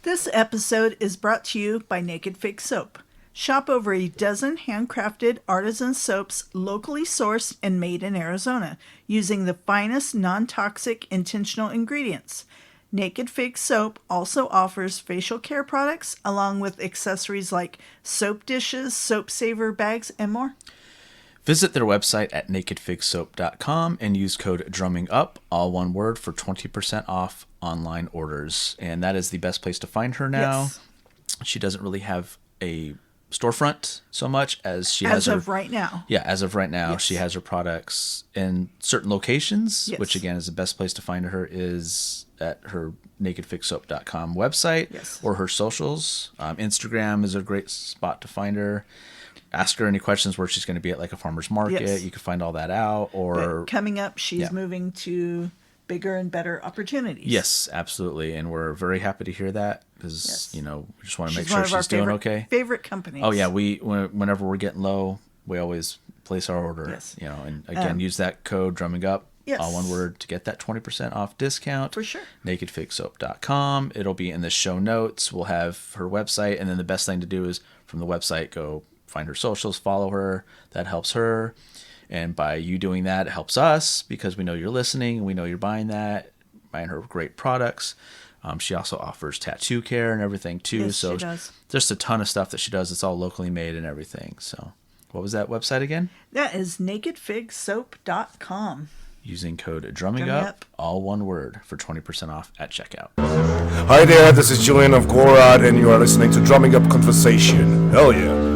This episode is brought to you by Naked Fig Soap. Shop over a dozen handcrafted artisan soaps locally sourced and made in Arizona using the finest non-toxic intentional ingredients. Naked Fig Soap also offers facial care products along with accessories like soap dishes, soap saver bags, and more. Visit their website at nakedfigsoap.com and use code DRUMMINGUP, all one word, for 20% off online orders. And that is the best place to find her now. Yes. She doesn't really have a storefront so much as she has As of right now. Yeah, as of right now, Yes. she has her products in certain locations, Yes. which again is the best place to find her is at her nakedfigsoap.com website. Yes. Or her socials. Instagram is a great spot to find her. Ask her any questions where she's going to be at like a farmer's market. Yes. You can find all that out. Or But coming up, she's Yeah. moving to bigger and better opportunities. Yes, absolutely. And we're very happy to hear that because, Yes. we just want to She's make one sure of our she's doing favorite, okay. favorite companies. Oh, yeah. Whenever we're getting low, we always place our order. Yes. And again, use that code drumming up, Yes. all one word, to get that 20% off discount. For sure. nakedfigsoap.com. It'll be in the show notes. We'll have her website. And then the best thing to do is from the website, go find her socials, follow her. That helps her. And by you doing that, it helps us because we know you're listening and we know you're buying her great products. She also offers tattoo care and everything too. Yes, so she does. Just a ton of stuff that she does. It's all locally made and everything. So what was that website again? That is nakedfigsoap.com. Using code drumming Drumming up, Up. all one word, for 20% off at checkout. Hi there, this is Julian of Gorad, and you are listening to Drumming Up Conversation. Hell yeah.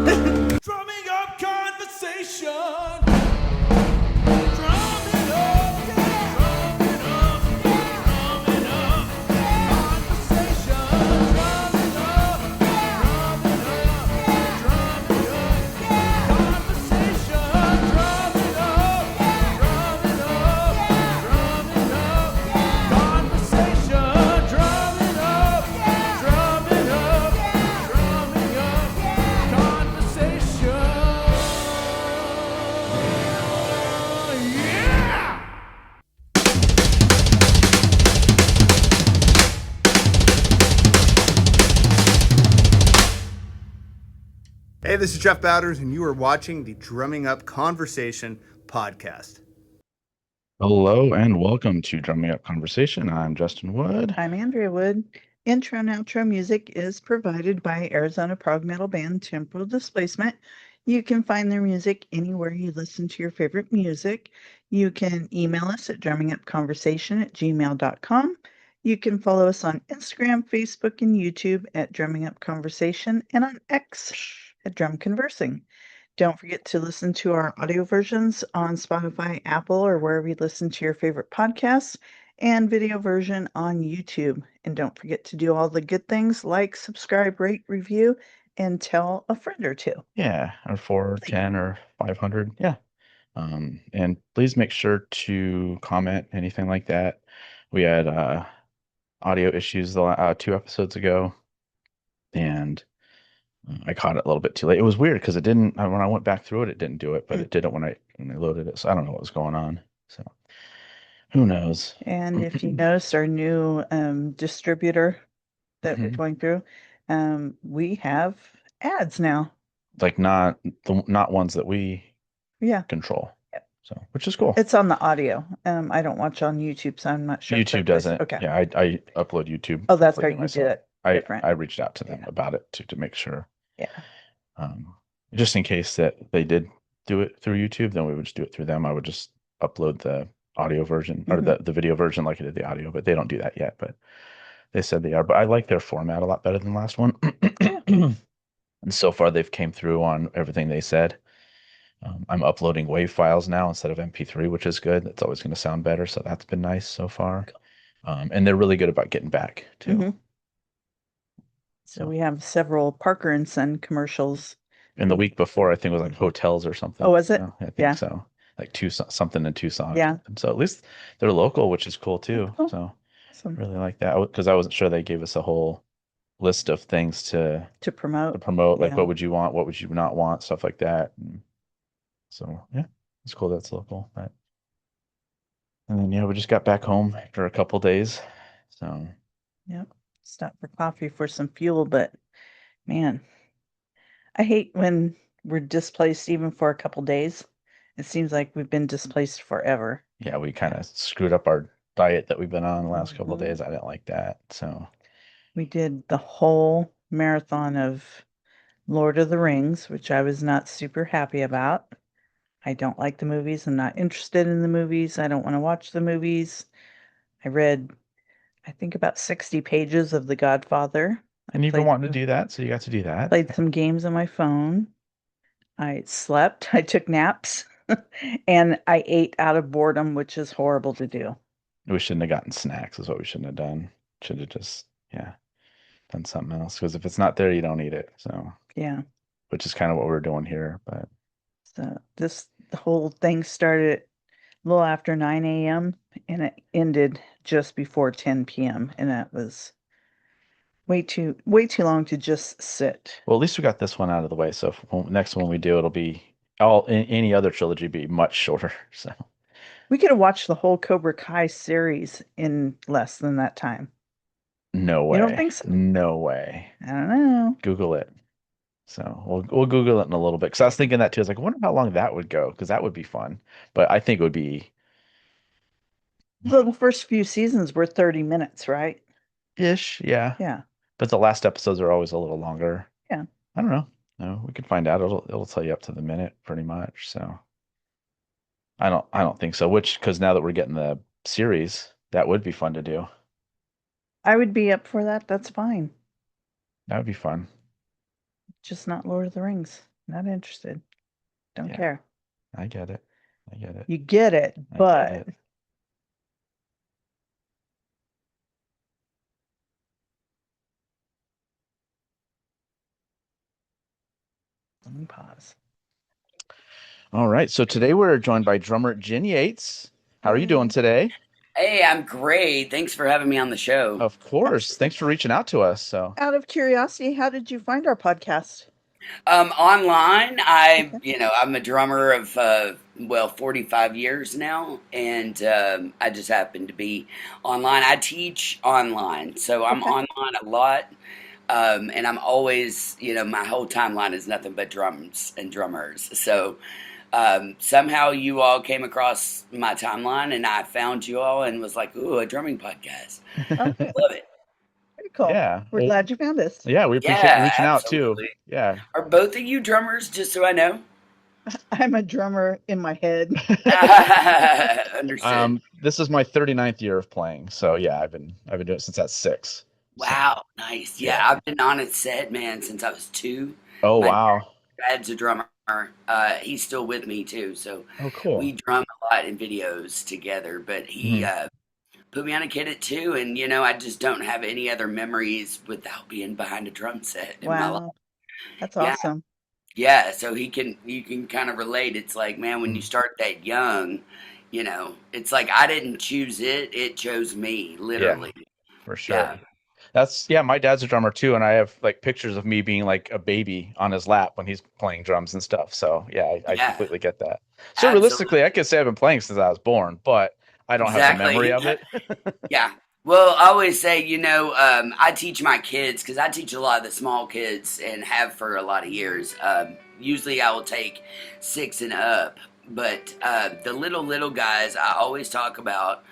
Drumming up conversation. Drumming up, yeah. Drumming up, yeah. Drumming up, yeah. Conversation. Drumming up, yeah. Drumming up, yeah. Drumming up, yeah. Conversation. Drumming up, yeah. Drumming up, yeah. Drumming up, yeah. Conversation. Drumming up, yeah. Drumming up, yeah. Drumming up, yeah. Conversation. Yeah. Hey, this is Jeff Bowders, and you are watching the Drumming Up Conversation podcast. Hello and welcome to Drumming Up Conversation. I'm Justin Wood. I'm Andrea Wood. Intro and outro music is provided by Arizona prog metal band Temporal Displacement. You can find their music anywhere you listen to your favorite music. You can email us at drummingupconversation@gmail.com. You can follow us on Instagram, Facebook, and YouTube at Drumming Up Conversation and on X at Drum Conversing. Don't forget to listen to our audio versions on Spotify, Apple, or wherever you listen to your favorite podcasts, and video version on YouTube. And don't forget to do all the good things like subscribe, rate, review, and tell a friend or two. Yeah, or 4, 10, or 500. Yeah. And please make sure to comment, anything like that. We had audio issues 2 episodes ago, and I caught it a little bit too late. It was weird because it didn't, when I went back through it, it didn't do it, but it did it when I loaded it. So I don't know what was going on. So who knows? And if you notice our new distributor that we're Mhm. going through, we have ads now. Like not ones that we Yeah, control. Yep. So, which is cool. it's on the audio. I don't watch on YouTube, so I'm not sure. if YouTube that doesn't. Okay. Yeah, I upload YouTube. Oh, that's completely right. You did myself. it I different. I reached out to them Yeah. about it to make sure, Yeah. just in case that they did do it through YouTube, then we would just do it through them. I would just upload the audio version or Mhm. the video version like I did the audio, but they don't do that yet. But they said they are. But I like their format a lot better than the last one. And so far, they've came through on everything they said. I'm uploading WAV files now instead of MP3, which is good. That's always going to sound better. So that's been nice so far. And they're really good about getting back too. Mhm. So we have several Parker and Son commercials. And the week before, I think it was like hotels or something. Oh, was it? I think Yeah. so. Like something in Tucson. or Yeah. something. So at least they're local, which is cool too. Cool. So Awesome. really like that because I wasn't sure they gave us a whole list of things to To promote. promote. Like Yeah. what would you want? What would you not want? Stuff like that. And so yeah, it's cool that's local. And then we just got back home after a couple days. So Yep. stop for coffee for some fuel, but man, I hate when we're displaced even for a couple days. It seems like we've been displaced forever. Yeah, we kind of screwed up our diet that we've been on the last couple of Mhm. days. I didn't like that. So, We did the whole marathon of Lord of the Rings, which I was not super happy about. I don't like the movies. I'm not interested in the movies. I don't want to watch the movies. I read, I think, about 60 pages of The Godfather. I and you've been wanting to do that, so you got to do that. played some games on my phone. I slept, I took naps, and I ate out of boredom, which is horrible to do. We shouldn't have gotten snacks, is what we shouldn't have done. Should have just, yeah, done something else. Because if it's not there, you don't eat it. So, Yeah. which is kind of what we're doing here. But So the whole thing started at a little after 9 a.m. and it ended just before 10 p.m. And that was way too long to just sit. well, at least we got this one out of the way. So next one we do, it'll be all any other trilogy be much shorter. So We could have watched the whole Cobra Kai series in less than that time. no You don't way, think so? no way. I don't know. Google it. So we'll Google it in a little bit. Because I was thinking that too. I was like, I wonder how long that would go. Because that would be fun. But I think it would be The first few seasons were 30 minutes, right? ish, yeah. Yeah. But the last episodes are always a little longer. Yeah. I don't know. No, we could find out. It'll tell you up to the minute pretty much. So I don't think so. Which because now that we're getting the series, that would be fun to do. I would be up for that. That's fine. That would be fun. Just not Lord of the Rings. Not interested. Don't Yeah, care. I get it. I get it. You get it, I get but it. let me pause. All right. So today we're joined by drummer Jen Yates. How are you doing Hey. today? Hey, I'm great. Thanks for having me on the show. Of course. Thanks for Absolutely. reaching out to us. So, Out of curiosity, how did you find our podcast? Online, Okay. I'm a drummer of 45 years now, and I just happen to be online. I teach online, so I'm Okay. online a lot, and I'm always, my whole timeline is nothing but drums and drummers. So somehow you all came across my timeline, and I found you all, and was like, "Ooh, a drumming podcast. Oh, good. Love it." Very cool. yeah. We're Well, glad you found us. yeah, we appreciate you Yeah, reaching out too. absolutely. Yeah. Are both of you drummers? Just so I know. I'm a drummer in my head. Understood. This is my 39th year of playing. So yeah, I've been doing it since I was 6. So Wow, nice. Yeah, yeah. I've been on it set, man, since I was 2. Oh My wow. dad's a drummer. He's still with me too, so Oh cool. we drum a lot in videos together. But he Hmm. put me on a kid at 2, and I just don't have any other memories without being behind a drum set in my life. Wow, that's Yeah, awesome. yeah. So you can kind of relate. It's like, man, when you Hmm. start that young, it's like I didn't choose it; it chose me, Yeah, literally. for sure. Yeah, That's yeah, my dad's a drummer too, and I have like pictures of me being like a baby on his lap when he's playing drums and stuff. So yeah, I yeah, completely get that. So absolutely. realistically, I could say I've been playing since I was born, but I don't have the memory Exactly. of it. Yeah. Well, I always say, I teach my kids because I teach a lot of the small kids and have for a lot of years. Usually I will take 6 and up, but the little guys, I always talk about,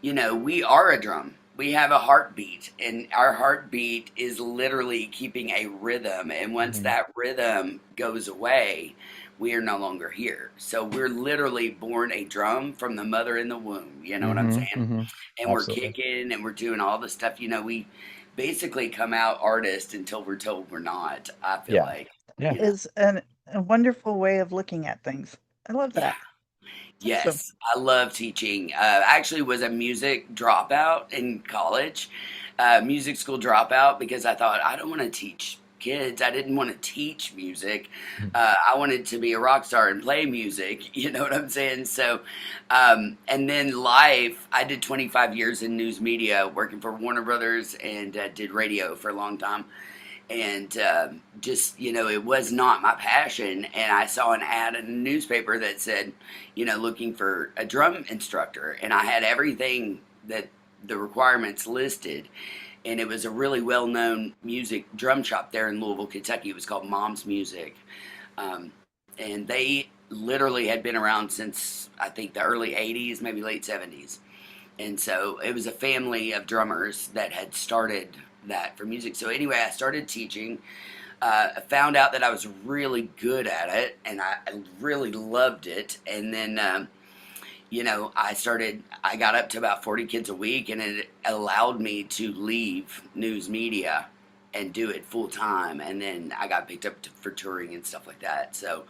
we are a drum. We have a heartbeat, and our heartbeat is literally keeping a rhythm. And once Hmm. that rhythm goes away, we are no longer here. So we're literally born a drum from the mother in the womb. You know what I'm Hmm. saying? Hmm. And we're Absolutely. kicking and we're doing all the stuff. We basically come out artists until we're told we're not. I feel Yeah. like, Yeah. you know, Is a wonderful way of looking at things. I love yeah. that. Awesome. Yes, I love teaching. I actually was a music dropout in college, music school dropout, because I thought I don't want to teach kids. I didn't want to teach music. I wanted to be a rock star and play music. You know what I'm saying? So, and then life. I did 25 years in news media, working for Warner Brothers, and did radio for a long time, and just it was not my passion. And I saw an ad in a newspaper that said looking for a drum instructor, and I had everything that the requirements listed. and it was a really well-known music drum shop there in Louisville, Kentucky. It was called Mom's Music, um, and they literally had been around since I think the early '80s, maybe late '70s. And so it was a family of drummers that had started that for music. So anyway, I started teaching. I found out that I was really good at it, and I really loved it. And then I got up to about 40 kids a week, and it allowed me to leave news media and do it full time. And then I got picked up for touring and stuff like that. So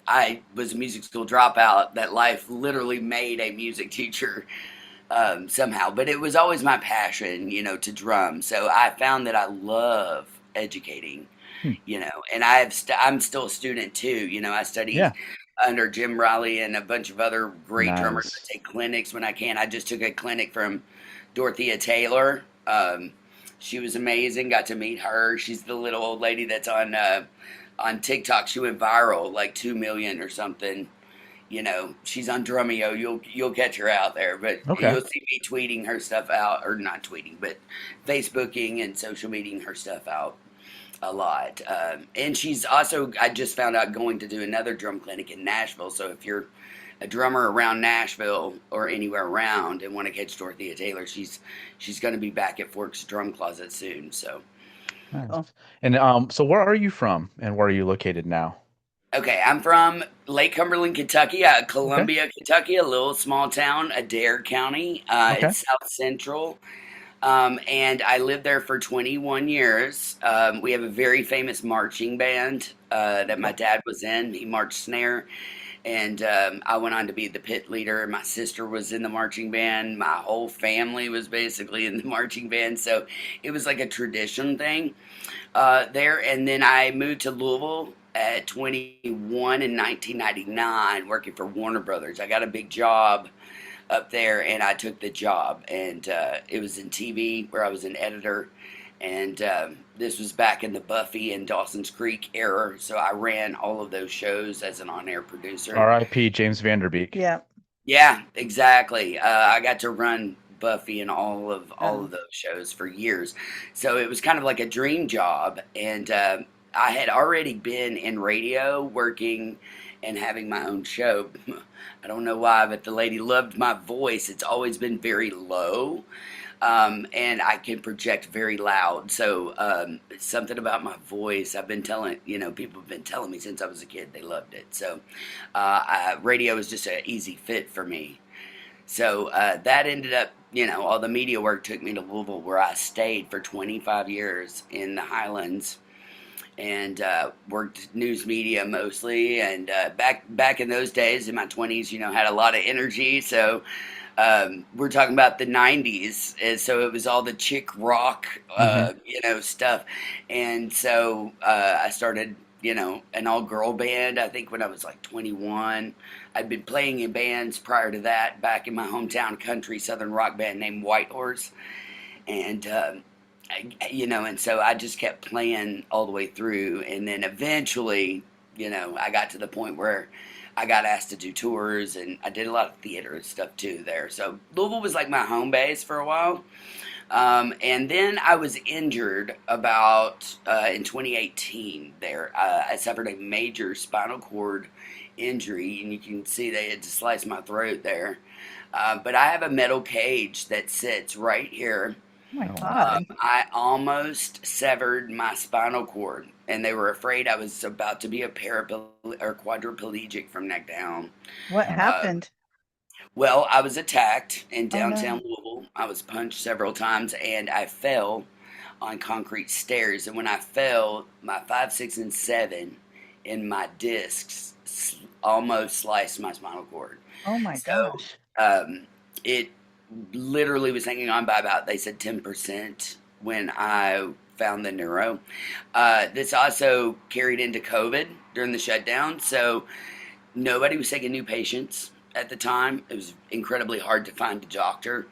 I was a music school dropout that life literally made a music teacher somehow. But it was always my passion, to drum. So I found that I love educating, Hmm. and I'm still a student too. I study Yeah. under Jim Riley and a bunch of other great drummers. I Nice. take clinics when I can. I just took a clinic from Dorothea Taylor. She was amazing. Got to meet her. She's the little old lady that's on TikTok. She went viral, like 2 million or something. She's on Drumeo. You'll catch her out there, but Okay. you'll see me tweeting her stuff out, or not tweeting, but Facebooking and social mediaing her stuff out a lot. And she's also, I just found out, going to do another drum clinic in Nashville. So if you're a drummer around Nashville or anywhere around and want to catch Dorothea Taylor, she's going to be back at Forks Drum Closet soon. So Nice. Oh. And so where are you from and where are you located now? okay, I'm from Lake Cumberland, Kentucky, Columbia, Kentucky, a little small town, Adair County. Okay. It's South Central. And I lived there for 21 years. We have a very famous marching band that my dad was in. He marched snare. And I went on to be the pit leader. My sister was in the marching band. My whole family was basically in the marching band. So it was like a tradition thing there. And then I moved to Louisville at 21 in 1999, working for Warner Brothers. I got a big job up there, and I took the job, and it was in TV where I was an editor, and this was back in the Buffy and Dawson's Creek era, so I ran all of those shows as an on-air producer. R.I.P. James Vanderbeek. Yeah. Yeah, exactly. I got to run Buffy and all of Oh. those shows for years, so it was kind of like a dream job, and I had already been in radio working and having my own show. I don't know why, but the lady loved my voice. It's always been very low, and I can project very loud. So it's something about my voice. I've been telling, people have been telling me since I was a kid they loved it. So radio is just an easy fit for me. So that ended up, all the media work took me to Louisville, where I stayed for 25 years in the Highlands, and worked news media mostly. And back in those days, in my 20s, had a lot of energy. So we're talking about the 90s, and so it was all the chick rock, stuff. And so I started, an all-girl band, I think, when I was like 21. I'd been playing in bands prior to that back in my hometown country southern rock band named White Horse. And and so I just kept playing all the way through, and then eventually, I got to the point where I got asked to do tours, and I did a lot of theater and stuff too there. So Louisville was like my home base for a while, and then I was injured about in 2018 there. I suffered a major spinal cord injury, and you can see they had to slice my throat there. But I have a metal cage that sits right here. Oh my Oh, God. I almost severed my spinal cord, and they were afraid I was about to be a or quadriplegic from neck down. What oh. happened? Well, I was attacked in Oh, no. downtown Louisville. I was punched several times, and I fell on concrete stairs. And when I fell, my 5, 6, and 7 in my discs almost sliced my spinal cord. Oh my So gosh. it literally was hanging on by about, they said, 10% when I found the neuro. This also carried into COVID during the shutdown. So nobody was taking new patients at the time. It was incredibly hard to find a doctor.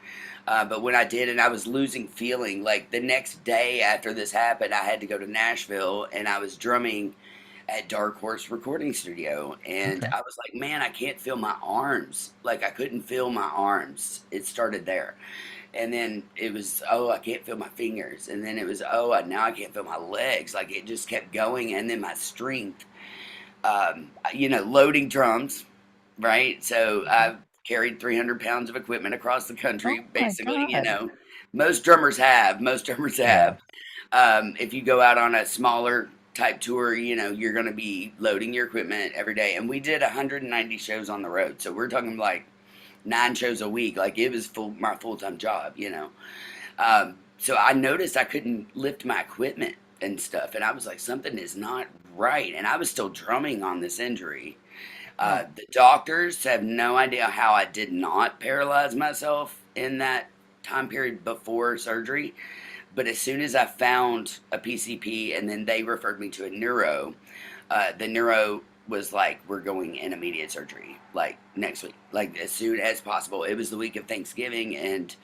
But when I did, and I was losing feeling, like the next day after this happened, I had to go to Nashville, and I was drumming at Dark Horse Recording Studio. And Okay. I was like, man, I can't feel my arms. Like, I couldn't feel my arms. It started there. And then it was, oh, I can't feel my fingers. And then it was, oh, now I can't feel my legs. Like it just kept going. And then my strength, loading drums, right? So Mhm. I've carried 300 pounds of equipment across the Oh country, my basically, God. most drummers Yeah. have. If you go out on a smaller type tour, you're going to be loading your equipment every day. And we did 190 shows on the road. So we're talking like 9 shows a week. Like it was my full time job. So I noticed I couldn't lift my equipment and stuff. And I was like, something is not right. And I was still drumming on this injury. Oh, The doctors have no idea how I did not paralyze myself in that time period before surgery. But as soon as I found a PCP and then they referred me to a neuro, the neuro was like, we're going in immediate surgery, like next week, like as soon as possible. It was the week of Thanksgiving, and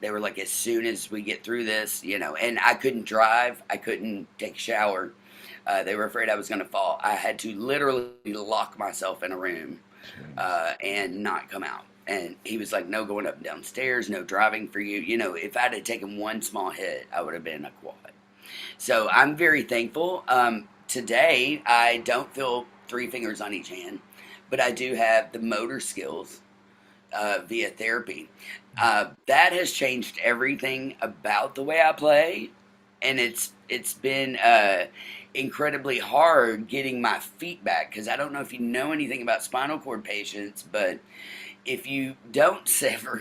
they were like, as soon as we get through this. And I couldn't drive, I couldn't take a shower. They were afraid I was going to fall. I had to literally lock myself in a room Jeez. and not come out. And he was like, no going up and downstairs, no driving for you. If I had taken one small hit, I would have been a quad. So I'm very thankful. Today, I don't feel three fingers on each hand, but I do have the motor skills via therapy. That has changed everything about the way I play, and it's been incredibly hard getting my feet back because I don't know if you know anything about spinal cord patients, but if you don't sever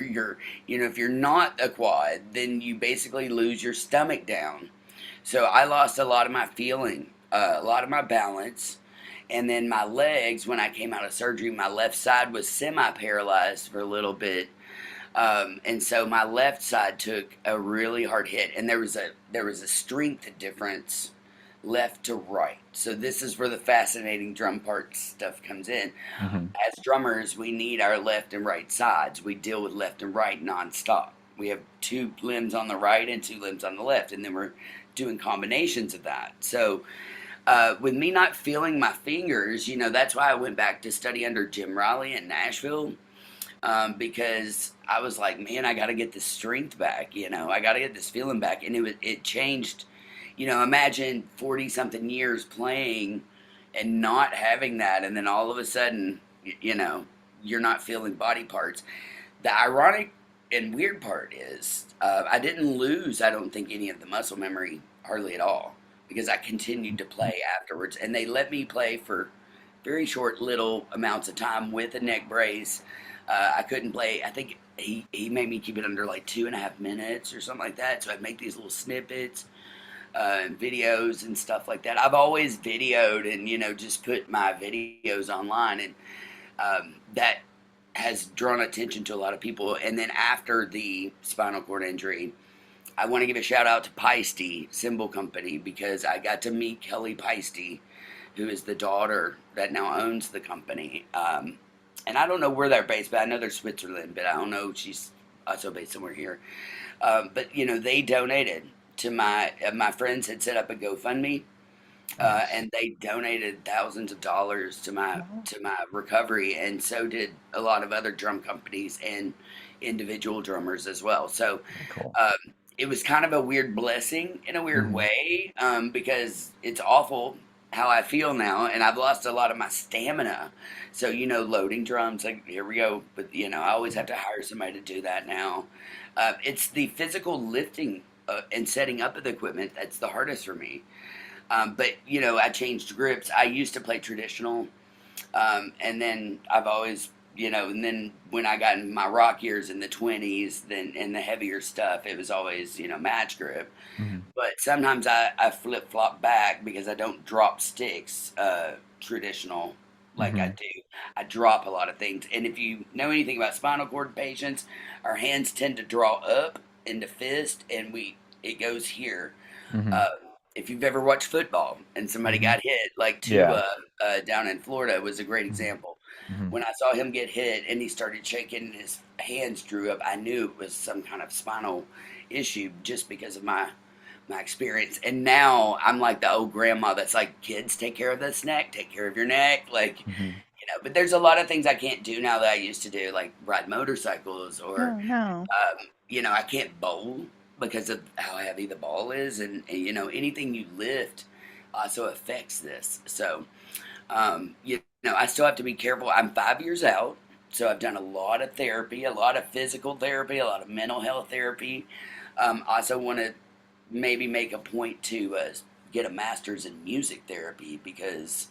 if you're not a quad, then you basically lose your stomach down. So I lost a lot of my feeling, a lot of my balance, and then my legs. When I came out of surgery, my left side was semi-paralyzed for a little bit, and so my left side took a really hard hit, and there was a strength difference left to right. So this is where the fascinating drum part stuff comes in. Hmm. As drummers, we need our left and right sides. We deal with left and right nonstop. We have two limbs on the right and two limbs on the left, and then we're doing combinations of that. So, with me not feeling my fingers, that's why I went back to study under Jim Riley in Nashville, because I was like, man, I got to get this strength back. I got to get this feeling back, and it changed. Imagine 40 something years playing and not having that, and then all of a sudden, you're not feeling body parts. The ironic and weird part is, I didn't lose, I don't think, any of the muscle memory hardly at all because I continued to play afterwards, and they let me play for very short little amounts of time with a neck brace. I couldn't play. I think he made me keep it under like 2.5 minutes or something like that. So I'd make these little snippets and videos and stuff like that. I've always videoed and just put my videos online, and that has drawn attention to a lot of people. And then after the spinal cord injury, I want to give a shout out to Peisty Cymbal Company because I got to meet Kelly Peisty, who is the daughter that now owns the company. And I don't know where they're based, but I know they're Switzerland, but I don't know. She's also based somewhere here. But they donated to my friends had set up a GoFundMe, Nice. and they donated thousands of dollars to my wow. to my recovery, and so did a lot of other drum companies and individual drummers as well. So Very cool. it was kind of a weird blessing in a weird Hmm. way, because it's awful how I feel now, and I've lost a lot of my stamina. So loading drums, like here we go, but I always have to hire somebody to do that now. It's the physical lifting and setting up of the equipment that's the hardest for me. But I changed grips. I used to play traditional, and then I've always, and then when I got in my rock years in the 20s, then in the heavier stuff, it was always, match grip. Hmm. But sometimes I flip flop back because I don't drop sticks traditional like I Hmm. do. I drop a lot of things. And if you know anything about spinal cord patients, our hands tend to draw up into fist, and it goes here. Hmm. Uh, if you've ever watched football and somebody Hmm. got hit, like Yeah. Tua down in Florida was a great Hmm. example. Hmm. When I saw him get hit and he started shaking and his hands drew up, I knew it was some kind of spinal issue just because of my experience. And now I'm like the old grandma that's like, kids, take care of this neck, take care of your neck, like. Hmm. But there's a lot of things I can't do now that I used to do, like ride motorcycles or Oh no. I can't bowl because of how heavy the ball is, and anything you lift also affects this. So, I still have to be careful. I'm 5 years out, so I've done a lot of therapy, a lot of physical therapy, a lot of mental health therapy. Also want to maybe make a point to get a master's in music therapy because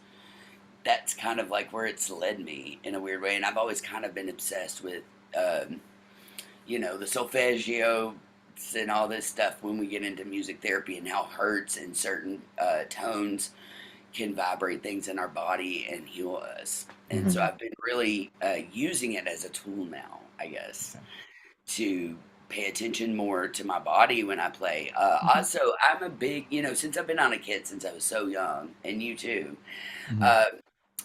that's kind of like where it's led me in a weird way. And I've always kind of been obsessed with, um, the solfeggio and all this stuff when we get into music therapy and how hertz and certain tones can vibrate things in our body and heal us. And so Mhm. I've been really using it as a tool now, I guess, Okay. to pay attention more to my body when I play. Mhm. Also, I'm a big, since I've been on a kid since I was so young, and you too, Mhm. uh,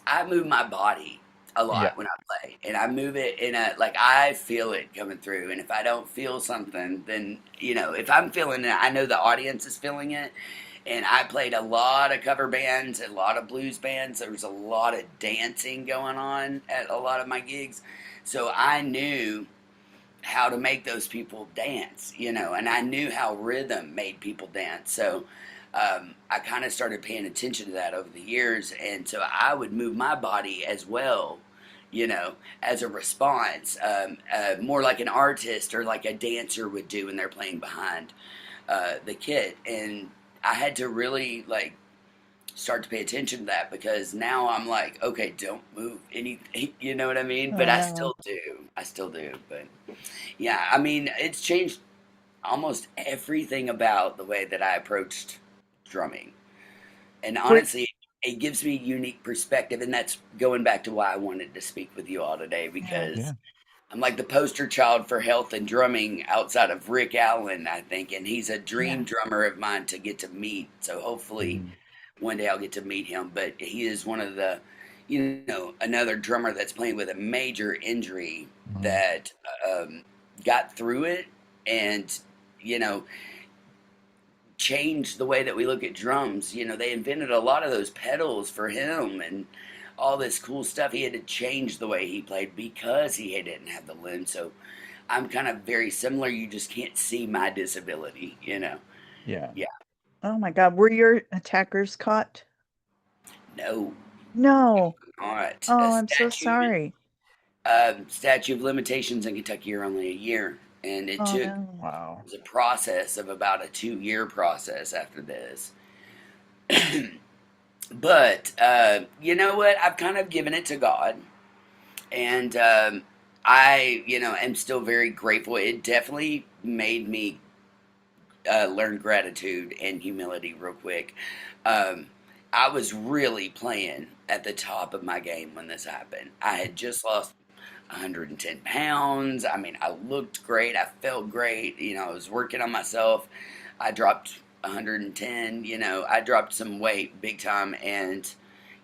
I move my body a Yeah. lot when I play, and I move it in a like I feel it coming through. And if I don't feel something, then if I'm feeling it, I know the audience is feeling it. And I played a lot of cover bands, a lot of blues bands. There was a lot of dancing going on at a lot of my gigs, so I knew how to make those people dance, and I knew how rhythm made people dance. So I kind of started paying attention to that over the years. And so I would move my body as well, as a response, more like an artist or like a dancer would do when they're playing behind the kit. And I had to really like start to pay attention to that because now I'm like, okay, don't move anything, you know what I mean? But I I know. still do. I still do. But yeah, I mean, it's changed almost everything about the way that I approached drumming. And Wait. honestly, it gives me unique perspective. And that's going back to why I wanted to speak with you all today Yeah. because Yeah. I'm like the poster child for health and drumming outside of Rick Allen, I think. And he's a Yeah. dream drummer of mine to get to meet. So hopefully Mhm. one day I'll get to meet him. But he is one of another drummer that's playing with a major injury Mhm. that um, got through it and, you know, changed the way that we look at drums. They invented a lot of those pedals for him and all this cool stuff. He had to change the way he played because he didn't have the limb. So I'm kind of very similar. You just can't see my disability. Yeah. Yeah. Oh my God. Were your attackers caught? No, No. not a Oh, I'm so statute. sorry. Statute of limitations in Kentucky are only a year, and Oh it no. Wow. was a process of about a 2 year process after this. But you know what? I've kind of given it to God, and I, am still very grateful. It definitely made me learn gratitude and humility real quick. Um, I was really playing at the top of my game when this happened. I had just lost 110 pounds. I mean, I looked great. I felt great. I was working on myself. I dropped 110. I dropped some weight big time, and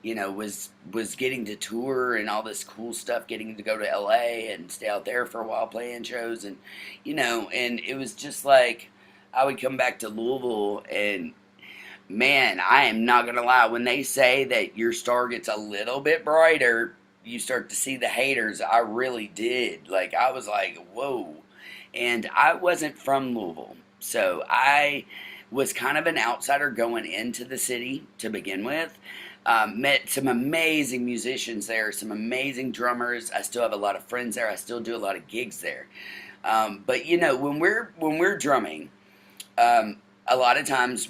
was getting to tour and all this cool stuff. Getting to go to LA and stay out there for a while playing shows, and it was just like I would come back to Louisville and man, I am not gonna lie. When they say that your star gets a little bit brighter, you start to see the haters. I really did. Like I was like, whoa. And I wasn't from Louisville, so I was kind of an outsider going into the city to begin with. Met some amazing musicians there, some amazing drummers. I still have a lot of friends there. I still do a lot of gigs there. But when we're drumming, a lot of times,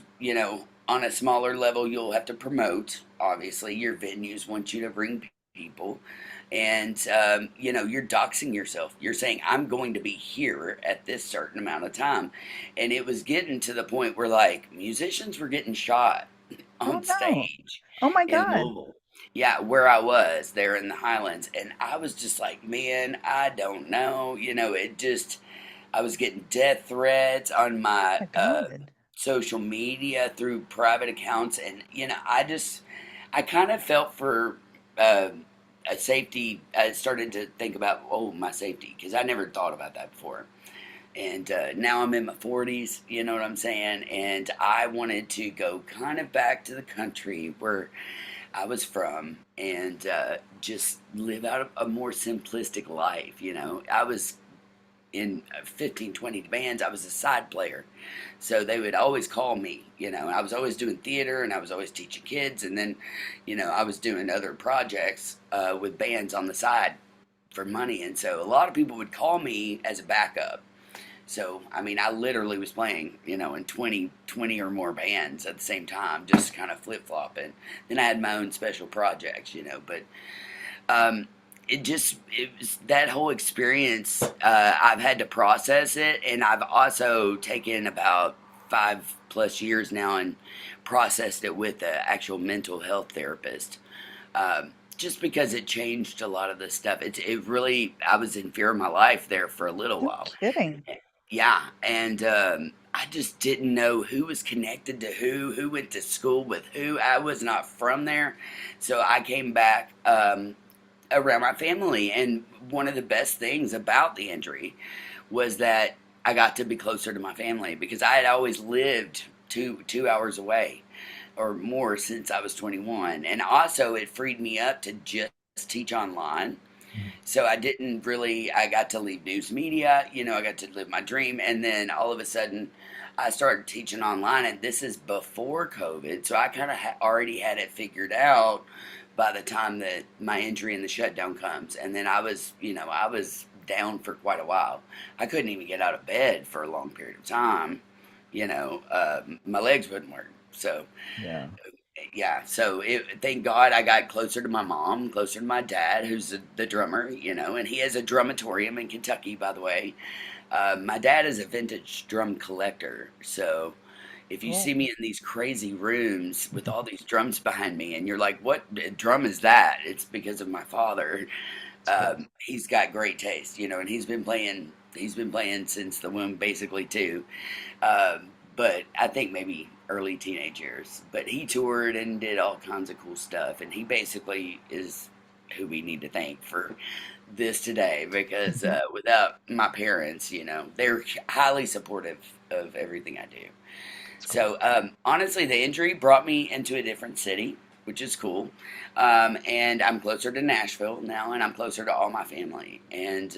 on a smaller level, you'll have to promote. Obviously, your venues want you to bring people, and you're doxing yourself. You're saying, "I'm going to be here at this certain amount of time," and it was getting to the point where like musicians were getting shot Oh on no. stage Oh my in God. Louisville. Yeah, where I was there in the Highlands, and I was just like, man, I don't know. It just I was getting death threats on my My God. social media through private accounts, and I kind of felt for uh, a safety. I started to think about my safety because I never thought about that before. And now I'm in my 40s, you know what I'm saying? And I wanted to go kind of back to the country where I was from and just live out a more simplistic life. I was in 15, 20 bands. I was a side player. So they would always call me, and I was always doing theater and I was always teaching kids. And then, I was doing other projects with bands on the side for money. And so a lot of people would call me as a backup. So, I mean, I literally was playing, in 20 or more bands at the same time, just kind of flip flopping. Then I had my own special projects, but um, it was that whole experience. I've had to process it, and I've also taken about 5+ years now and processed it with an actual mental health therapist. Just because it changed a lot of the stuff. It really, I was in fear of my life there for a little No while. kidding. Yeah, and I just didn't know who was connected to who went to school with who. I was not from there, so I came back around my family. And one of the best things about the injury was that I got to be closer to my family because I had always lived 2 hours away or more since I was 21, and also it freed me up to just teach online. So I didn't really, I got to leave news media, I got to live my dream. And then all of a sudden I started teaching online, and this is before COVID. So I kind of already had it figured out by the time that my injury and the shutdown comes. And then I was down for quite a while. I couldn't even get out of bed for a long period of time. My legs wouldn't work. So Yeah. yeah, so thank God I got closer to my mom, closer to my dad, who's the drummer, and he has a drumatorium in Kentucky, by the way. My dad is a vintage drum collector, so if you Oh, see me in these crazy rooms with all these drums behind me, and you're like, "What drum is that?" It's because of my father. He's got great taste, and he's been playing. He's been playing since the womb, basically, too. But I think maybe early teenage years. But he toured and did all kinds of cool stuff, and he basically is who we need to thank for this today because without my parents, they're highly supportive of everything I do. So honestly, the injury brought me into a different city, which is cool. And I'm closer to Nashville now, and I'm closer to all my family. And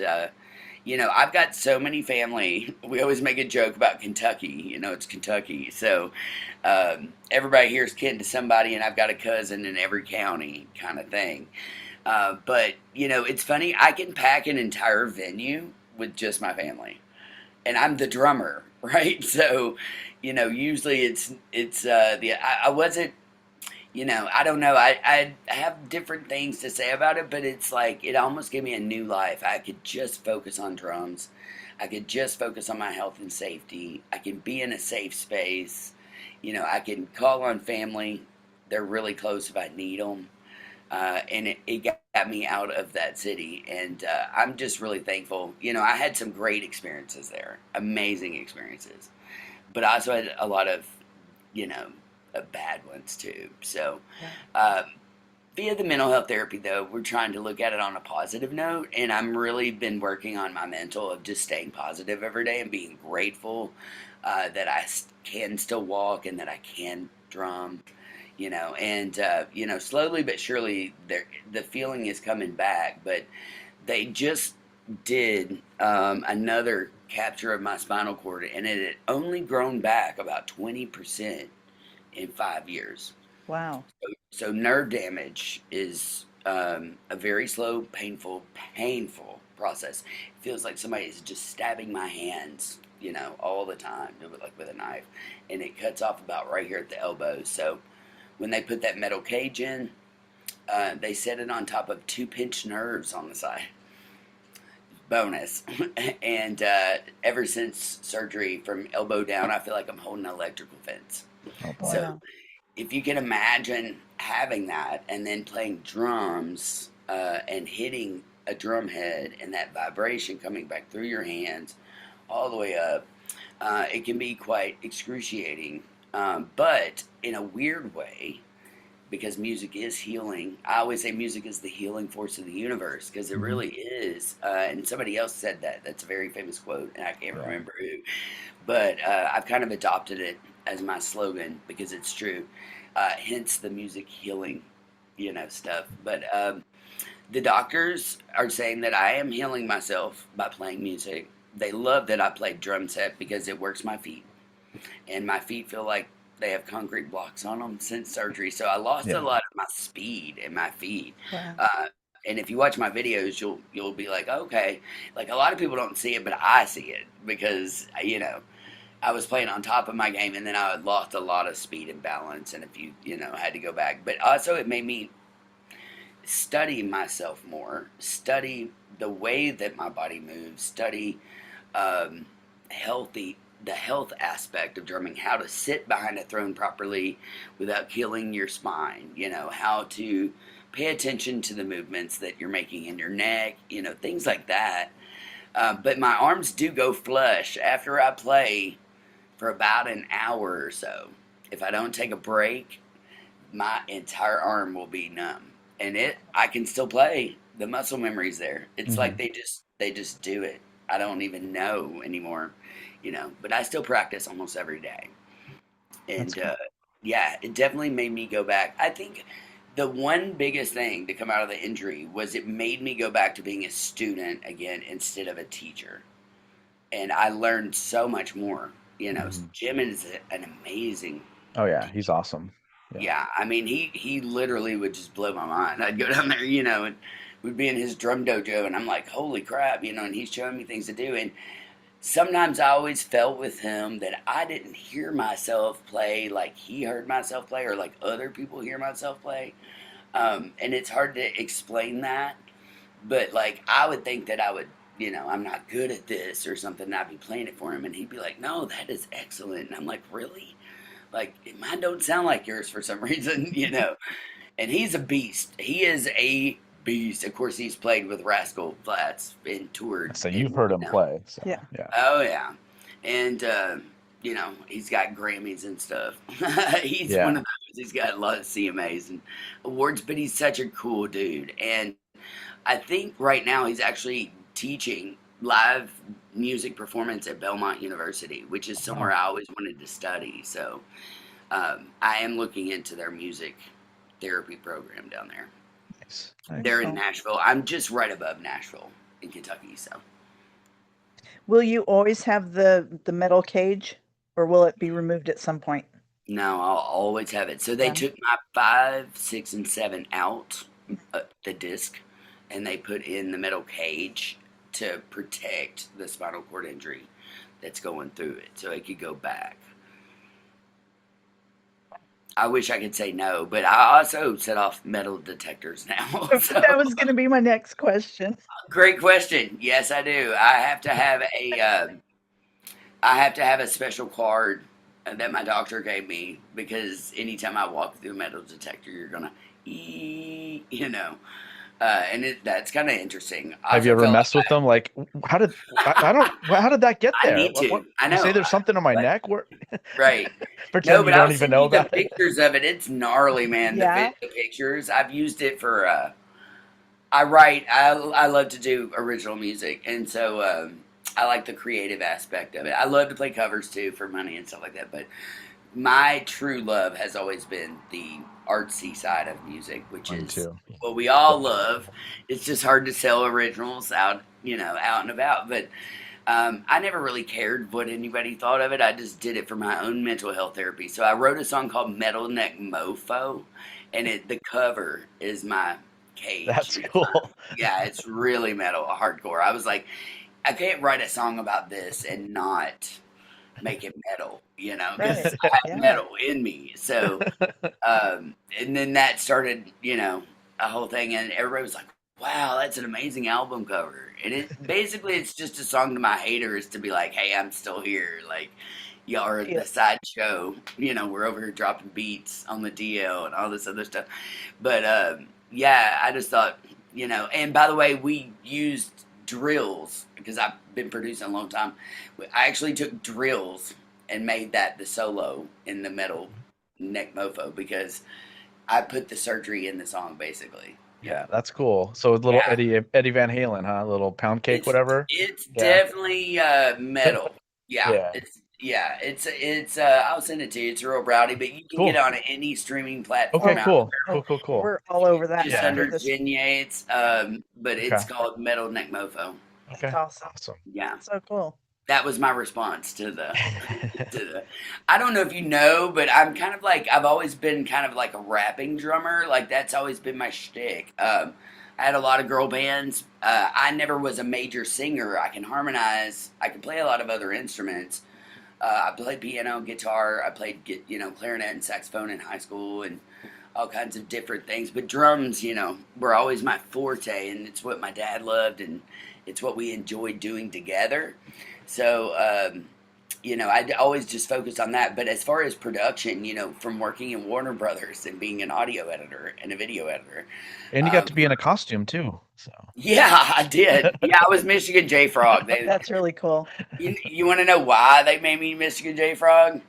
I've got so many family. We always make a joke about Kentucky. It's Kentucky. So everybody here is kin to somebody, and I've got a cousin in every county kind of thing. But, it's funny. I can pack an entire venue with just my family. And I'm the drummer, right? So, usually I wasn't, I don't know. I have different things to say about it, but it's like it almost gave me a new life. I could just focus on drums. I could just focus on my health and safety. I can be in a safe space. I can call on family. They're really close if I need them. And it got me out of that city. And I'm just really thankful. I had some great experiences there, amazing experiences. But I also had a lot of, you know, bad ones too. So, yeah. via the mental health therapy, though, we're trying to look at it on a positive note. And I'm really been working on my mental of just staying positive every day and being grateful that I can still walk and that I can drum. And slowly but surely, the feeling is coming back. But they just did another capture of my spinal cord, and it had only grown back about 20% in 5 years. Wow. So nerve damage is a very slow, painful process. It feels like somebody is just stabbing my hands, all the time, like with a knife, and it cuts off about right here at the elbow. So when they put that metal cage in, they set it on top of two pinched nerves on the side. Bonus. And ever since surgery, from elbow down, I feel like I'm holding an electrical fence. Oh boy. So Wow. if you can imagine having that and then playing drums and hitting a drum head and that vibration coming back through your hands all the way up, it can be quite excruciating. But in a weird way, because music is healing. I always say music is the healing force of the universe because it Mhm. really is. And somebody else said that. That's a very famous quote, and I can't Yeah. remember who. But I've kind of adopted it as my slogan because it's true. Hence the music healing, stuff. But the doctors are saying that I am healing myself by playing music. they love that I played drum set because it works my feet, and my feet feel like they have concrete blocks on them since surgery. So I lost a Yeah. lot of my speed in my feet. Wow. And if you watch my videos, you'll be like, okay, like a lot of people don't see it, but I see it because I was playing on top of my game, and then I had lost a lot of speed and balance, and if had to go back. But also, it made me study myself more, study the way that my body moves, study um, healthy the health aspect of drumming, how to sit behind a throne properly without killing your spine, how to pay attention to the movements that you're making in your neck, things like that. But my arms do go flush after I play for about an hour or so. If I don't take a break, my entire arm will be numb, and I can still play. The muscle memory's there. It's like they just do it. I don't even know anymore, but I still practice almost every day. And That's cool. yeah, it definitely made me go back. I think the one biggest thing to come out of the injury was it made me go back to being a student again instead of a teacher. And I learned so much more. Jim is an amazing Oh yeah, he's teacher. awesome. Yeah. Yeah, I mean, he literally would just blow my mind. I'd go down there, and we'd be in his drum dojo, and I'm like, holy crap, and he's showing me things to do. And sometimes I always felt with him that I didn't hear myself play like he heard myself play, or like other people hear myself play. And it's hard to explain that, but like I would think that I would, I'm not good at this or something. And I'd be playing it for him, and he'd be like, no, that is excellent. And I'm like, really? Like mine don't sound like yours for some reason. And he's a beast. He is a beast. Of course, he's played with Rascal Flatts and toured. So And, you've heard him play. So Yeah. yeah. oh yeah, and he's got Grammys and stuff. He's Yeah. one of those. He's got a lot of CMAs and awards, but he's such a cool dude. And I think right now he's actually teaching live music performance at Belmont University, which is somewhere I always wanted to study. So I am looking into their music therapy program down there. Nice. They're in Oh. Nashville. I'm just right above Nashville in Kentucky. So Will you always have the metal cage, or will it be removed at some point? no, I'll always have it. So they Yeah. took my 5, 6, and 7 out the disc, and they put in the metal cage to protect the spinal cord injury that's going through it, so it could go back. I wish I could say no, but I also set off metal detectors now. So, That was going to be my next question. great question. Yes, I do. I have to have a special card that my doctor gave me because anytime I walk through a metal detector, you're gonna, and that's kind of interesting. I Have you also ever felt messed with them? Like, how did I don't? How did that get I there? need to. I You say know. there's something on my What? neck? Where Right. No, pretend you but don't I'll even send know you the about it. pictures of it. It's gnarly, man. Yeah. The pictures. I've used it for. I write. I love to do original music, and so I like the creative aspect of it. I love to play covers too for money and stuff like that. But my true love has always been the artsy side of music, which Mine is too. what we all love. It's just hard to sell originals out, out and about. But I never really cared what anybody thought of it. I just did it for my own mental health therapy. So I wrote a song called Metal Neck Mofo, and the cover is my cage. That's cool. Yeah, it's really metal, hardcore. I was like, I can't write a song about this and not make it metal, because Right. I have Yeah. metal in me. So, and then that started, a whole thing, and everybody was like, "Wow, that's an amazing album cover." And it's just a song to my haters to be like, "Hey, I'm still here." Like, y'all are Yeah. the sideshow. We're over here dropping beats on the DL and all this other stuff. But yeah, I just thought, And by the way, we used drills because I've been producing a long time. I actually took drills and made that the solo in the Metal Neck Mofo because I put the surgery in the song basically. Yeah, that's cool. So a little Yeah. Eddie Van Halen, huh? A little pound cake, whatever. It's Yeah. definitely metal. Yeah. Yeah. It's I'll send it to you. It's real rowdy, but you can Cool. get on any streaming platform. Okay, out cool. there. Cool. We're all over that. Just Yeah. under This- Jen Yates, but it's Okay. called Metal Neck Mofo. That's Okay. awesome. Awesome. Yeah. So cool. That was my response to the. I don't know if you know, but I'm kind of like I've always been kind of like a rapping drummer. Like that's always been my shtick. I had a lot of girl bands. I never was a major singer. I can harmonize. I can play a lot of other instruments. I played piano, guitar. I played clarinet and saxophone in high school and all kinds of different things. But drums, were always my forte, and it's what my dad loved, and it's what we enjoyed doing together. So, I always just focused on that. But as far as production, from working in Warner Brothers and being an audio editor and a video editor, And you got to be in a costume too. So yeah, I did. Yeah, I was Michigan J Frog. That's really cool. You want to know why they made me Michigan J Frog?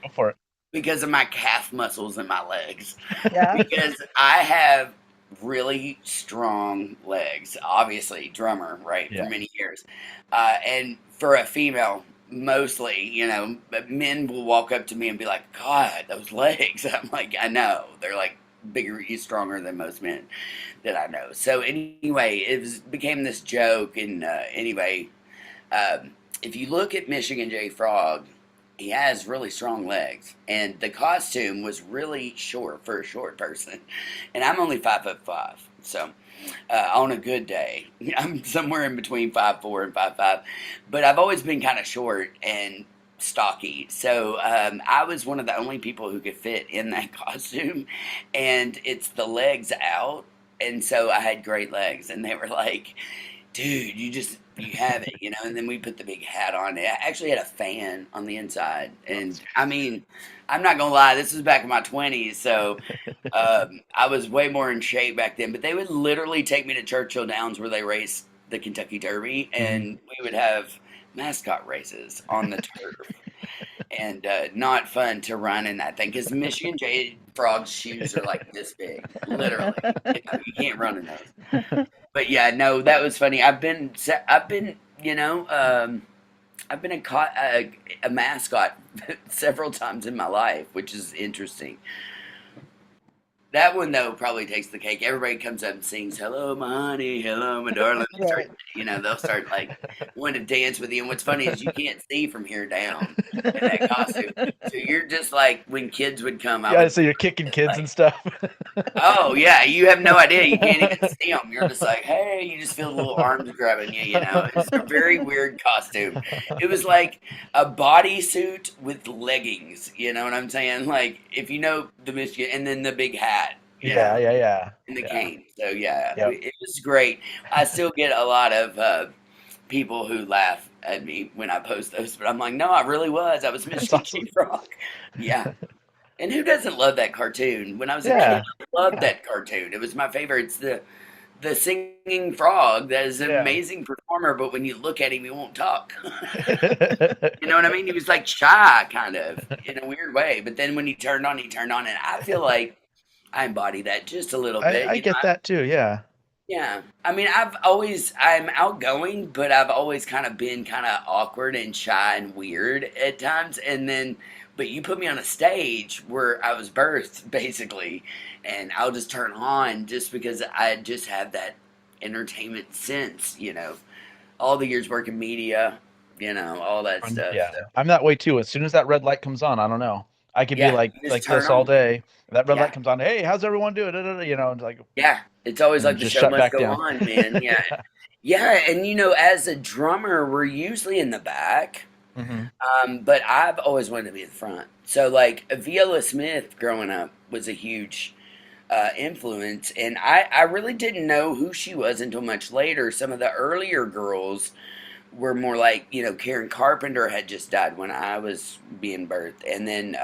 go for it. Because of my calf muscles in my legs. Yeah. Because I have really strong legs. Obviously, drummer, right, Yeah. for many years. And for a female, mostly, but men will walk up to me and be like, God, those legs. I'm like, I know. They're like bigger, stronger than most men that I know. So anyway, became this joke. And anyway, if you look at Michigan J Frog, he has really strong legs, and the costume was really short for a short person, and I'm only 5'5", so on a good day, I'm somewhere in between 5'4" and 5'5", but I've always been kind of short and stocky, so I was one of the only people who could fit in that costume, and it's the legs out, and so I had great legs, and they were like, dude, you have it, and then we put the big hat on. It actually had a fan on the inside. And I mean, I'm not going to lie, this was back in my 20s. So I was way more in shape back then. But they would literally take me to Churchill Downs where they race the Kentucky Derby. And we would have mascot races on the turf. And not fun to run in that thing because Michigan J Frog's shoes are like this big, literally. You can't run in those. But yeah, no, that was funny. I've been a mascot several times in my life, which is interesting. That one though probably takes the cake. Everybody comes up and sings "Hello, my honey," "Hello, my darling." Right. They'll start like wanting to dance with you. And what's funny is you can't see from here down in that costume, so you're just like when kids would come. Yeah, so you're kicking kids and stuff. Oh yeah, you have no idea. You can't even see them. You're just like, hey, you just feel the little arms grabbing you. It's a very weird costume. It was like a bodysuit with leggings. You know what I'm saying? Like if you know the Michigan, and then the big hat. Yeah. And the cane. So yeah, Yep. it was great. I still get a lot of people who laugh at me when I post those, but I'm like, no, I really was. I was Michigan awesome. Frog. Yeah. And who doesn't love that cartoon? When I was a Yeah. kid, I loved that cartoon. It was my favorite. It's the singing frog that is an Yeah. amazing performer, but when you look at him, he won't talk. You know what I mean? He was like shy, kind of, in a weird way. But then when he turned on, and I feel like I embody that just a little bit. I get that too, yeah. Yeah. I mean, I'm outgoing, but I've always kind of been kind of awkward and shy and weird at times. But you put me on a stage where I was birthed, basically, and I'll just turn on just because I just have that entertainment sense, all the years working media, all that stuff. Yeah. So, I'm that way too. As soon as that red light comes on, I don't know. I could be yeah, you just like turn this all on. day. That red Yeah. light comes on. Hey, how's everyone doing? Da, da, da, and like Yeah. It's always and like the just show shut must back go down. on, man. Yeah. Yeah. And, as a drummer, we're usually in the back. Mhm. But I've always wanted to be in the front. So, like, Viola Smith growing up was a huge influence. And I really didn't know who she was until much later. Some of the earlier girls were more like, Karen Carpenter had just died when I was being birthed. And then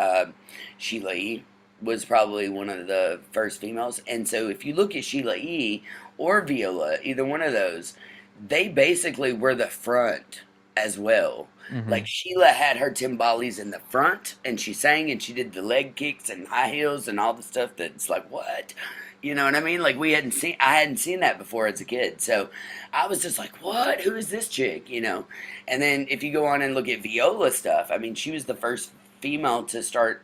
Sheila E. was probably one of the first females. And so if you look at Sheila E. or Viola, either one of those, they basically were the front as well. Like Sheila had her timbales in the front, and she sang and she did the leg kicks and high heels and all the stuff that's like, what? You know what I mean? Like I hadn't seen that before as a kid. So I was just like, what? Who is this chick? And then if you go on and look at Viola stuff, I mean, she was the first female to start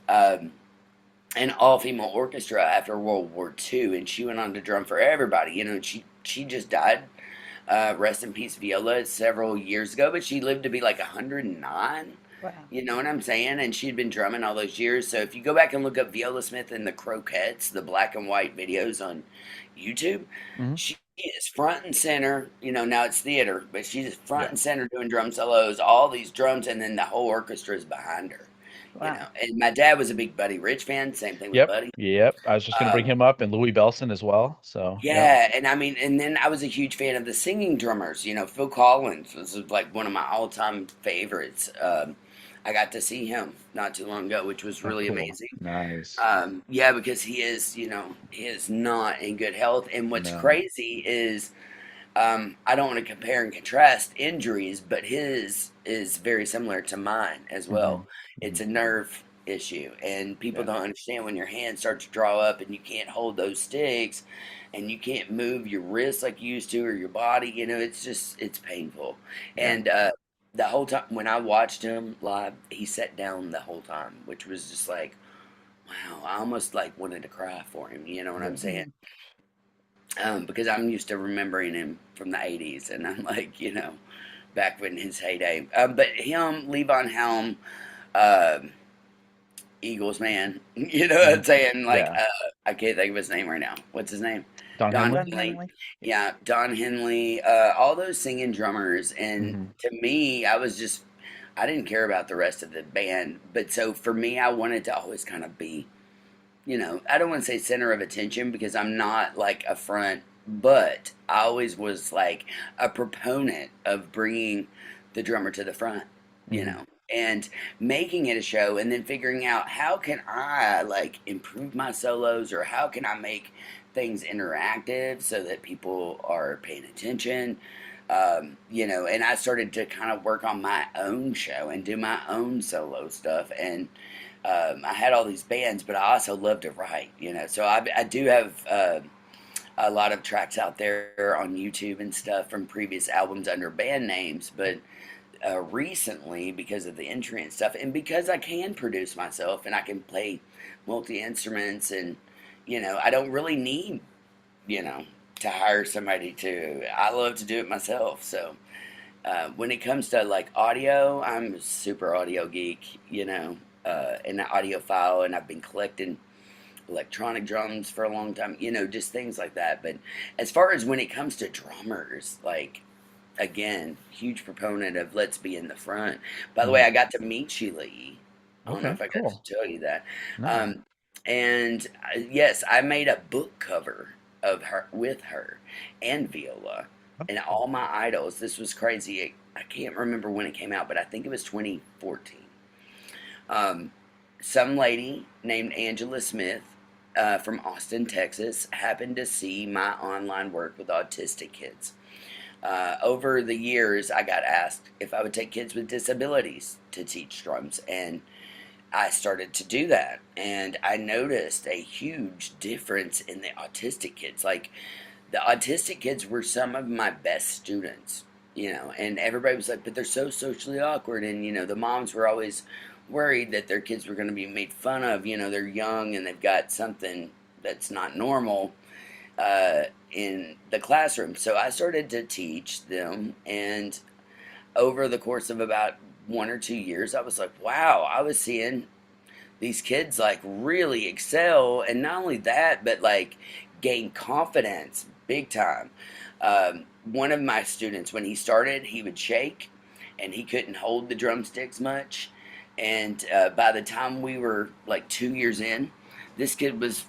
an all-female orchestra after World War II, and she went on to drum for everybody. And she just died Rest in peace, Viola, several years ago, but she lived to be like 109. Wow. You know what I'm saying? And she'd been drumming all those years. So if you go back and look up Viola Smith and the Croquettes, the black and white videos on YouTube, Hmm. she is front and center. You know, now it's theater, but she's front Yeah. and center doing drum solos, all these drums, and then the whole orchestra is behind her. You know, Wow. and my dad was a big Buddy Rich fan. Same thing with Yep. Buddy. Yep. I was just gonna bring Um, him up and Louis Bellson as well. So yep. yeah, and I mean, and then I was a huge fan of the singing drummers. You know, Phil Collins was like one of my all-time favorites. I got to see him not too long ago, which was Oh, really cool. amazing. Nice. Yeah, because he is, he is not in good health. And what's No. crazy is, I don't want to compare and contrast injuries, but his is very similar to mine as Hmm. well. It's a nerve issue, and people Yeah. don't understand when your hands start to draw up and you can't hold those sticks and you can't move your wrists like you used to or your body. It's painful. Yeah. And the whole time when I watched him live, he sat down the whole time, which was just like, wow, I almost like wanted to cry for him. You know what I'm Yeah. saying? Mhm. Because I'm used to remembering him from the '80s, and I'm like, back when his heyday. But him, Levon Helm, uh, Eagles man, you know what Mhm. I'm saying? Like, Yeah. I can't think of his name right now. What's his name? Don Don Henley. Don Henley. Henley. Yeah, Don Henley. All those singing drummers, and Hmm. to me, I didn't care about the rest of the band, but so for me, I wanted to always kind of be, I don't want to say center of attention because I'm not like a front, but I always was like a proponent of bringing the drummer to the front, you Hmm. know, and making it a show and then figuring out how can I like improve my solos or how can I make things interactive so that people are paying attention. And I started to kind of work on my own show and do my own solo stuff. And I had all these bands, but I also love to write, So I do have a lot of tracks out there on YouTube and stuff from previous albums under band names. But recently, because of the injury and stuff, and because I can produce myself and I can play multi instruments, and I don't really need, you know, to hire somebody to. I love to do it myself. So when it comes to like audio, I'm a super audio geek, and an audiophile, and I've been collecting electronic drums for a long time, just things like that. But as far as when it comes to drummers, like, again, huge proponent of let's be in the front. By the way, Hmm. I got to meet Sheila E. I don't know Okay. if I got Cool. to tell you that. No. Um, and yes, I made a book cover of her with her and Viola Oh, and cool. all my idols. This was crazy. I can't remember when it came out, but I think it was 2014. Um, some lady named Angela Smith from Austin, Texas, happened to see my online work with autistic kids. Over the years, I got asked if I would take kids with disabilities to teach drums, and I started to do that. And I noticed a huge difference in the autistic kids. Like, the autistic kids were some of my best students, and everybody was like, but they're so socially awkward. And, the moms were always worried that their kids were going to be made fun of. They're young and they've got something that's not normal in the classroom. So I started to teach them, and over the course of about 1 or 2 years, I was like, wow, I was seeing these kids like really excel, and not only that, but like gain confidence big time. One of my students, when he started, he would shake, and he couldn't hold the drumsticks much. And by the time we were like 2 years in, this kid was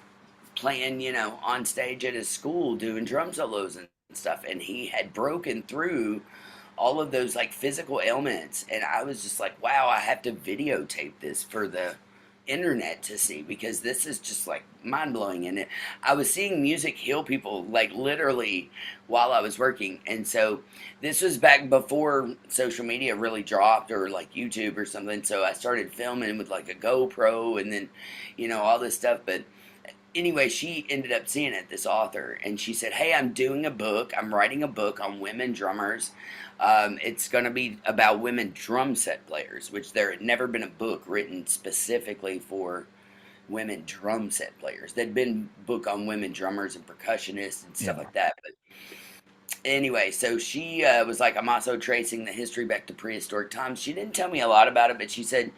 playing, on stage at his school doing drum solos and stuff. And he had broken through all of those like physical ailments. And I was just like, wow, I have to videotape this for the internet to see because this is just like mind blowing. And I was seeing music heal people like literally while I was working. And so this was back before social media really dropped or like YouTube or something. So I started filming with like a GoPro and then, all this stuff. But anyway, she ended up seeing it, this author, and she said, hey, I'm doing a book. I'm writing a book on women drummers. It's going to be about women drum set players, which there had never been a book written specifically for women drum set players. There'd been a book on women drummers and percussionists and stuff Yeah. like that. But Anyway, so she was like, I'm also tracing the history back to prehistoric times. She didn't tell me a lot about it, but she said,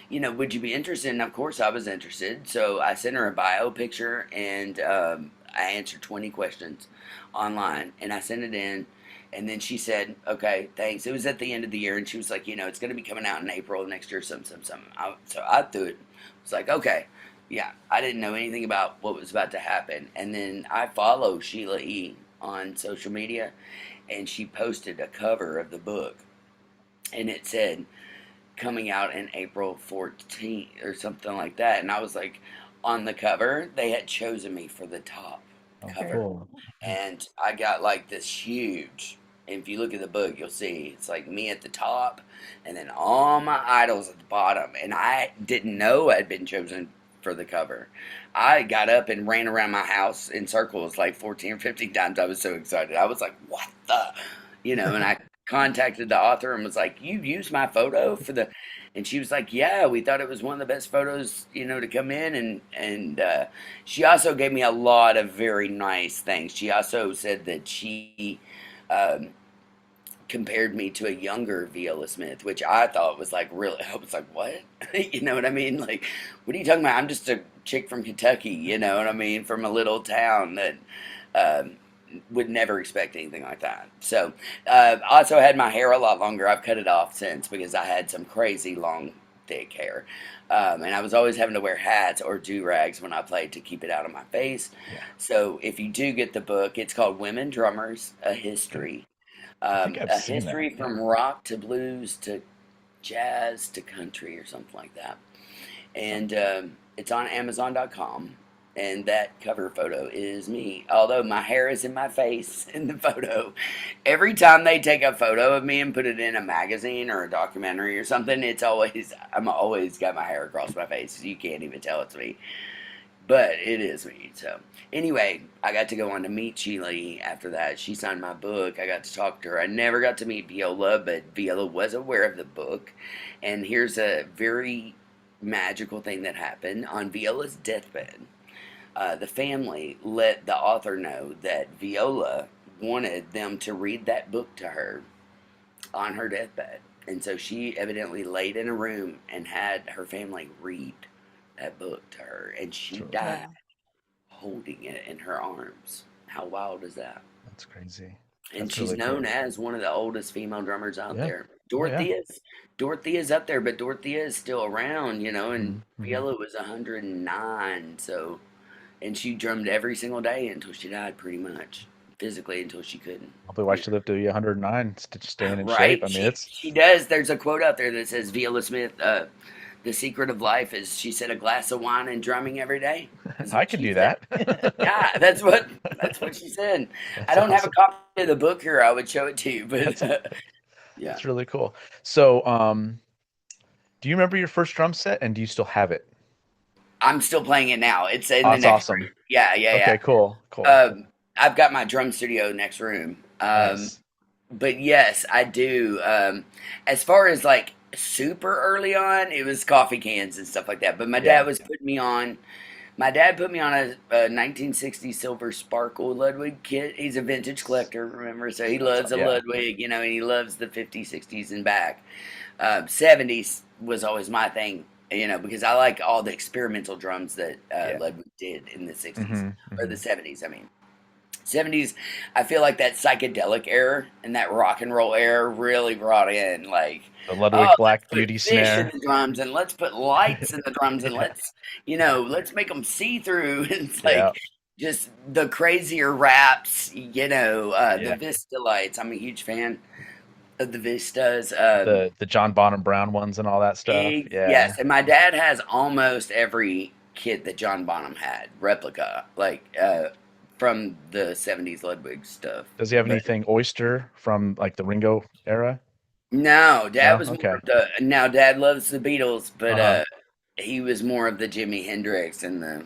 would you be interested? And of course, I was interested. So I sent her a bio picture, and I answered 20 questions online, and I sent it in. And then she said, okay, thanks. It was at the end of the year, and she was like, it's going to be coming out in April of next year, some. So I threw it. I was like, okay. Yeah, I didn't know anything about what was about to happen. And then I follow Sheila E. on social media, and she posted a cover of the book, and it said coming out in April 14th or something like that. And I was like, on the cover, they had chosen me for the top Oh, cover, cool. and I got like this huge. If you look at the book, you'll see it's like me at the top, and then all my idols at the bottom. And I didn't know I'd been chosen for the cover. I got up and ran around my house in circles like 14 or 15 times. I was so excited. I was like, what the? And I contacted the author and was like, you used my photo for the. And she was like, yeah, we thought it was one of the best photos, to come in. And she also gave me a lot of very nice things. She also said that she um, compared me to a younger Viola Smith, which I thought was like really. I was like, what? You know what I mean? Like, what are you talking about? I'm just a chick from Kentucky, you know what I mean? From a little town that um, would never expect anything like that. So, also had my hair a lot longer. I've cut it off since because I had some crazy long, thick hair. And I was always having to wear hats or do-rags when I played to keep it out of my face. Yeah. So if you do get the book, it's called Women Drummers, A History. I think I've A seen that. history Yeah. from rock to blues to jazz to country or something like that. And it's on Amazon.com. And that cover photo is me. Although my hair is in my face in the photo. Every time they take a photo of me and put it in a magazine or a documentary or something, I'm always got my hair across my face. You can't even tell it's me. But it is me. So anyway, I got to go on to meet Sheila E. after that. She signed my book. I got to talk to her. I never got to meet Viola, but Viola was aware of the book. And here's a very magical thing that happened on Viola's deathbed. The family let the author know that Viola wanted them to read that book to her on her deathbed. And so she evidently laid in a room and had her family read that book to her. And she That's really died cool. holding it in her arms. How wild is that? That's crazy. And That's she's really known cool. as one of the oldest female drummers out Yeah. there. Oh yeah. Dorothea's up there, but Dorothea is still around, and Mm-hmm. Viola was 109, so and she drummed every single day until she died, pretty much physically until she couldn't. Probably why she lived to be 109, staying in shape. Right? I mean, She it's she does. There's a quote out there that says Viola Smith. The secret of life is, she said, a glass of wine and drumming every day. Is I what could she do said. that. Yeah, that's what she said. I That's don't have a awesome. copy of the book here. I would show it to you, That's but yeah. that's really cool. So, do you remember your first drum set, and do you still have it? I'm still playing it now. It's in Oh, the that's next room. awesome. Yeah, yeah, Okay, cool, yeah. cool. I've got my drum studio next room. Nice. But yes, I do. As far as like super early on, it was coffee cans and stuff like that. But my dad Yeah, was yeah. putting me on. My dad put me on a 1960 silver sparkle Ludwig kit. He's a vintage collector, remember? So he loves a Yeah. Ludwig, and he loves the 50s, 60s, and back. 70s was always my thing, because I like all the experimental drums that Yeah. Ludwig did in the 60s, Mm-hmm. or the Mm-hmm. 70s, I mean. 70s, I feel like that psychedelic era and that rock and roll era really brought in, like, The oh, Ludwig let's Black put Beauty fish in snare. the drums, and let's put lights in the drums, and Yeah. let's make them see through. It's Yeah. like just the crazier raps, the Yeah. Vista lights. I'm a huge fan of the Vistas. The John Bonham Brown ones and all that stuff. Yes, Yeah. and my dad has almost every kit that John Bonham had, replica, like from the '70s Ludwig stuff. Does he have But anything Oyster from like the Ringo era? no, Dad No? was more Okay. of the. Now Dad loves the Beatles, but Uh-huh. he was more of the Jimi Hendrix and the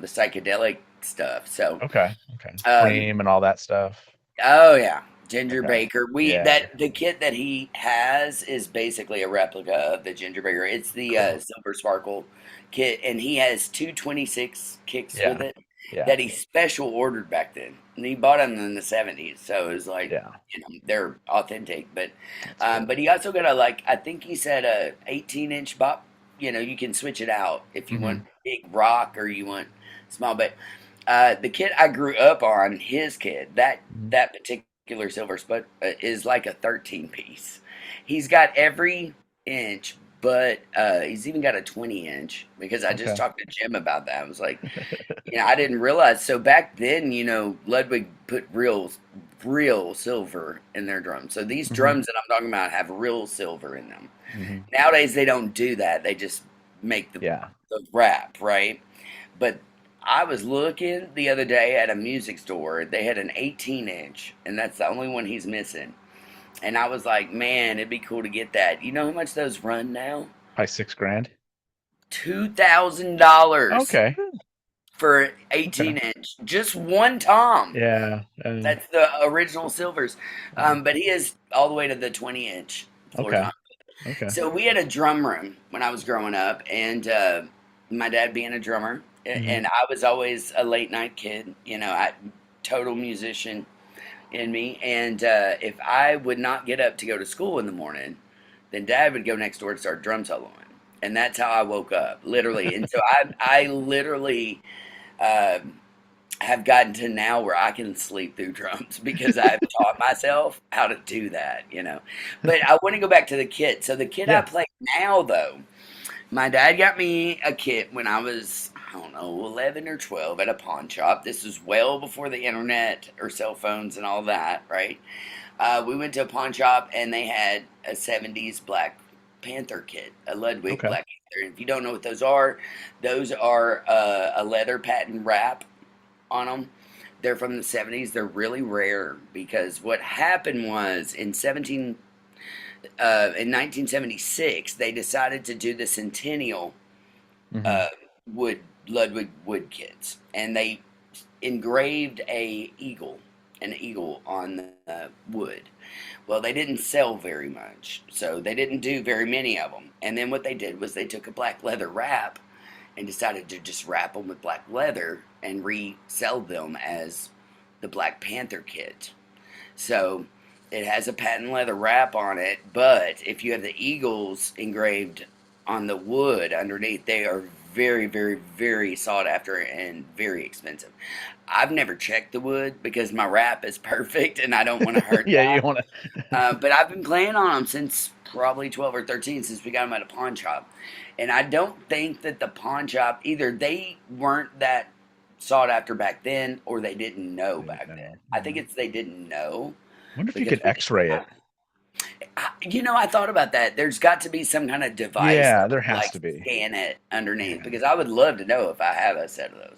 psychedelic stuff. So, Okay. Okay. um, Cream and all that stuff. oh yeah, Ginger Okay. Baker. Yeah. The kit that he has is basically a replica of the Ginger Baker. It's the Cool. Silver Sparkle kit, and he has 226 kicks with Yeah. it Yeah. that he special ordered back then. And he bought them in the 70s, so it was like, Yeah. they're authentic. That's cool. But he also got a, like, I think he said a 18-inch bop. You can switch it out if you want Hmm. big rock or you want small. But the kit I grew up on, his kit, Hmm. that particular silver spud is like a 13 piece. He's got every inch, but he's even got a 20-inch because I just Okay. talked to Jim about that. I was like, I didn't realize. So back then, Ludwig put real silver in their drums. So these Hmm. drums that I'm talking about have real silver in them. Hmm. Nowadays, they don't do that. They just make Yeah. the wrap, right? But I was looking the other day at a music store. They had an 18-inch, and that's the only one he's missing. And I was like, man, it'd be cool to get that. You know how much those run now? By 6 grand. $2,000 Okay. for Okay. 18-inch. Just one tom. Yeah. That's the original silvers. Yeah. But he is all the way to the 20-inch floor Okay. tom. Okay. So we had a drum room when I was growing up, and my dad being a drummer, Hmm. and I was always a late night kid. I total musician in me, and if I would not get up to go to school in the morning, then Dad would go next door to start drum soloing, and that's how I woke up, literally. And so I literally. Um have gotten to now where I can sleep through drums because I've taught myself how to do that. But I want to go back to the kit. So the kit I Yeah. play now, though, my dad got me a kit when I was, I don't know, 11 or 12 at a pawn shop. This was well before the internet or cell phones and all that, right? We went to a pawn shop and they had a 70s Black Panther kit, a Ludwig Okay. Black Panther. If you don't know what those are a leather patent wrap on them. They're from the 70s. They're really rare because what happened was in 1976 they decided to do the centennial Hmm. uh, wood Ludwig wood kits, and they engraved an eagle on the wood. Well, they didn't sell very much, so they didn't do very many of them. And then what they did was they took a black leather wrap and decided to just wrap them with black leather and resell them as the Black Panther kit. So it has a patent leather wrap on it, but if you have the eagles engraved on the wood underneath, they are very, very, very sought after and very expensive. I've never checked the wood because my wrap is perfect and I don't want to hurt Yeah. You that. want to. But I've been playing on them since probably 12 or 13 since we got them at a pawn shop. And I don't think that the pawn shop, either they weren't that sought after back then or they didn't know back then. No. I think it's they didn't know Wonder if you because could X-ray it. I thought about that. There's got to be some kind of device Yeah, that there would has like to be. scan it underneath Yeah. because I would love to know if I have a set of those.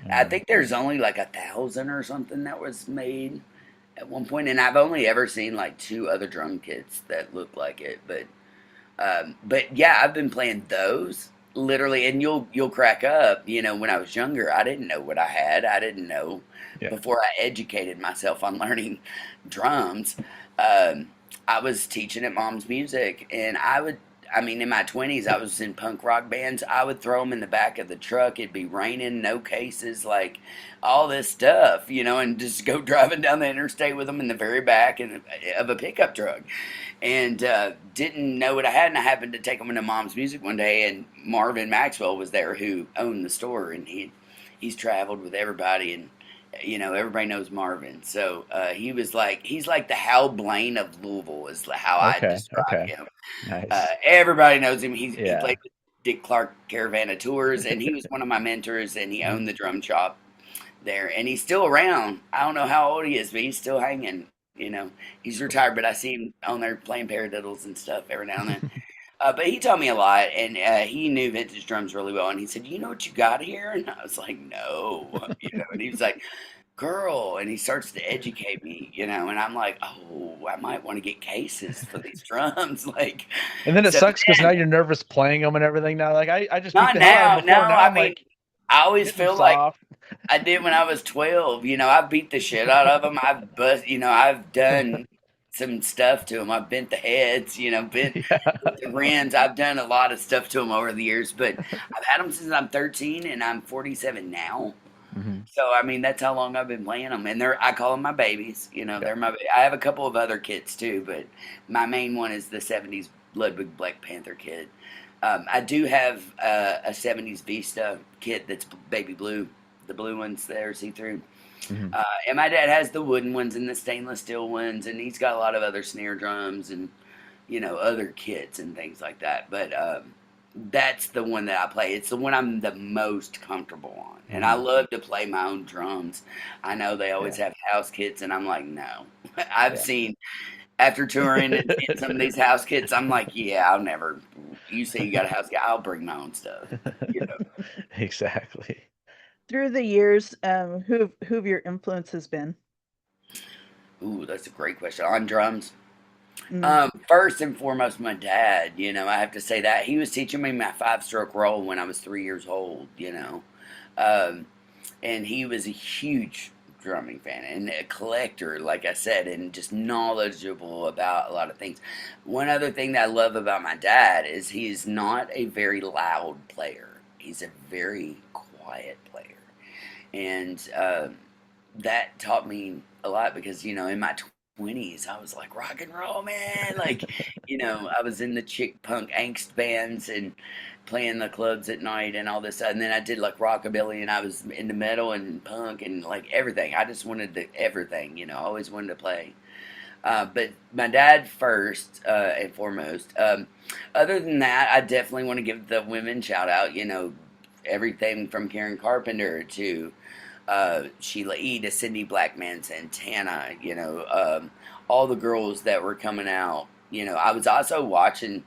I Yeah. think there's only like 1,000 or something that was made at one point, and I've only ever seen like two other drum kits that look like it. But yeah, I've been playing those literally, and you'll crack up. When I was younger, I didn't know what I had. I didn't know Yeah. before I educated myself on learning drums. Um, I was teaching at Mom's Music, and I mean, in my 20s, I was in punk rock bands. I would throw them in the back of the truck. It'd be raining, no cases, like all this stuff, and just go driving down the interstate with them in the very back of a pickup truck. And didn't know what I had. And I happened to take them into Mom's Music one day, and Marvin Maxwell was there who owned the store, and he's traveled with everybody, and everybody knows Marvin. So he's like the Hal Blaine of Louisville is how I Okay. describe Okay. him. Nice. Everybody knows him. He Yeah. played with Dick Clark Caravan of Tours, and he was one of my mentors, and he Mhm. owned the drum shop there, and he's still around. I don't know how old he is, but he's still hanging. He's retired, but I see him on there playing paradiddles and stuff every now and then. But he taught me a lot, and he knew vintage drums really well. And he said, "You know what you got here?" And I was like, "No," And he was like, "Girl," and he starts to educate me, and I'm like, "Oh, I might want to get cases for these drums." Like, And then it so sucks because now then, you're nervous playing them and everything. Now, like I just beat not the hell out now. of them No, before. Now I I'm mean, like I always getting them feel like soft. I did when I was 12. I beat the shit out of them. I've done some stuff to them. I've bent the heads, bent Yeah. the rims. I've done a lot of stuff to them over the years, but I've had them since I'm 13 and I'm 47 now. Hmm. So, I mean, that's how long I've been playing them. And I call them my babies. Yeah. I have a couple of other kits too, but my main one is the 70s Ludwig Black Panther kit. I do have a 70s Vista kit that's baby blue, the blue ones that are see through. Hmm. And my dad has the wooden ones and the stainless steel ones, and he's got a lot of other snare drums and other kits and things like that. But that's the one that I play. It's the one I'm the most comfortable on, and I Hmm. love to play my own drums. I know they always Yeah. have house kits, and I'm like, no. I've Yeah. seen after touring and seeing some of these house kits, I'm like, yeah, I'll never. You say you got a house kit, I'll bring my own stuff. You Exactly. Through the years, who have your influences been? Ooh, that's a great question. On drums. Mm, First and foremost, my dad. I have to say that he was teaching me my five-stroke roll when I was 3 years old. Um, and he was a huge drumming fan and a collector, like I said, and just knowledgeable about a lot of things. One other thing that I love about my dad is he's not a very loud player. He's a very quiet player, and that taught me a lot because in my 20s I was like rock and roll man, like I was in the chick punk angst bands and playing the clubs at night and all this, and then I did like rockabilly and I was into metal and punk and like everything. I just wanted the everything, I always wanted to play. But my dad first and foremost. Other than that, I definitely want to give the women shout out. Everything from Karen Carpenter to Sheila E. to Cindy Blackman Santana, all the girls that were coming out. I was also watching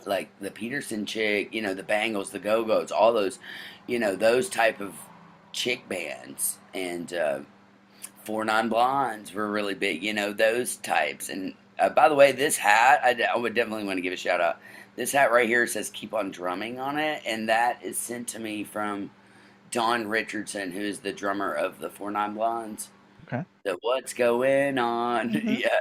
like the Peterson chick, the Bangles, the Go Go's, all those, those type of chick bands. And Four Non Blondes were really big, those types. And by the way, this hat, I would definitely want to give a shout out. This hat right here says "Keep on Drumming" on it, and that is sent to me from Don Richardson, who is the drummer of the Four Non Blondes. Okay. The What's Going On? mhm. Yeah.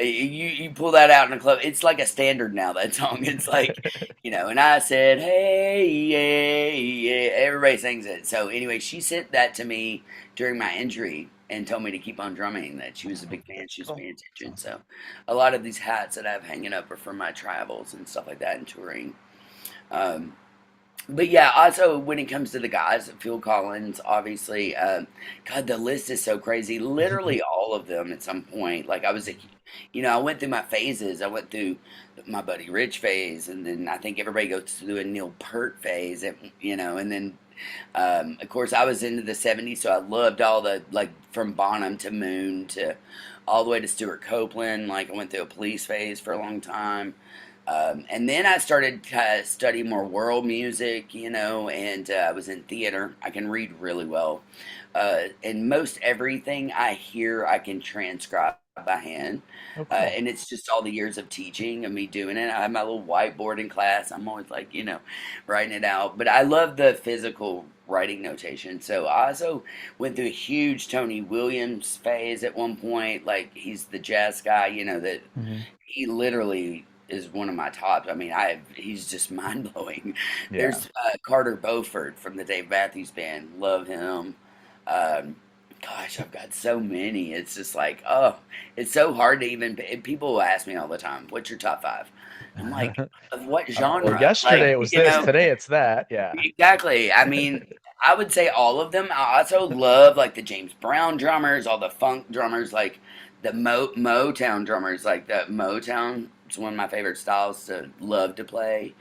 You pull that out in a club. It's like a standard now, that song. It's like, and I said, hey, yeah, yeah. Everybody sings it. So anyway, she sent that to me during my injury and told me to keep on drumming, that she was a big fan. She was Cool. paying attention. Awesome. So a lot of these hats that I have hanging up are from my travels and stuff like that and touring. Um, but yeah, also when it comes to the guys, Phil Collins, obviously, God, the list is so crazy. Literally all of them at some point. Like I went through my phases. I went through my Buddy Rich phase, and then I think everybody goes through a Neil Peart phase, and then of course I was into the '70s, so I loved all the like from Bonham to Moon to all the way to Stuart Copeland. Like I went through a Police phase for a long time. And then I started studying more world music, and I was in theater. I can read really well. And most everything I hear, I can transcribe by hand. Oh, cool. And it's just all the years of teaching and me doing it. I have my little whiteboard in class. I'm always like, writing it out. But I love the physical writing notation. So I also went through a huge Tony Williams phase at one point. Like he's the jazz guy, that Hmm. he literally is one of my tops. I mean, he's just mind blowing. Yeah. There's Carter Beauford from the Dave Matthews Band. Love him. Um, Gosh, I've got so many. It's just like, oh, it's so hard to even. People will ask me all the time, "What's your top five?" I'm like, of what Well, genre? yesterday Like, it was this, today it's that. Yeah. exactly. I mean, I would say all of them. I also love like the James Brown drummers, all the funk drummers, like the Motown drummers, like the Motown. It's one of my favorite styles to love to play.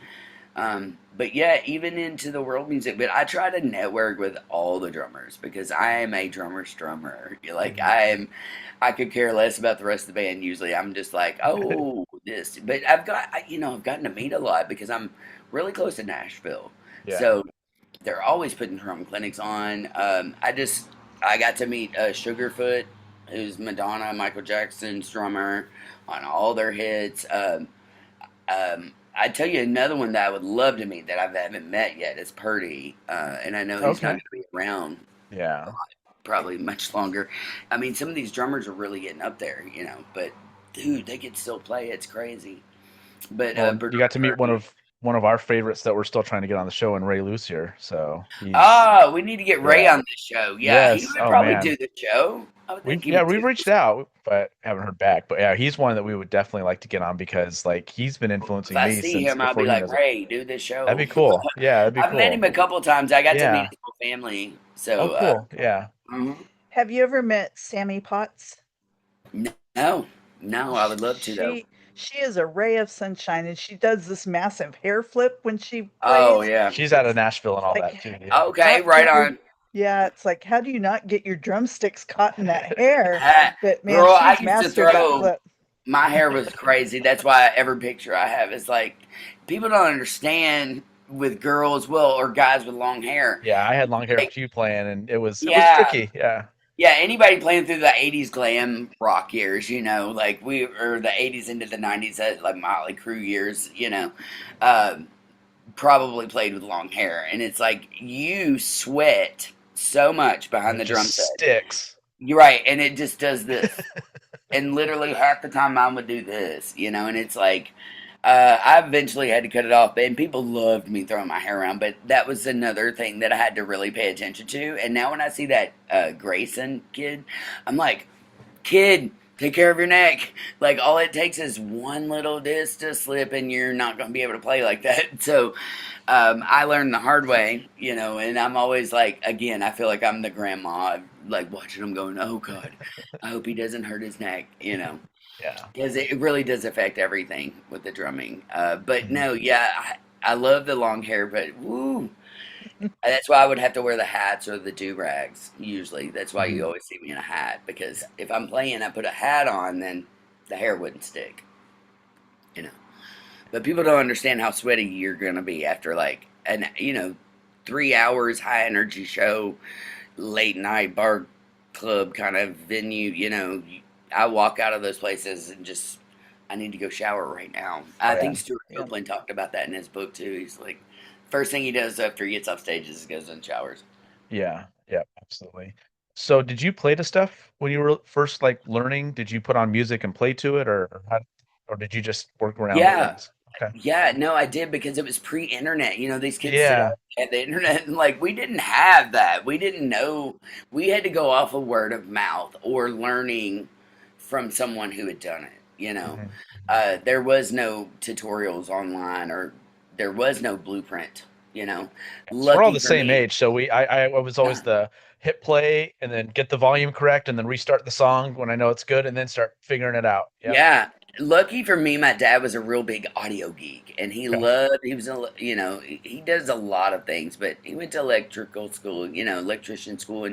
But yeah, even into the world music. But I try to network with all the drummers because I am a drummer's drummer. Like Mhm. I could care less about the rest of the band. Usually, I'm just like, oh, this. But I've gotten to meet a lot because I'm really close to Nashville. Yeah. So they're always putting drum clinics on. I got to meet Sugarfoot, who's Madonna, Michael Jackson's drummer, on all their hits. I tell you another one that I would love to meet that I haven't met yet is Purdy, and I know he's not Okay. going to be around Yeah. probably much longer. I mean, some of these drummers are really getting up there, but dude, they can still play. It's crazy. But Well, Bernard you got to meet Purdie. one of our favorites that we're still trying to get on the show, and Ray Lucier. So he's Oh, we need to get Ray yeah. on this show. Yeah, he Yes. would Oh probably man. do the show. I would think he would do We've reached this. out, but haven't heard back. But yeah, he's one that we would definitely like to get on because like he's been If influencing I me see since him, I'll be before he like, knows it. Ray, do this That'd show. be cool. Yeah, that'd be I've met him cool. a couple times. I got to meet Yeah. his whole family. Oh, So, cool. Yeah. mhm. Have you ever met Sammy Potts? No, no, I would love to though. She is a ray of sunshine, and she does this massive hair flip when she Oh plays. yeah. She's out of Nashville and all Like, that too. Yeah. Okay, how right can you on. yeah, it's like, how do you not get your drumsticks caught in that hair? But man, Girl, I she's used to mastered that throw. flip. My hair was crazy. That's why every picture I have is like people don't understand with girls, well, or guys with long hair. Yeah, I had long hair Like, with you playing, and it was yeah, tricky. Yeah. yeah. Anybody playing through the '80s glam rock years, like we or the '80s into the '90s, like Motley Crue years, um, probably played with long hair, and it's like you sweat so much And behind it the drum just set. sticks. You're right, and it just does this. And literally half the time mine would do this, and it's like I eventually had to cut it off, and people loved me throwing my hair around, but that was another thing that I had to really pay attention to. And now when I see that Grayson kid, I'm like, kid, take care of your neck. Like all it takes is one little disc to slip, and you're not going to be able to play like that. So I learned the hard way, and I'm always like, again, I feel like I'm the grandma, like watching him going, oh God, I hope he doesn't hurt his neck. Yeah. Because it really does affect everything with the drumming. But Mhm. no, yeah, I love the long hair, but woo, that's why I would have to wear the hats or the do rags. Usually, that's why you Mhm. always see me in a hat. Because if I'm playing, I put a hat on, then the hair wouldn't stick. You know. But people don't understand how sweaty you're gonna be after like an 3 hours high energy show, late night bar club kind of venue. I walk out of those places and just I need to go shower right now. Oh I yeah. think Stuart Yeah. Copeland talked about that in his book too. He's like, first thing he does after he gets off stage is goes and showers. Yeah. Yeah. Absolutely. So, did you play the stuff when you were first like learning? Did you put on music and play to it, or did you just work around with Yeah, things? Okay. yeah, no, I did because it was pre-internet. These kids today Yeah. had the internet, and like we didn't have that. We didn't know. We had to go off of word of mouth or learning from someone who had done it. Mhm. Mhm. There was no tutorials online or there was no blueprint. You know, So we're all lucky the for same me. age, so I was always the hit play and then get the volume correct and then restart the song when I know it's good and then start figuring it out. Yep. Yeah, lucky for me, my dad was a real big audio geek, and Okay. he was, he does a lot of things, but he went to electrical school, electrician school,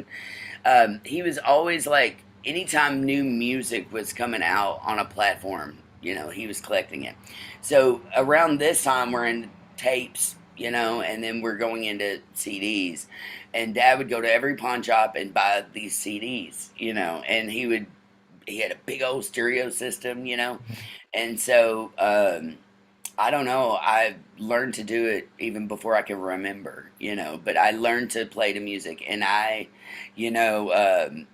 and he was always like, anytime new music was coming out on a platform, he was collecting it. So around this time, we're in tapes, and then we're going into CDs, and dad would go to every pawn shop and buy these CDs, and he had a big old stereo system. Mhm. And so I don't know. I learned to do it even before I could remember. But I learned to play the music, and you know, um,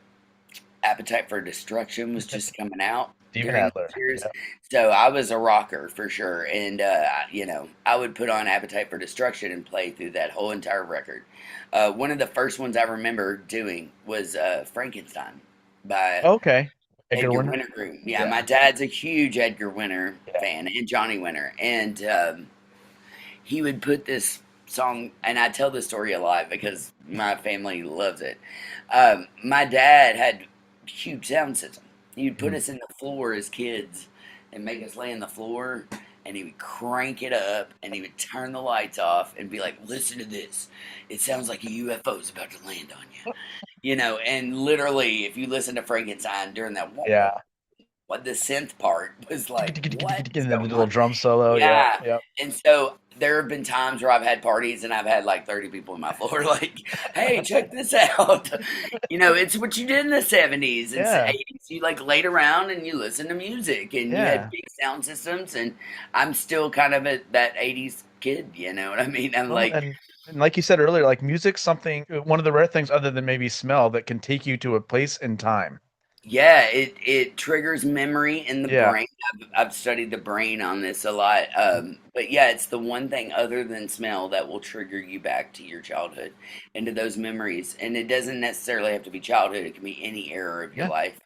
Appetite for Destruction was just coming out Steven during Adler. those years, Yep. so I was a rocker for sure. And I would put on Appetite for Destruction and play through that whole entire record. One of the first ones I remember doing was Frankenstein by Okay. Edgar Edgar Winter. Winter Group. Yeah, Yeah. my dad's a huge Edgar Winter Yeah. fan and Johnny Winter, and he would put this song, and I tell this story a lot because my family loves it. My dad had a huge sound system. He would put Mhm. us in the floor as kids and make us lay on the floor, and he would crank it up, and he would turn the lights off and be like, "Listen to this. It sounds like a UFO's about to land on you." And literally, if you listen to Frankenstein during that, Yeah. what the synth part was like, what is And then the going little on? drum solo. Yep. Yeah. Yep. And so there have been times where I've had parties and I've had like 30 people in my floor, like, hey, check this out. It's what you did in the 70s and Yeah. 80s. You like laid around and you listened to music and you had Yeah. big sound systems. And I'm still kind of that 80s kid, you know what I mean? I'm Well, like, and And like you said earlier, like music's something, one of the rare things other than maybe smell that can take you to a place and time. Yeah, it triggers memory in the Yeah. brain. I've studied the brain on this a lot. But yeah, it's the one thing other than smell that will trigger you back to your childhood and to those memories. And it doesn't necessarily have to be childhood, it can be any era of your Yeah. life.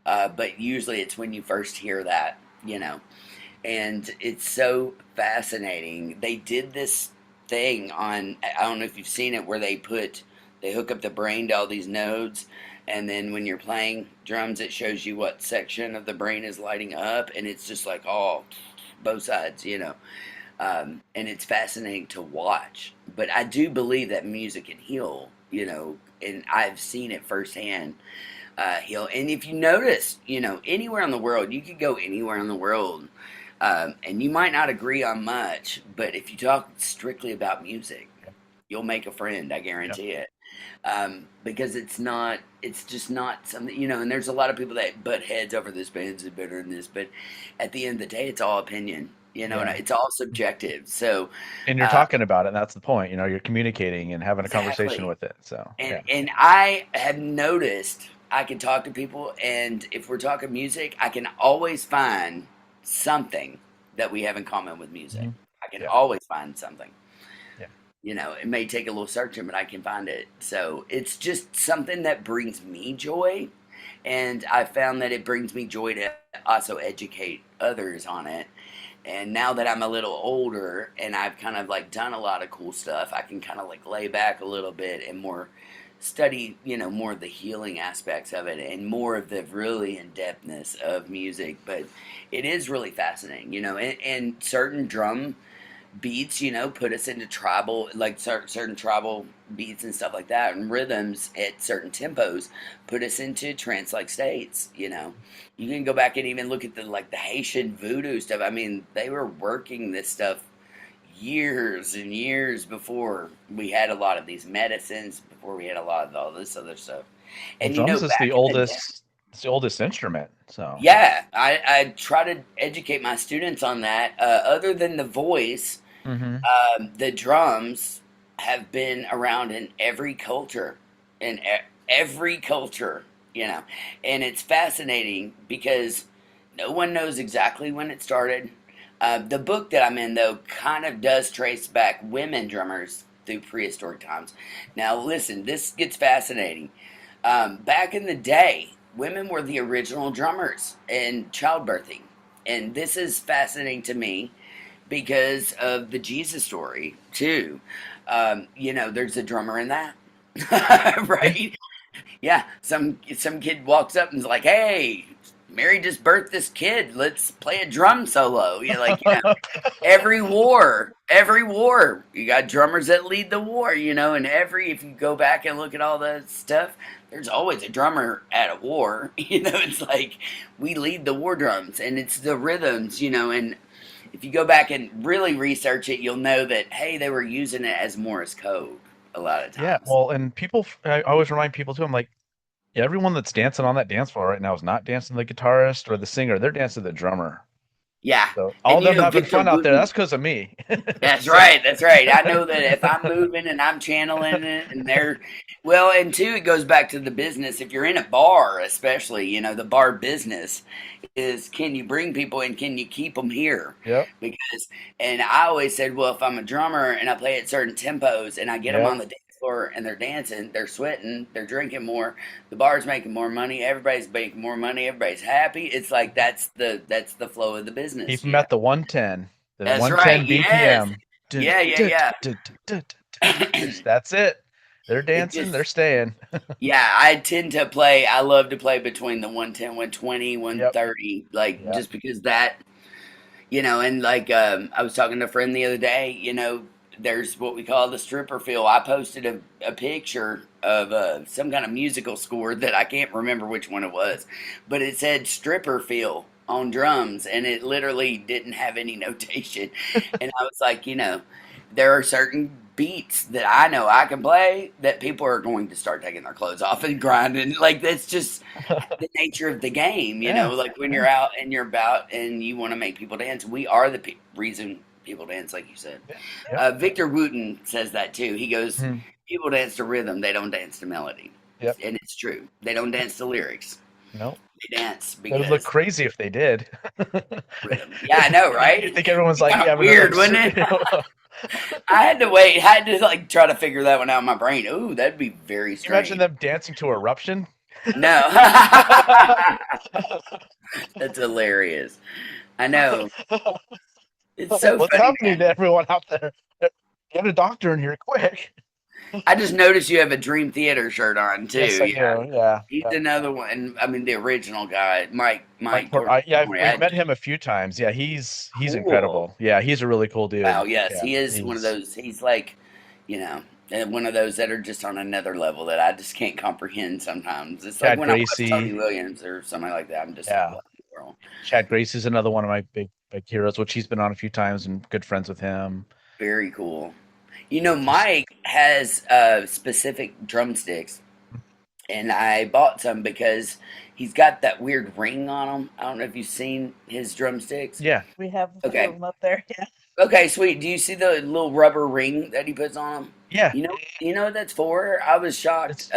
But usually it's when you first hear that, you know. And it's so fascinating. They did this thing on, I don't know if you've seen it, where they hook up the brain to all these nodes, and then when you're playing drums, it shows you what section of the brain is lighting up, and it's just like all both sides, you know. And it's fascinating to watch. But I do believe that music can heal, you know, and I've seen it firsthand heal. And if you notice, you know, anywhere in the world, you could go anywhere in the world, and you might not agree on much, but if you talk strictly about music, you'll make a friend. I Yeah. guarantee it. Because it's just not something, you know. And there's a lot of people that butt heads over this band's better than this, but at the end of the day, it's all opinion, you know, and Yeah. it's all subjective. So, And you're uh, talking about it, and that's the point. You're communicating and having a conversation exactly. with it. So, And yeah. I have noticed I can talk to people, and if we're talking music, I can always find something that we have in common with music. Mhm. I can Yeah. always find something. Yeah. You know, it may take a little searching, but I can find it. So it's just something that brings me joy, and I found that it brings me joy to also educate others on it. And now that I'm a little older and I've kind of like done a lot of cool stuff, I can kind of like lay back a little bit and more study, you know, more of the healing aspects of it and more of the really in depthness of music. But it is really fascinating, you know, and certain drum beats, you know, put us into tribal, like certain tribal beats and stuff like that, and rhythms at certain tempos put us into trance-like states. You know, you can go back and even look at the Haitian voodoo stuff. I mean, they were working this stuff years and years before we had a lot of these medicines, before we had a lot of all this other stuff. Well, And you know, drums is the back in the day, oldest. It's the oldest instrument. So, yeah, I try to educate my students on that. Other than the voice, hmm the drums have been around in every culture, in every culture, you know, and it's fascinating because no one knows exactly when it started. The book that I'm in, though, kind of does trace back women drummers through prehistoric times. Now, listen, this gets fascinating. Back in the day, women were the original drummers in childbirthing, and this is fascinating to me because of the Jesus story too. You know, there's a drummer in that, yeah. right? Yeah, some kid walks up and is like, "Hey, Mary just birthed this kid. Let's play a drum solo." You know, like, you know, every war, you got drummers that lead the war. You know, and if you go back and look at all that stuff, there's always a drummer at a war. You know, it's like we lead the war drums, and it's the rhythms. You know, and if you go back and really research it, you'll know that hey, they were using it as Morse code a lot of Yeah. times. Well, and people, I always remind people too. I'm like, yeah, everyone that's dancing on that dance floor right now is not dancing the guitarist or the singer. They're dancing the drummer. Yeah, So all and you them know having Victor fun out there, Wooten. that's because of me. That's So, right. That's right. I know that if I'm moving and I'm channeling it, and they're well, and two, it goes back to the business. If you're in a bar, especially, you know, the bar business is can you bring people and can you keep them here? yep. Because, and I always said, well, if I'm a drummer and I play at certain tempos and I get them Yep. on the dance floor and they're dancing, they're sweating, they're drinking more, the bar's making more money, everybody's making more money, everybody's happy. It's like that's the flow of the Keep business, them you know. at the 110, the That's right. 110 Yes. BPM. Dun, Yeah, yeah, dun, yeah. dun, dun, dun, dun, dun. That's it. They're It dancing, they're just, staying. yeah, I tend to play, I love to play between the 110, 120, one Yep. thirty, like Yep. just because that, you know, and like I was talking to a friend the other day, you know, there's what we call the stripper feel. I posted a picture of some kind of musical score that I can't remember which one it was, but it said stripper feel on drums and it literally didn't have any notation. And I was like, you know, there are certain beats that I know I can play that people are going to start taking their clothes off and grinding. Like that's just the nature of the game, you know. Yeah. Like when Yeah. you're out and you're about and you want to make people dance, we are the reason People dance like you said. Yeah. Yep. Victor Wooten says that too. He goes, Hmm. people dance to rhythm, they don't dance to melody. Yep. And it's true. They don't dance to lyrics. No. They dance They would look because crazy if they did. rhythm. Yeah, I know, You right? think everyone's like, Kind yeah, of but weird, like, wouldn't it? I had to wait. I had to like try to figure that one out in my brain. Ooh, that'd be very you imagine strange. them dancing to Eruption? No. That's hilarious. I know. It's so What's funny, happening to man. everyone out there? Get a doctor in here, quick. I just noticed you have a Dream Theater shirt on Yes, too. I Yeah. do. Yeah. He's Yeah. another one. I mean, the original guy, Mike Mike Port. Gordon. Yeah, we've I met him a few times. Yeah, he's cool. incredible. Yeah, he's a really cool dude. Wow. Yes, Yeah, he is one of he's those. He's like, you know, one of those that are just on another level that I just can't comprehend sometimes. It's like Chad when I watch Tony Gracie. Williams or something like that. I'm just like, Yeah, what in the world? Chad Gracie's another one of my big heroes, which he's been on a few times and good friends with him. Very cool. You know, Just Mike has specific drumsticks, and I bought some because he's got that weird ring on them. I don't know if you've seen his drumsticks. yeah, We have a few of Okay. them up there. Yeah. Okay, sweet. Do you see the little rubber ring that he puts on them? yeah. You know what that's for? I was shocked. It's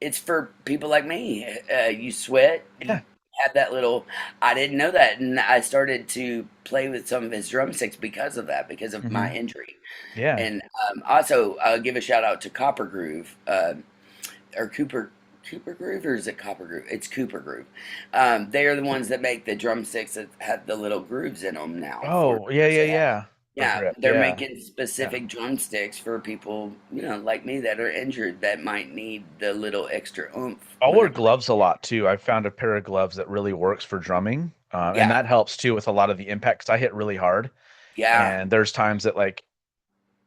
It's for people like me. You sweat, you yeah. have that little. I didn't know that, and I started to play with some of his drumsticks because of that, because of Hmm. my injury. Yeah. And also, I'll give a shout out to Copper Groove, or Cooper Groove, or is it Copper Groove? It's Cooper Groove. They are the ones that make the drumsticks that have the little grooves in them now for Oh, yeah, yeah, yeah. For yeah, grip. they're Yeah. making Yeah. specific drumsticks for people, like me that are injured that might need the little extra oomph I'll when wear they're playing. gloves a lot too. I found a pair of gloves that really works for drumming, and Yeah, that helps too with a lot of the impact because I hit really hard. yeah, And there's times that like,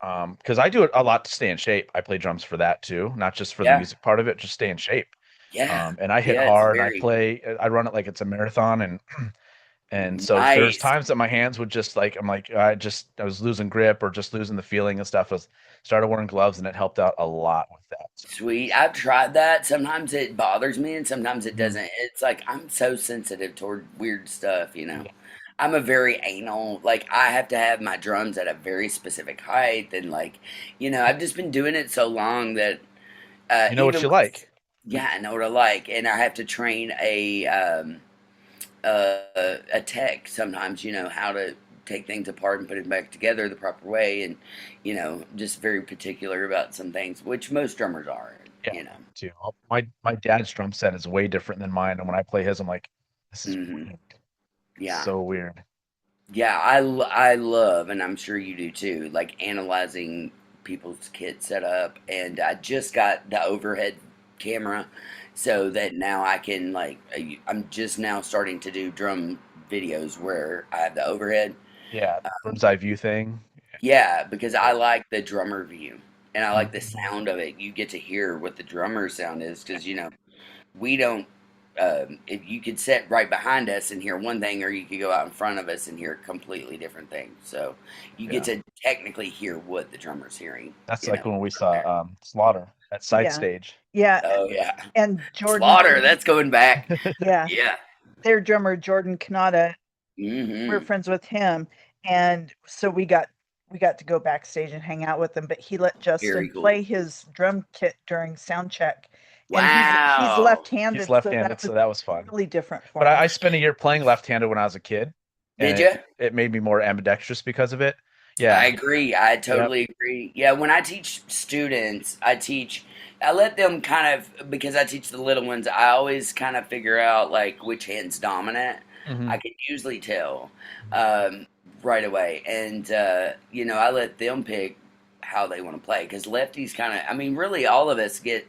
because I do it a lot to stay in shape. I play drums for that too, not just for the yeah, music part of it, just stay in shape. yeah, And I hit yeah. It's hard and very I run it like it's a marathon and so there's nice. times that my hands would just like I'm like I was losing grip or just losing the feeling and stuff. I started wearing gloves and it helped out a lot with that. So, Sweet. I've tried that. Sometimes it bothers me and sometimes it mhm. doesn't. It's like I'm so sensitive toward weird stuff. Yeah. I'm a very anal, like I have to have my drums at a very specific height and like, I've just been doing it so long that You know what even you with, like. yeah, I know what I like, and I have to train a tech sometimes, how to take things apart and put it back together the proper way, and just very particular about some things, which most drummers are, Yeah, you know. too. My dad's drum set is way different than mine, and when I play his, I'm like, this is Hmm. weird. It's Yeah, so weird. yeah, I love, and I'm sure you do too, like analyzing people's kit setup, and I just got the overhead camera, so that now I can like, I'm just now starting to do drum videos where I have the overhead. Yeah, bird's eye view thing. Yeah, because I like the drummer view and I like the Mhm. sound of it. You get to hear what the drummer sound is because, we don't. If you could sit right behind us and hear one thing, or you could go out in front of us and hear a completely different thing. So you get Yeah, to technically hear what the drummer's hearing, that's you like know, when we from there. saw Slaughter at side Yeah. stage. Yeah. Oh, yeah. And Jordan, Slaughter, that's going back. yeah, Yeah. their drummer Jordan Kanata, we're Hmm. friends with him, and so we got to go backstage and hang out with him. But he let Very Justin cool. play his drum kit during sound check, and he's Wow. left-handed, He's so left-handed, that was so that was fun. really different But for him. I spent a year playing left-handed when I was a kid, and Did it you? it made me more ambidextrous because of it. I Yeah. agree. I Yep. totally agree. Yeah, when I teach students, I let them kind of, because I teach the little ones, I always kind of figure out like which hand's dominant. Hmm. I can usually tell um, right away. And, I let them pick how they want to play because lefties kind of, I mean, really all of us get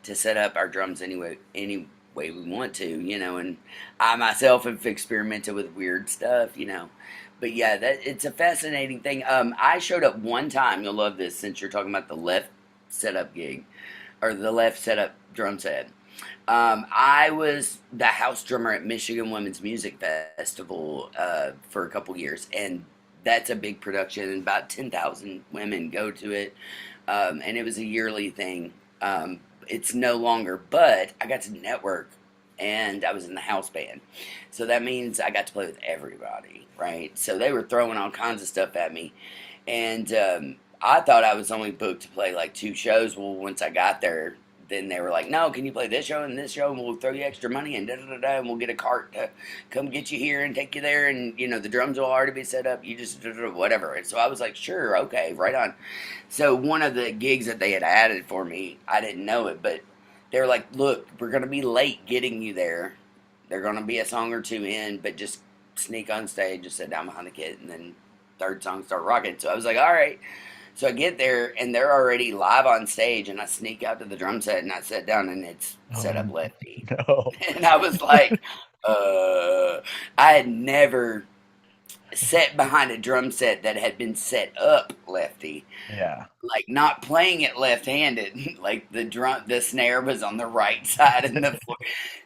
to set up our drums any way we want to, and I myself have experimented with weird stuff. But yeah, that it's a fascinating thing. I showed up one time. You'll love this since you're talking about the left setup gig or the left setup drum set. I was the house drummer at Michigan Women's Music Festival for a couple years, and that's a big production. And about 10,000 women go to it, and it was a yearly thing. It's no longer, but I got to network and I was in the house band. So that means I got to play with everybody, right? So they were throwing all kinds of stuff at me. And I thought I was only booked to play like 2 shows. Well, once I got there, then they were like, "No, can you play this show and this show, and we'll throw you extra money and da da da da, and we'll get a cart to come get you here and take you there, and the drums will already be set up. You just whatever." And so I was like, "Sure, okay, right on." So one of the gigs that they had added for me, I didn't know it, but they were like, "Look, we're gonna be late getting you there. They're gonna be a song or two in, but just sneak on stage, just sit down behind the kid, and then third song start rocking." So I was like, "All right." So I get there and they're already live on stage, and I sneak out to the drum set and I sit down and it's set up lefty. No. And I was like, I had never sat behind a drum set that had been set up lefty. Yeah. Like not playing it left-handed, like the snare was on the right side and the floor.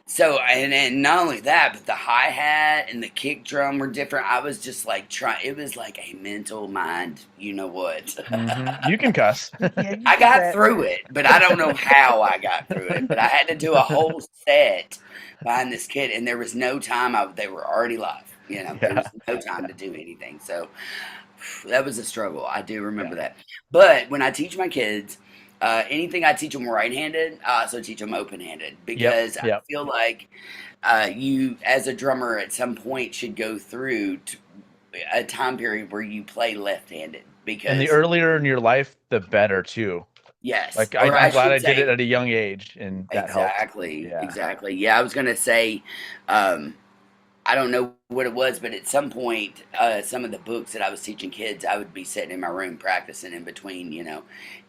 So and not only that, but the hi-hat and the kick drum were different. I was just like it was like a mental mind, you know what. Mhm. You can cuss. Yeah, you I did got that. through it, but I don't know how I got through it. But I had to do a whole set behind this kid, and there was no time. They were already live. There was Yeah. no time to do anything. So that was a struggle. I do remember Yeah. that. But when I teach my kids, anything I teach them right-handed, I also teach them open-handed because I Yep. feel like you, as a drummer, at some point should go through a time period where you play left-handed And the because earlier in your life, the better too. yes, Like or I'm I glad should I did say it at a young age, and that helped. exactly, Yeah. exactly. Yeah, I was gonna say, um, I don't know what it was, but at some point, some of the books that I was teaching kids, I would be sitting in my room practicing in between,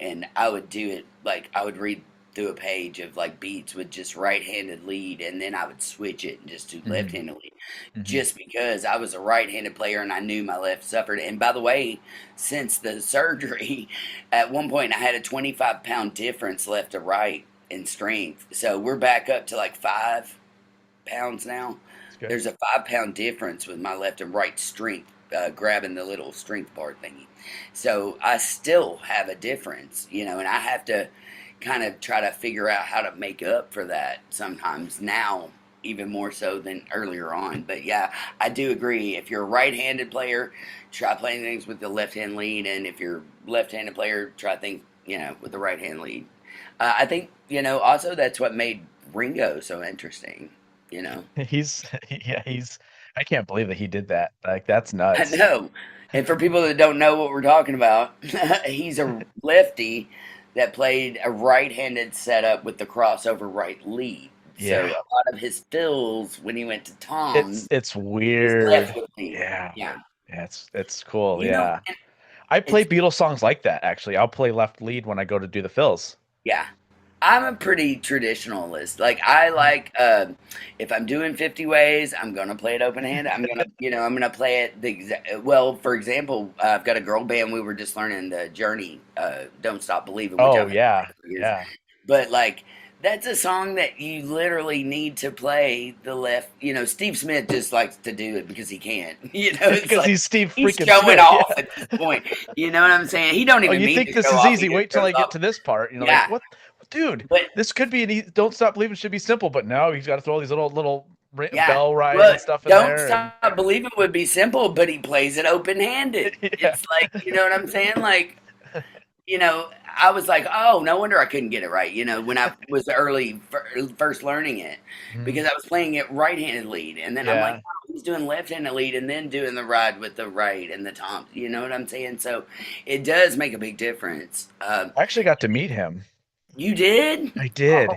and I would do it like I would read through a page of like beats with just right-handed lead, and then I would switch it and just do Hmm. left-handed lead, Hmm. just because I was a right-handed player and I knew my left suffered. And by the way, since the surgery, at one point I had a 25-pound difference left to right in strength, so we're back up to like 5 pounds now. It's good. There's a 5 pound difference with my left and right strength, grabbing the little strength bar thingy. So I still have a difference, and I have to kind of try to figure out how to make up for that sometimes now, even more so than earlier on. But yeah, I do agree. If you're a right handed player, try playing things with the left hand lead. And if you're left handed player, try things, with the right hand lead. I think, also that's what made Ringo so interesting, you know. He's yeah, I can't believe that he did that. Like that's I nuts. know. And for people that don't know what we're talking about, he's a lefty that played a right-handed setup with the crossover right lead. So a Yeah. lot of his fills when he went to It's Tom it's was weird. left lead. Yeah. Yeah. Yeah, it's cool. You know, Yeah. I play it's Beatles songs like that actually. I'll play left lead when I go to do the fills. yeah. I'm a pretty traditionalist. Like I like if I'm doing 50 ways, I'm gonna play it open hand. I'm gonna play it the exact. Well, for example, I've got a girl band. We were just learning the Journey, "Don't Stop Believing," which Oh I've had yeah. for years. Yeah. But like that's a song that you literally need to play the left. Steve Smith just likes to do it because he can. It's Because like he's Steve he's freaking showing Smith. off Yeah. at this point. You know what I'm saying? He don't Oh, even you mean think to this show is off. He easy? just Wait till shows I get off. to this part. Like Yeah, what, dude? but This could be an easy. Don't stop believing should be simple, but no, he's got to throw all these little yeah. bell rides Well, and stuff in "Don't there, and Stop Believing" would be simple, but he plays it open-handed. yeah, It's like, you know what I'm saying? Like, I was like, oh, no wonder I couldn't get it right, when I was first learning it, Mhm. because I was playing it right-handed lead. And then I'm like, Yeah. oh, he's doing left-handed lead and then doing the ride with the right and the toms. You know what I'm saying? So it does make a big difference. I actually got to meet him. You did? I Oh, did.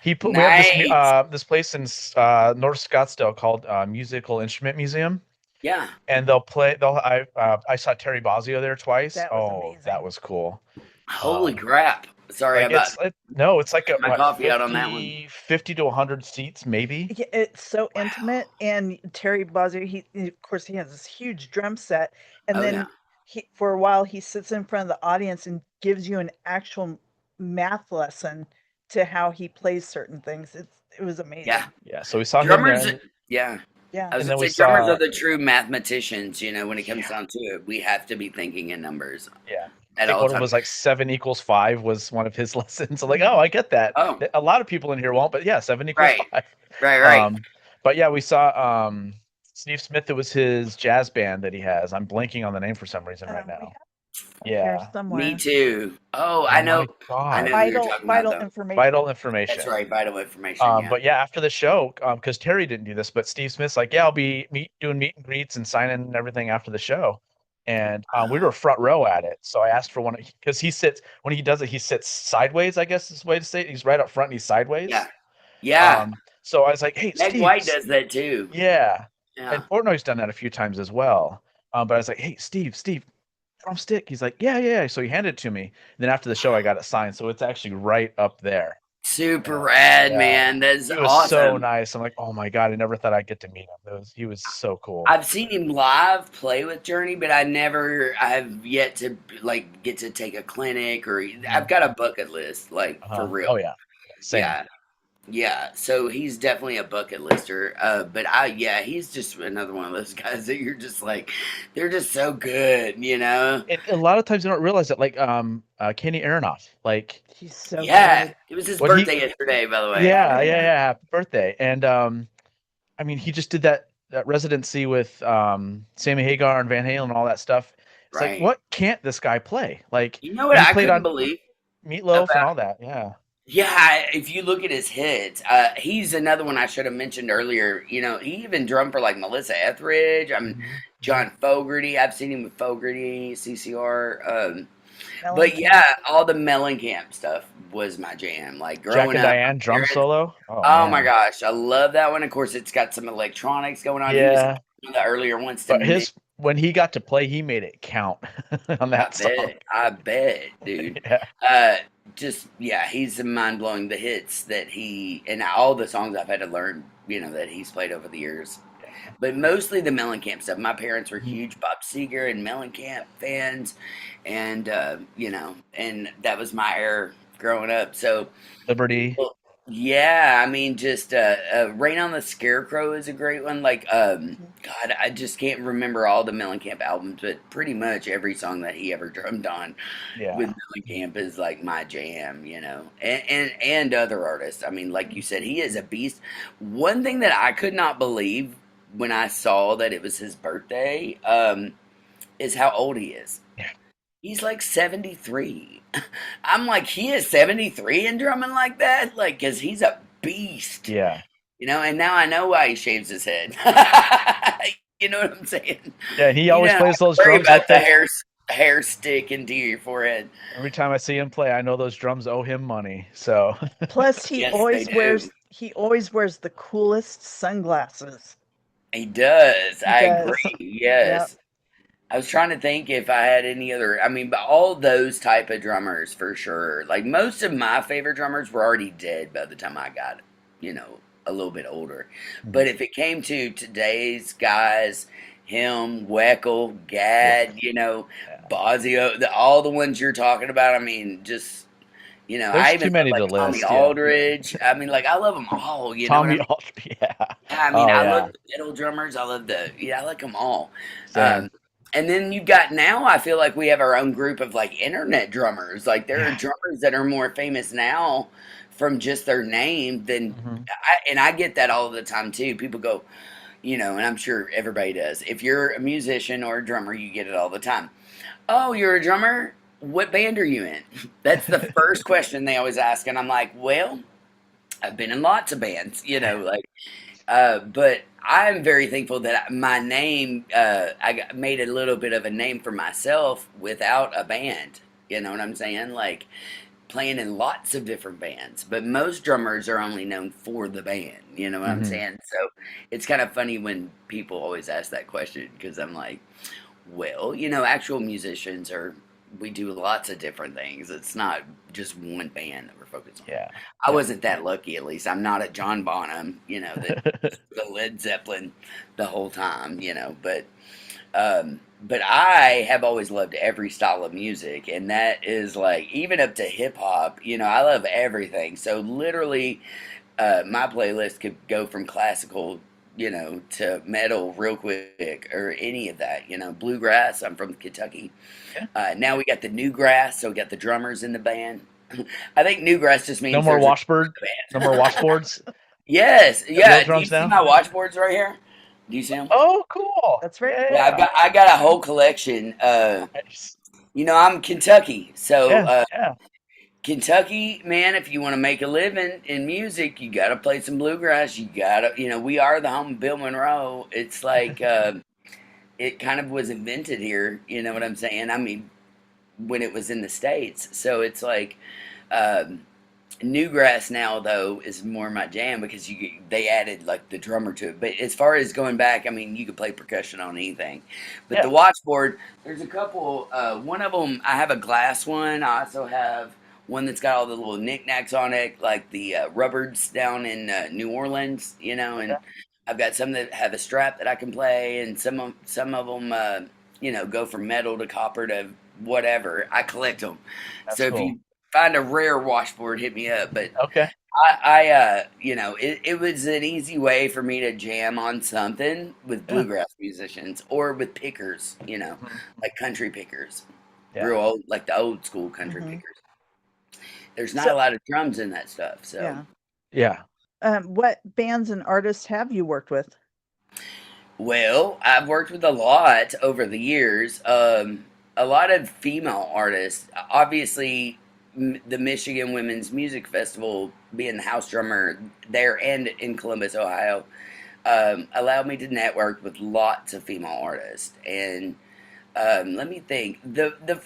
We have nice. this place in North Scottsdale called Musical Instrument Museum, Yeah. and I saw Terry Bozzio there twice. That was Oh, that amazing. was cool. Holy Um, crap. Sorry like about no, it's like putting my what coffee out on that one. 50 to 100 seats maybe. Yeah, it's so Wow. intimate, and Terry Bozzio, of course, he has this huge drum set, and Oh, yeah. then for a while, he sits in front of the audience and gives you an actual math lesson to how he plays certain things. It was Yeah. amazing. Yeah, so we saw him Drummers, then, yeah. Yeah. I was and gonna then we say drummers saw are the true mathematicians, when it comes yeah, down to it. We have to be thinking in numbers. yeah. at think all one of it times. was like 7 = 5 was one of his lessons. I'm like, oh, I get that. Oh, A lot of people in here won't, but yeah, 7 = right, 5. right. Um, but yeah, we saw Steve Smith. It was his jazz band that he has. I'm blanking on the name for some reason right We now. have it here Yeah. Me somewhere. too. Oh, Oh my I God. know who you're talking about Vital though. information. Vital That's information. right, vital information. Yeah. But yeah, after the show, because Terry didn't do this, but Steve Smith's like, yeah, I'll be doing meet and greets and signing and everything after the show. And we were front row at it. So I asked for one because he sits, when he does it, he sits sideways, I guess is the way to say it. He's right up front and he's Yeah. sideways. Yeah. So I was like, hey, Meg Steve, White does that too. yeah. Yeah. And Portnoy's done that a few times as well. But I was like, hey, Steve, drumstick. He's like, yeah. So he handed it to me. And then after the show, I got it signed. So it's actually right up there. Super rad, Yeah. man. That's He was so awesome. nice. I'm like, oh my God, I never thought I'd get to meet him. He was so cool. I've seen him live play with Journey, but I have yet to like get to take a clinic or I've got a bucket list, like for real. Oh yeah. Same. Yeah. Yeah. So he's definitely a bucket lister. But yeah, he's just another one of those guys that you're just like, they're just so good, you know? And a lot of times you don't realize that, like Kenny Aronoff, like He's so Yeah. good. It was his what he birthday yesterday, by the way. yeah, happy birthday. And I mean he just did that residency with Sammy Hagar and Van Halen and all that stuff. It's like, Right. what can't this guy play? Like, You know what and he I played couldn't on believe? Meatloaf and all that. Yeah. Yeah, if you look at his hits, he's another one I should have mentioned earlier. You know, he even drummed for like Melissa Etheridge. I mean, John Fogerty. I've seen him with Fogerty, CCR. But yeah, all the Mellencamp stuff was my jam. Like Jack growing and up. Diane drum solo. Oh my Man. gosh, I love that one. Of course, it's got some electronics going on. He was Yeah. one of the earlier ones to But mix. when he got to play, he made it count on that song. I bet, dude. Yeah. Just yeah, he's mind blowing. The hits that he and all the songs I've had to learn, you know, that he's played over the years. But mostly the Mellencamp stuff. My parents were huge Bob Seger and Mellencamp fans, and you know, and that was my era growing up. So Liberty. well, yeah, I mean, just "Rain on the Scarecrow" is a great one. Like, God, I just can't remember all the Mellencamp albums, but pretty much every song that he ever drummed on Yeah. with Mellencamp is like my jam, you know, and other artists. I mean, like you said, he is a beast. One thing that I could not believe when I saw that it was his birthday, is how old he is. Yeah. He's like 73. I'm like, he is 73 and drumming like that? Like, because he's a beast. Yeah. You know, and now I know why he shaves his head. You know what I'm saying? Yeah, he always don't plays have to those worry drums about like the that. hair sticking to your forehead. Every time I see him play, I know those drums owe him money. So Plus, he Yes, they always do. wears the coolest sunglasses. He does. I does. agree. Yes. I was trying to think if I had any other. I mean, but all those type of drummers for sure. Like most of my favorite drummers were already dead by the time I got, you know, a little bit older. But if it came to today's guys, him, Weckl, Gad, you know, Bozio, all the ones you're talking about. I mean, just you know, there's I too even many love, to like Tommy list. Yeah. Aldridge. I mean, like I love them all. You know what I Tommy mean? Aldridge. Yeah. I mean, Oh I yeah. love the fiddle drummers. I love I like them all. Same. And then you've got now, I feel like we have our own group of like internet drummers. Like there are drummers that are more famous now from just their name than, and I get that all the time too. People go, you know, and I'm sure everybody does. If you're a musician or a drummer, you get it all the time. Oh, you're a drummer? What band are you in? That's the first question they always ask. And I'm like, well, I've been in lots of bands, you know, like, but I'm very thankful that my name, made a little bit of a name for myself without a band. You know what I'm saying? Like playing in lots of different bands, but most drummers are only known for the band. You know what I'm saying? So it's kind of funny when people always ask that question because I'm like, well, you know, actual musicians we do lots of different things. It's not just one band that we're focused on. Yeah. I wasn't that lucky, at least. I'm not a John Bonham, you know, the Led Zeppelin the whole time, you know, but I have always loved every style of music, and that is like even up to hip hop, you know, I love everything. So literally, my playlist could go from classical to metal real quick or any of that. Bluegrass. I'm from Kentucky. Yeah. Now we got the new grass, so we got the drummers in the band. I think new grass just No means more there's a washboard. No more washboards. yes, Real yeah. Do you drums see now. my watchboards right here? Do you see them? Oh, cool. That's right. Yeah, Yeah, yeah, I got a whole collection. nice. I'm Kentucky, so Yeah, yeah. Kentucky, man, if you want to make a living in music, you got to play some bluegrass. You got to, we are the home of Bill Monroe. It's like it kind of was invented here. You know what I'm saying? I mean, when it was in the States. So it's like um, Newgrass now, though, is more my jam because they added like the drummer to it. But as far as going back, I mean, you could play percussion on anything. But the Yeah. watchboard, there's a couple. One of them, I have a glass one. I also have one that's got all the little knickknacks on it, like the rubbards down in New Orleans, and Yeah. I've got some that have a strap that I can play, and some of them, go from metal to copper to whatever. I collect them. That's So if cool. you find a rare washboard, hit me up. But Okay. it was an easy way for me to jam on something with Yeah. bluegrass musicians or with pickers, Mhm. like country pickers, Yeah. real old, like the old school country Mhm. pickers. There's not a So, lot of drums in that stuff, so. yeah. Yeah. What bands and artists have you worked with? Well, I've worked with a lot over the years. A lot of female artists. Obviously, the Michigan Women's Music Festival, being the house drummer there and in Columbus, Ohio, allowed me to network with lots of female artists. And let me think. The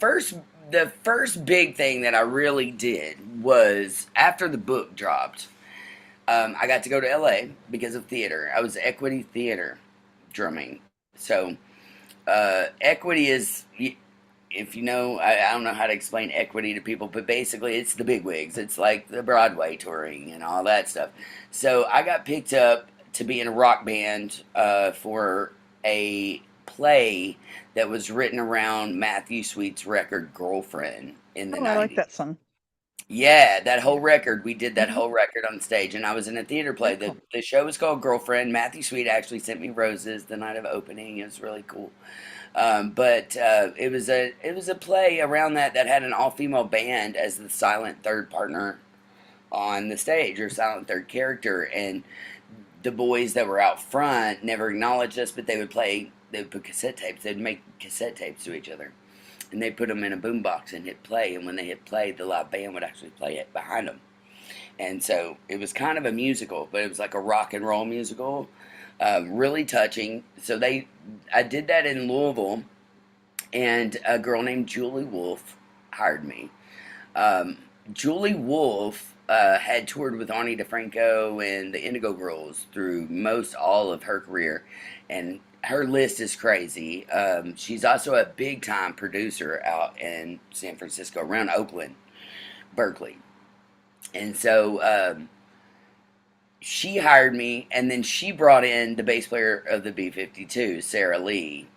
first big thing that I really did was after the book dropped. I got to go to LA because of theater. I was Equity Theater drumming. So, equity is, if you know, I don't know how to explain equity to people, but basically it's the big wigs. It's like the Broadway touring and all that stuff. So, I got picked up to be in a rock band for a play that was written around Matthew Sweet's record Girlfriend in the Oh, I like 90s. that song. Yeah, that whole record. We did that Mhm. whole record on stage, and I was in a theater play. Very cool. The show was called Girlfriend. Matthew Sweet actually sent me roses the night of opening. It was really cool. But it was a play around that had an all female band as the silent third partner on the stage, or silent third character, and the boys that were out front never acknowledged us, but they would play. They would put cassette tapes. They'd make cassette tapes to each other, and they put them in a boombox and hit play. And when they hit play, the live band would actually play it behind them. And so it was kind of a musical, but it was like a rock and roll musical, really touching. I did that in Louisville, and a girl named Julie Wolfe hired me. Um, Julie Wolfe had toured with Ani DeFranco and the Indigo Girls through most all of her career, and her list is crazy. She's also a big time producer out in San Francisco, around Oakland, Berkeley, and so she hired me, and then she brought in the bass player of the B-52, Sarah Lee,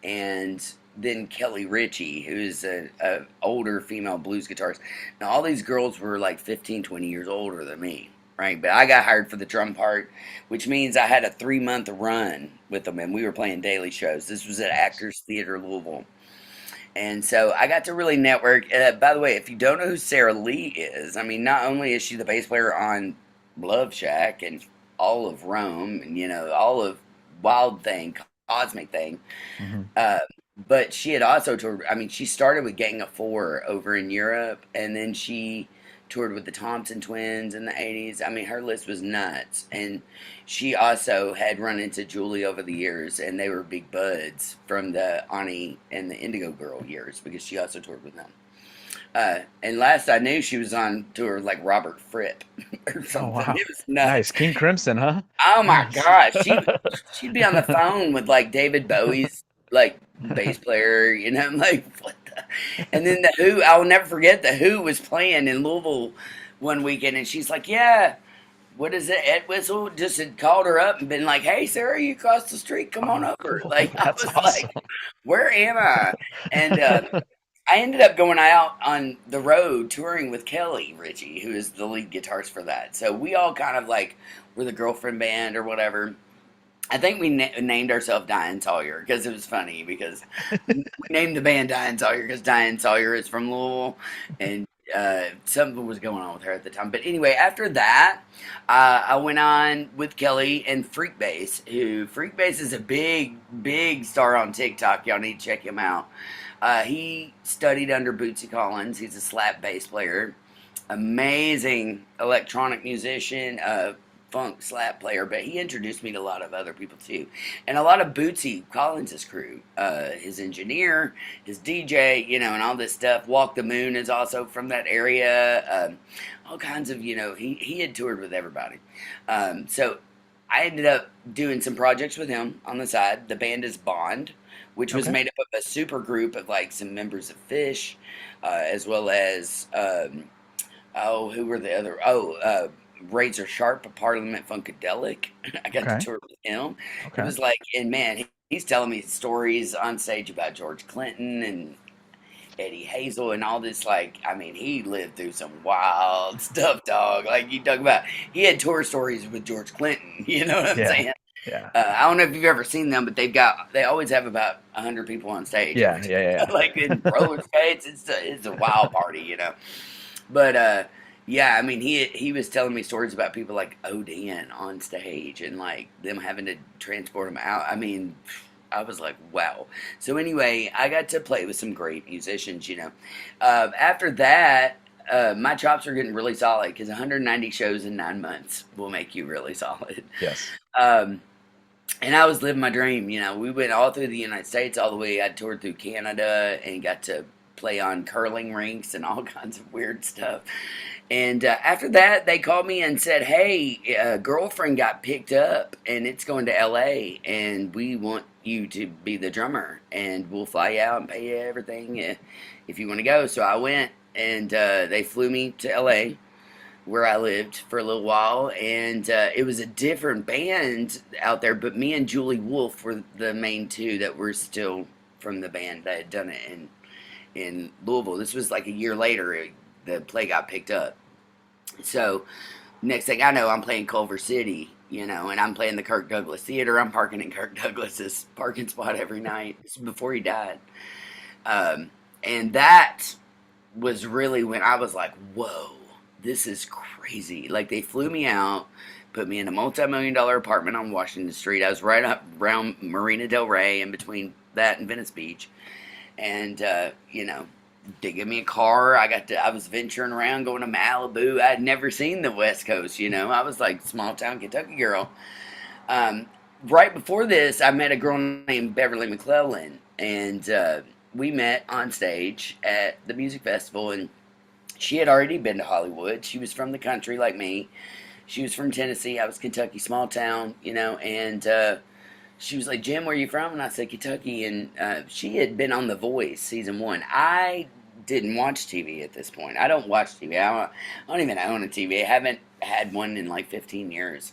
and then Kelly Ritchie, who's a older female blues guitarist. Now, all these girls were like 15, 20 years older than me, right? But I got hired for the drum part, which means I had a 3-month run with them, and we were playing daily shows. This was at Actors Theater Louisville. And so I got to really network. By the way, if you don't know who Sarah Lee is, I mean, not only is she the bass player on Love Shack and all of Rome, and all of Wild Thing, Cosmic Thing, Hmm. uh, but she had also toured. I mean, she started with Gang of Four over in Europe, and then she toured with the Thompson Twins in the '80s. I mean, her list was nuts, and she also had run into Julie over the years, and they were big buds from the Ani and the Indigo Girl years because she also toured with them. And last I knew, she was on tour with like Robert Fripp or Oh something. wow. It was nuts. Nice. King Crimson, huh? Oh my Nice. gosh, she'd be on the phone with like David Bowie's like bass player, I'm like, what the? And then the Who, I'll never forget, the Who was playing in Louisville one weekend, and she's like, yeah, what is it? Ed Whistle just had called her up and been like, hey Sarah, you crossed the street, come on Oh, over. cool. Like, I That's was awesome. like, where am I? And I ended up going out on the road touring with Kelly Ritchie, who is the lead guitarist for that. So we all kind of like were the girlfriend band or whatever. I think we named ourselves Diane Sawyer because it was funny because we named the band Diane Sawyer because Diane Sawyer is from Louisville, and something was going on with her at the time. But anyway, after that, I went on with Kelly and Freakbass, who Freakbass is a big star on TikTok. Y'all need to check him out. He studied under Bootsy Collins. He's a slap bass player, amazing electronic musician, funk slap player, but he introduced me to a lot of other people too, and a lot of Bootsy Collins' crew, his engineer, his DJ, and all this stuff. Walk the Moon is also from that area. All kinds of, he had toured with everybody. So I ended up doing some projects with him on the side. The band is Bond, which was Okay. made up of a super group of like some members of Fish, as well as who were the other? Razor Sharp of Parliament Funkadelic. I got to Okay. tour with him. It Okay. was like, and man, he's telling me stories on stage about George Clinton and Eddie Hazel and all this. Like, I mean, he lived through some wild stuff, dog. Like you talk about, he had tour stories with George Clinton. You know what I'm Yeah. saying? Yeah. I don't know if you've ever seen them, but they always have about 100 people on stage Yeah. every Yeah. time. Yeah. Like in roller skates, it's a wild party. But yeah, I mean, he was telling me stories about people like Odin on stage and like them having to transport him out. I mean, I was like, wow. So anyway, I got to play with some great musicians. After that, my chops are getting really solid because 190 shows in 9 months will make you really solid. Yes. Um, and I was living my dream. We went all through the United States, all the way. I toured through Canada and got to play on curling rinks and all kinds of weird stuff. And after that, they called me and said, "Hey, a girlfriend got picked up, and it's going to L.A. And we want you to be the drummer, and we'll fly you out and pay you everything if you want to go." So I went, and they flew me to L.A. where I lived for a little while, and it was a different band out there. But me and Julie Wolfe were the main two that were still from the band that had done it in Louisville. This was like a year later. The play got picked up. So next thing I know, I'm playing Culver City, and I'm playing the Kirk Douglas Theater. I'm parking in Kirk Douglas's parking spot every night. This is before he died. And that was really when I was like, whoa, this is crazy. Like they flew me out, put me in a multi-million-dollar apartment on Washington Street. I was right up around Marina Del Rey, in between that and Venice Beach. And, they gave me a car. I was venturing around, going to Malibu. I'd never seen the West Coast. I was like small town Kentucky girl. Right before this, I met a girl named Beverly McClellan, and we met on stage at the music festival. And she had already been to Hollywood. She was from the country like me. She was from Tennessee. I was Kentucky, small town. And she was like, "Jim, where are you from?" And I said, "Kentucky." And she had been on The Voice season 1. I didn't watch TV at this point. I don't watch TV. I don't even own a TV. I haven't had one in like 15 years.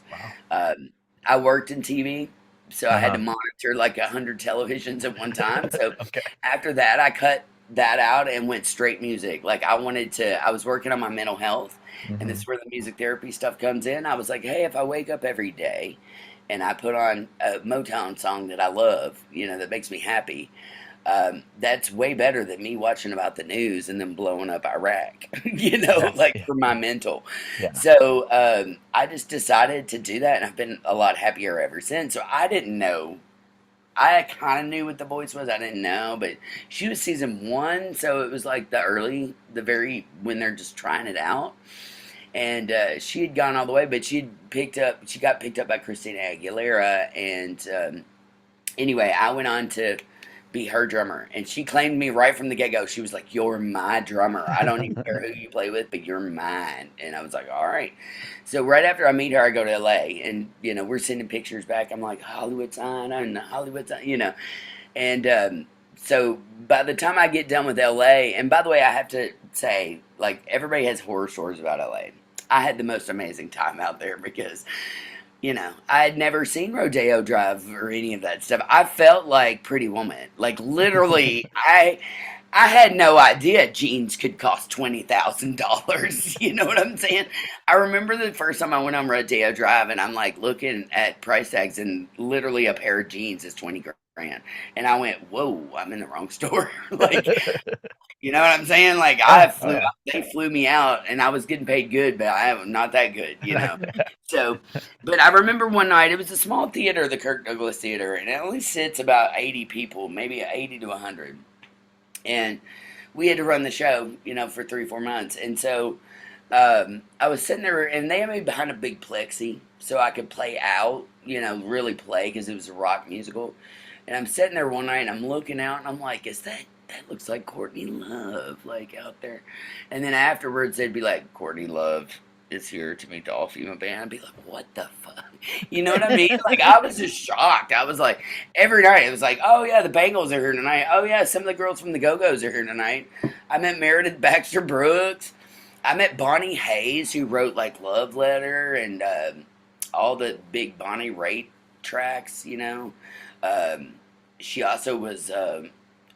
Wow. I worked in TV, so I had to Uh-huh. monitor like 100 televisions at one time. So Okay. after that, I cut that out and went straight music. Like I was working on my mental health, and this Hmm. is where the music therapy stuff comes in. I was like, hey, if I wake up every day and I put on a Motown song that I love, that makes me happy, that's way better than me watching about the news and then blowing up Iraq, Yeah. like Yeah. for my mental. Yeah. So I just decided to do that, and I've been a lot happier ever since. So I didn't know. I kind of knew what The Voice was. I didn't know, but she was season 1, so it was like when they're just trying it out. And she had gone all the way, but she got picked up by Christina Aguilera. And anyway, I went on to be her drummer, and she claimed me right from the get-go. She was like, "You're my drummer. I don't even care who you play with, but you're mine." And I was like, all right. So right after I meet her, I go to LA, and we're sending pictures back. I'm like, Hollywood sign, and Hollywood sign. And so by the time I get done with LA, and by the way, I have to say, like, everybody has horror stories about LA. I had the most amazing time out there because I had never seen Rodeo Drive or any of that stuff. I felt like Pretty Woman. Like literally, I had no idea jeans could cost $20,000. You know what I'm saying? I remember the first time I went on Rodeo Drive, and I'm like looking at price tags, and literally a pair of jeans is 20 grand. And I went, whoa, I'm in the wrong store. Like, you know what I'm saying? Like, Yeah. Oh yeah. they flew me out, and I was getting paid good, but I am not that good, you know? So, but I remember one night, it was a small theater, the Kirk Douglas Theater, and it only sits about 80 people, maybe 80 to 100. And we had to run the show, you know, for 3 4 months. And so I was sitting there, and they had me behind a big plexi so I could play out, you know, really play because it was a rock musical. And I'm sitting there one night, and I'm looking out, and I'm like, that looks like Courtney Love, like out there. And then afterwards, they'd be like, Courtney Love is here to meet the all female band. I'd be like, what the fuck? You know what I mean? Like, I was just shocked. I was like, every night, it was like, oh yeah, the Bengals are here tonight. Oh yeah, some of the girls from the Go Go's are here tonight. I met Meredith Baxter Brooks. I met Bonnie Hayes, who wrote like Love Letter and all the big Bonnie Raitt tracks, you know. She also was,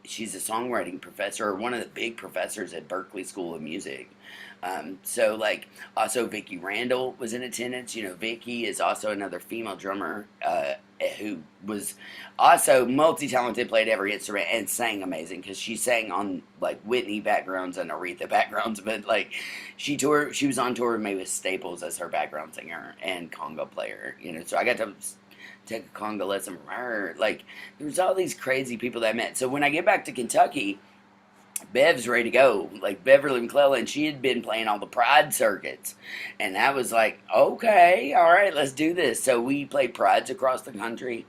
she's a songwriting professor, or one of the big professors at Berklee School of Music. So like also Vicki Randall was in attendance. You know, Vicki is also another female drummer who was also multi-talented, played every instrument and sang amazing because she sang on like Whitney backgrounds and Aretha backgrounds. But like she was on tour with Mavis Staples as her background singer and conga player. You know, so I got to take a conga lesson from her. Like there's all these crazy people that I met. So when I get back to Kentucky, Bev's ready to go. Like Beverly McClellan, she had been playing all the Pride circuits. And I was like, okay, all right, let's do this. So we played Prides across the country.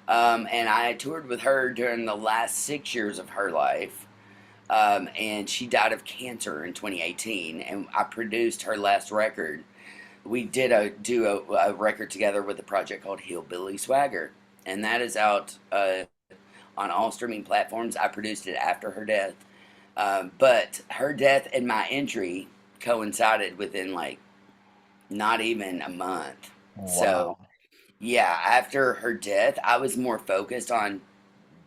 And I toured with her during the last 6 years of her life. And she died of cancer in 2018. And I produced her last record. We did do a record together with a project called Hillbilly Swagger. And that is out on all streaming platforms. I produced it after her death. But her death and my entry coincided within like not even a month. So, Wow. yeah, after her death, I was more focused on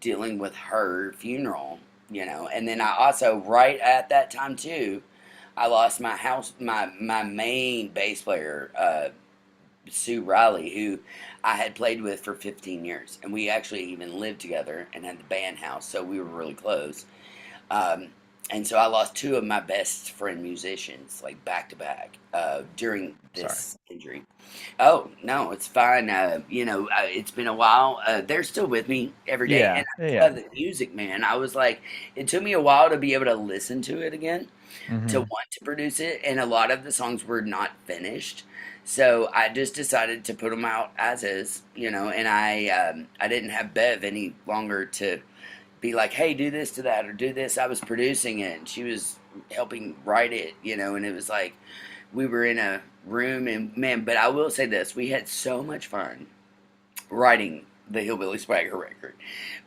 dealing with her funeral, you know. And then I also, right at that time too, I lost my main bass player, Sue Riley, who I had played with for 15 years. And we actually even lived together and had the band house, so we were really close. Um, and so I lost two of my best friend musicians, like back to back, during Sorry. this injury. Oh no, it's fine. You know, it's been a while. They're still with me every day, Yeah. and I Yeah. love the music, man. I was like, it took me a while to be able to listen to it again, to Hmm. want to produce it, and a lot of the songs were not finished. So I just decided to put them out as is, you know, and I didn't have Bev any longer to be like, hey, do this to that or do this. I was producing it and she was helping write it, you know, and it was like we were in a room and man, but I will say this, we had so much fun writing the Hillbilly Swagger record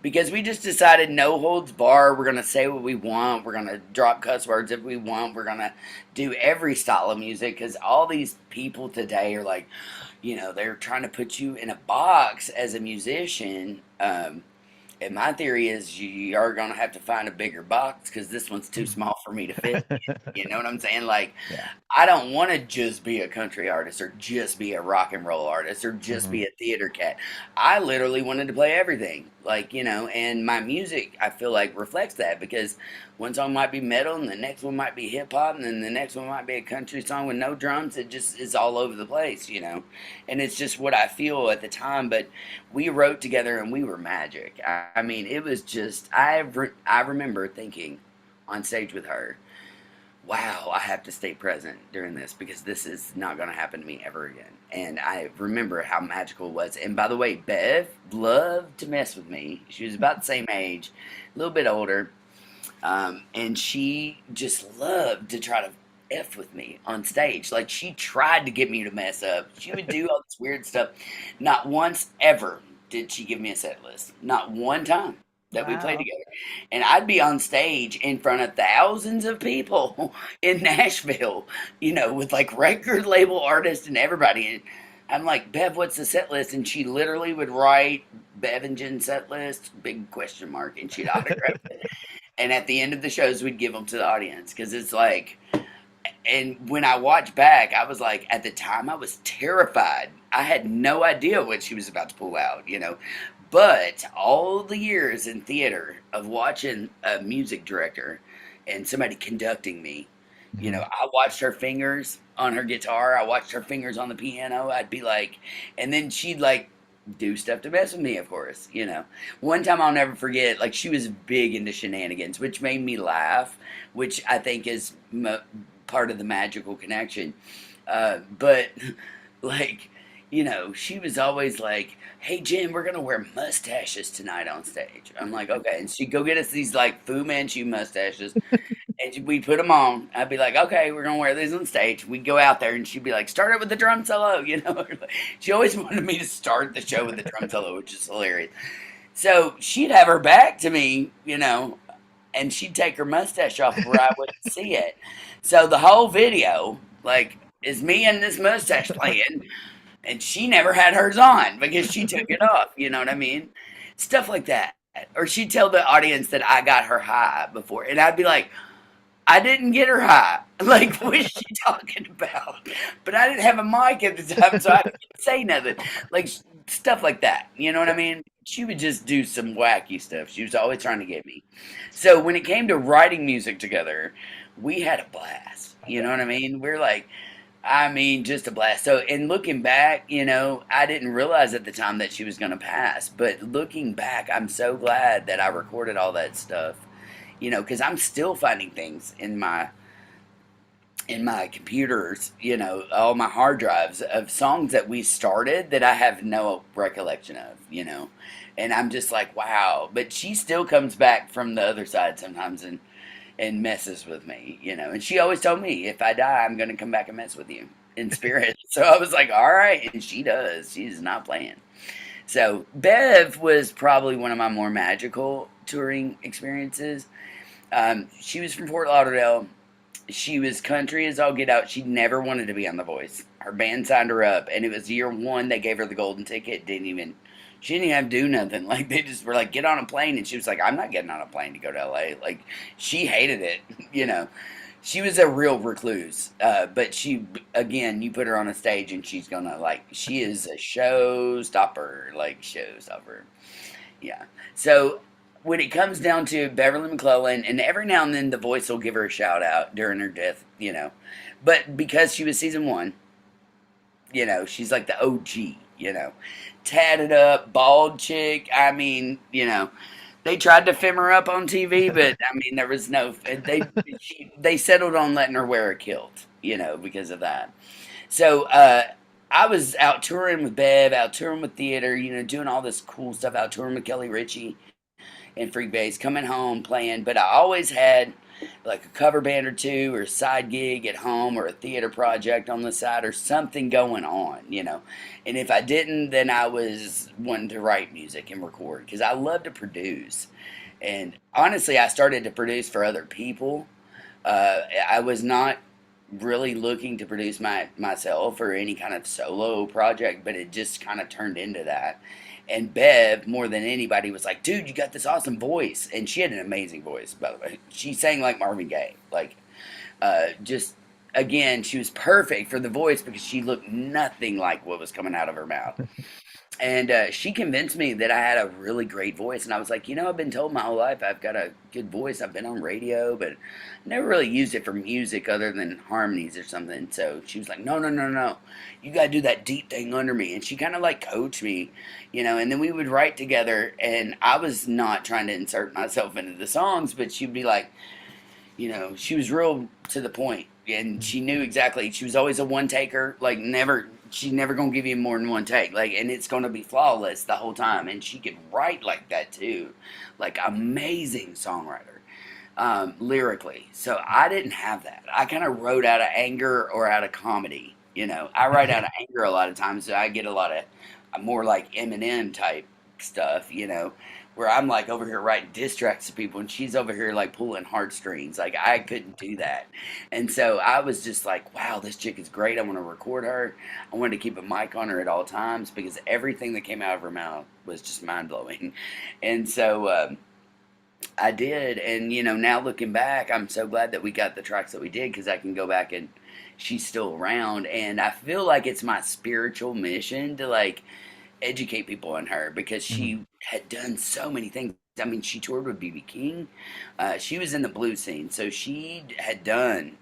because we just decided no holds bar. We're gonna say what we want. We're gonna drop cuss words if we want. We're gonna do every style of music because all these people today are like, you know, they're trying to put you in a box as a musician. And my theory is you are going to have to find a bigger box because this one's too small for me to fit in. You know what I'm saying? Like, Yeah. I don't want to just be a country artist or just be a rock and roll artist or just Hmm. be a theater cat. I literally wanted to play everything. Like, you know, and my music, I feel like, reflects that because one song might be metal and the next one might be hip hop and then the next one might be a country song with no drums. It just is all over the place, you know? And it's just what I feel at the time. But we wrote together and we were magic. I mean, it was just, I remember thinking on stage with her, wow, I have to stay present during this because this is not going to happen to me ever again. And I remember how magical it was. And by the way, Bev loved to mess with me. She was about the same age, a little bit older. And she just loved to try to F with me on stage. Like she tried to get me to mess up. She would do all this weird stuff. Not once ever did she give me a set list. Not one time that we played Wow. together. And I'd be on stage in front of thousands of people in Nashville, you know, with like record label artists and everybody. And I'm like, Bev, what's the set list? And she literally would write Bev and Jen set list, big question mark, and she'd autograph it. And at the end of the shows, we'd give them to the audience because it's like, and when I watched back, I was like, at the time, I was terrified. I had no idea what she was about to pull out, you know. But all the years in theater of watching a music director and somebody conducting me, you know, Mhm. I watched her fingers on her guitar. I watched her fingers on the piano. I'd be like, and then she'd like do stuff to mess with me, of course, you know. One time I'll never forget, like she was big into shenanigans, which made me laugh, which I think is part of the magical connection. But like, you know, she was always like, "Hey Jen, we're gonna wear mustaches tonight on stage." I'm like, "Okay," and she'd go get us these like Fu Manchu mustaches, and we'd put them on. I'd be like, "Okay, we're gonna wear these on stage." We'd go out there, and she'd be like, "Start it with the drum solo," you know. She always wanted me to start the show with the drum solo, which is hilarious. So she'd have her back to me, you know, and she'd take her mustache off where I wouldn't see it. So the whole video, like, is me and this mustache playing, and she never had hers on because she took it off. You know what I mean? Stuff like that. Or she'd tell the audience that I got her high before, and I'd be like, I didn't get her high. Like, what is she talking about? But I didn't have a mic at the time, so I couldn't say nothing. Like, stuff like that. You know what I mean? She would just do some wacky stuff. She was always trying to get me. So when it came to writing music together, we had a blast. You know what I mean? We're like, I mean, just a blast. So, in looking back, you know, I didn't realize at the time that she was going to pass. But looking back, I'm so glad that I recorded all that stuff. You know, because I'm still finding things in my computers, you know, all my hard drives of songs that we started that I have no recollection of, you know. And I'm just like, wow. But she still comes back from the other side sometimes and messes with me, you know. And she always told me, if I die, I'm going to come back and mess with you in spirit. So I was like, all right. And she does. She's not playing. So Bev was probably one of my more magical touring experiences. She was from Fort Lauderdale. She was country as all get out. She never wanted to be on The Voice. Her band signed her up, and it was year one. They gave her the golden ticket. She didn't even have to do nothing. Like, they just were like, get on a plane. And she was like, I'm not getting on a plane to go to LA. Like, she hated it, you know. She was a real recluse. But she, again, you put her on a stage and she's gonna, like, she is a showstopper. Like, showstopper. Yeah. So when it comes down to Beverly McClellan, and every now and then The Voice will give her a shout out during her death, you know. But because she was season one, you know, she's like the OG, you know. Tatted up, bald chick. I mean, you know, they tried to fem her up on TV, but I mean, there was no. They settled on letting her wear a kilt, you know, because of that. So I was out touring with Bev, out touring with theater, you know, doing all this cool stuff, out touring with Kelly Ritchie and Freak Bass, coming home playing. But I always had like a cover band or two, or a side gig at home, or a theater project on the side, or something going on, you know. And if I didn't, then I was wanting to write music and record because I love to produce. And honestly, I started to produce for other people. I was not really looking to produce myself or any kind of solo project, but it just kind of turned into that. And Bev, more than anybody, was like, dude, you got this awesome voice. And she had an amazing voice, by the way. She sang like Marvin Gaye. Like, just, again, she was perfect for the voice because she looked nothing like what was coming out of her mouth. And she convinced me that I had a really great voice. And I was like, you know, I've been told my whole life I've got a good voice. I've been on radio, but never really used it for music other than harmonies or something. So she was like, no, no, no, no. You got to do that deep thing under me. And she kind of like coached me, you know, and then we would write together. And I was not trying to insert myself into the songs, but she'd be like, you know, she was real to the point, and she knew exactly. She was always a one taker, like never. She's never gonna give you more than one take, like, and it's gonna be flawless the whole time. And she could write like that too, like amazing songwriter, lyrically. So I didn't have that. I kind of wrote out of anger or out of comedy. You know, I write out of anger a lot of times, so I get a lot of more like Eminem type stuff. You know, where I'm like over here writing diss tracks to people and she's over here like pulling heartstrings. Like I couldn't do that. And so I was just like, wow, this chick is great. I want to record her. I wanted to keep a mic on her at all times because everything that came out of her mouth was just mind blowing. And so I did, and now looking back, I'm so glad that we got the tracks that we did because I can go back and she's still around, and I feel like it's my spiritual mission to like educate people on her because Mhm. she had done so many things. I mean, she toured with BB King. She was in the blues scene, so she had done.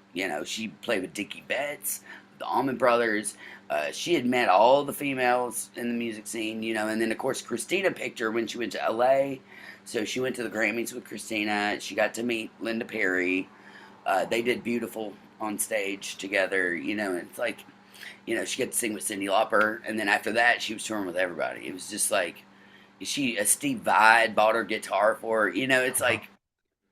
She played with Dickie Betts, the Allman Brothers. She had met all the females in the music scene, and then of course Christina picked her when she went to LA. So she went to the Grammys with Christina. She got to meet Linda Perry. They did beautiful on stage together. It's like she got to sing with Cyndi Lauper, and then after that, she was touring with everybody. It was just like Steve Vai bought her guitar for her. It's Uh-huh. like,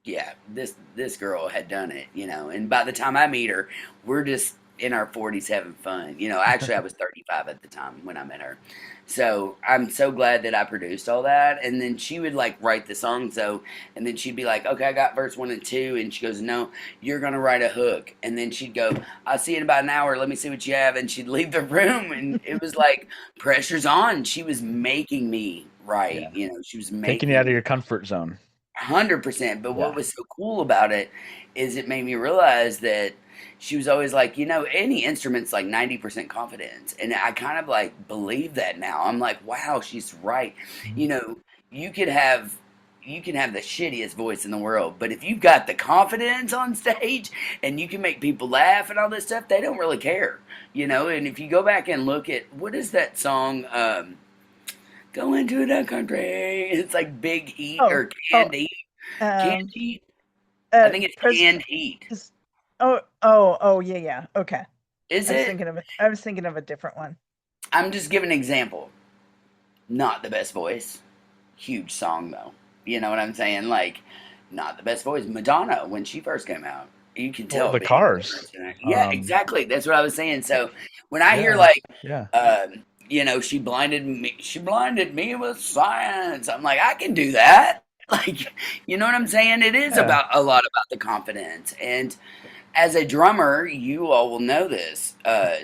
yeah, this girl had done it. And by the time I meet her, we're just in our 40s having fun. Actually, I was 35 at the time when I met her. So I'm so glad that I produced all that. And then she would like write the songs though, and then she'd be like, "Okay, I got verse 1 and 2," and she goes, "No, you're gonna write a hook." And then she'd go, "I'll see you in about an hour. Let me see what you have." And she'd leave the room, and it was like pressure's on. She was making me write. Yeah. She was Taking you making out of me. your comfort zone. 100%. But what Yeah. was so cool about it is it made me realize that she was always like, any instrument's like 90% confidence. And I kind of like believe that now. I'm like, wow, she's right. Mhm. You know, you could have you can have the shittiest voice in the world, but if you've got the confidence on stage and you can make people laugh and all this stuff, they don't really care. And if you go back and look at what is that song, Going to the country. It's like Big Heat Oh, or oh, Canned Heat. Canned um, Heat? I think it's President Canned Heat. is. Oh, yeah, yeah. Okay. Is it? I was thinking of a different one. I'm just giving an example. Not the best voice. Huge song though. You know what I'm saying? Like, not the best voice. Madonna when she first came out. You can Well, tell a the big Cars. difference in her. Yeah, Um, exactly. That's what I was saying. So when I hear yeah. like, Yeah. she blinded me with science. I'm like, I can do that. Like, you know what I'm saying? It is Yeah. about a lot about the confidence. And as a drummer, you all will know this.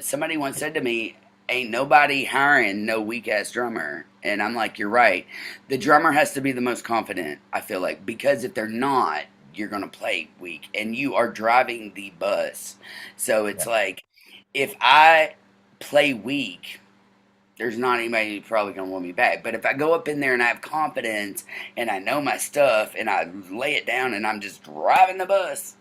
Somebody once said to me, "Ain't nobody hiring no weak ass drummer," and I'm like, "You're right. The drummer has to be the most confident. I feel like because if they're not, you're gonna play weak, and you are driving the bus. So it's Yeah. like if I play weak." There's not anybody probably gonna want me back. But if I go up in there and I have confidence and I know my stuff and I lay it down and I'm just driving the bus,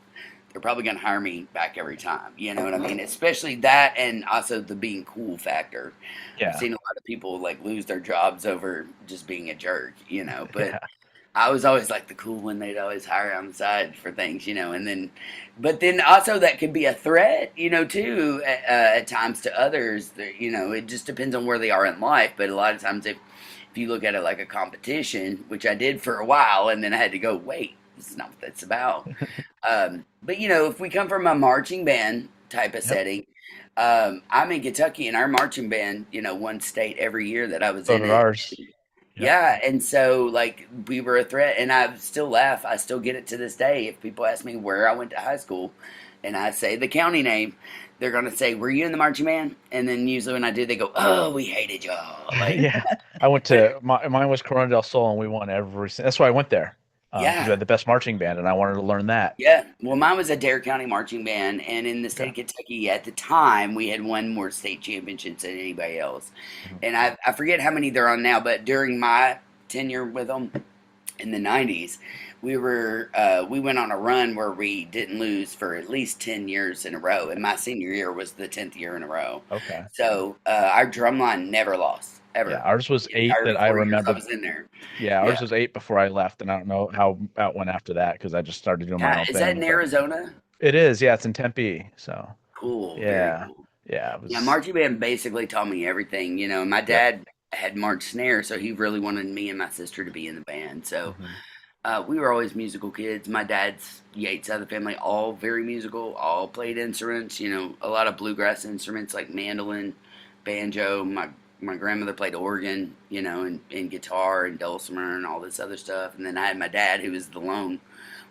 they're probably going to hire me back every time. You know what I mean? Especially that and also the being cool factor. I've Yeah. seen a lot of people like lose their jobs over just being a jerk. But Yeah. I was always like the cool one they'd always hire on the side for things. But then also that could be a threat, too, at times to others. It just depends on where they are in life. But a lot of times if you look at it like a competition, which I did for a while, and then I had to go, wait, this is not what that's about. But if we come from a marching band type of Yep. setting, I'm in Kentucky, and our marching band, won state every year that I was So in did it. ours. Yep. Yeah, and so like we were a threat, and I still laugh. I still get it to this day. If people ask me where I went to high school, and I say the county name, they're gonna say, "Were you in the marching band?" And then usually when I do, they go, "Oh, we hated y'all." Like, Yeah. I went but to mine was Corona del Sol, and we won that's why I went there. Because we yeah, had the best marching band, and I wanted to learn that. yeah. Well, mine was a Dare County marching band, and in the state Okay. of Kentucky at the time, we had won more state championships than anybody else. Mhm. And I forget how many they're on now, but during my tenure with them in the '90s, we went on a run where we didn't lose for at least 10 years in a row, and my senior year was the 10th year in a row. Okay. So our drum line never lost Yeah, ever. ours was The 8 entire that I 4 years I remember. was in there. Yeah, Yeah. ours was 8 before I left, and I don't know how it went after that because I just started doing my God, own is that in thing. But Arizona? it is, yeah, it's in Tempe. So Cool. Very yeah, cool. yeah, it Yeah, was. marching band basically taught me everything. My Yep. dad had march snare, so he really wanted me and my sister to be in the band. So Hmm. we were always musical kids. My dad's Yates side of the family, all very musical, all played instruments. A lot of bluegrass instruments like mandolin, banjo. My grandmother played organ, and guitar and dulcimer and all this other stuff. And then I had my dad, who was the lone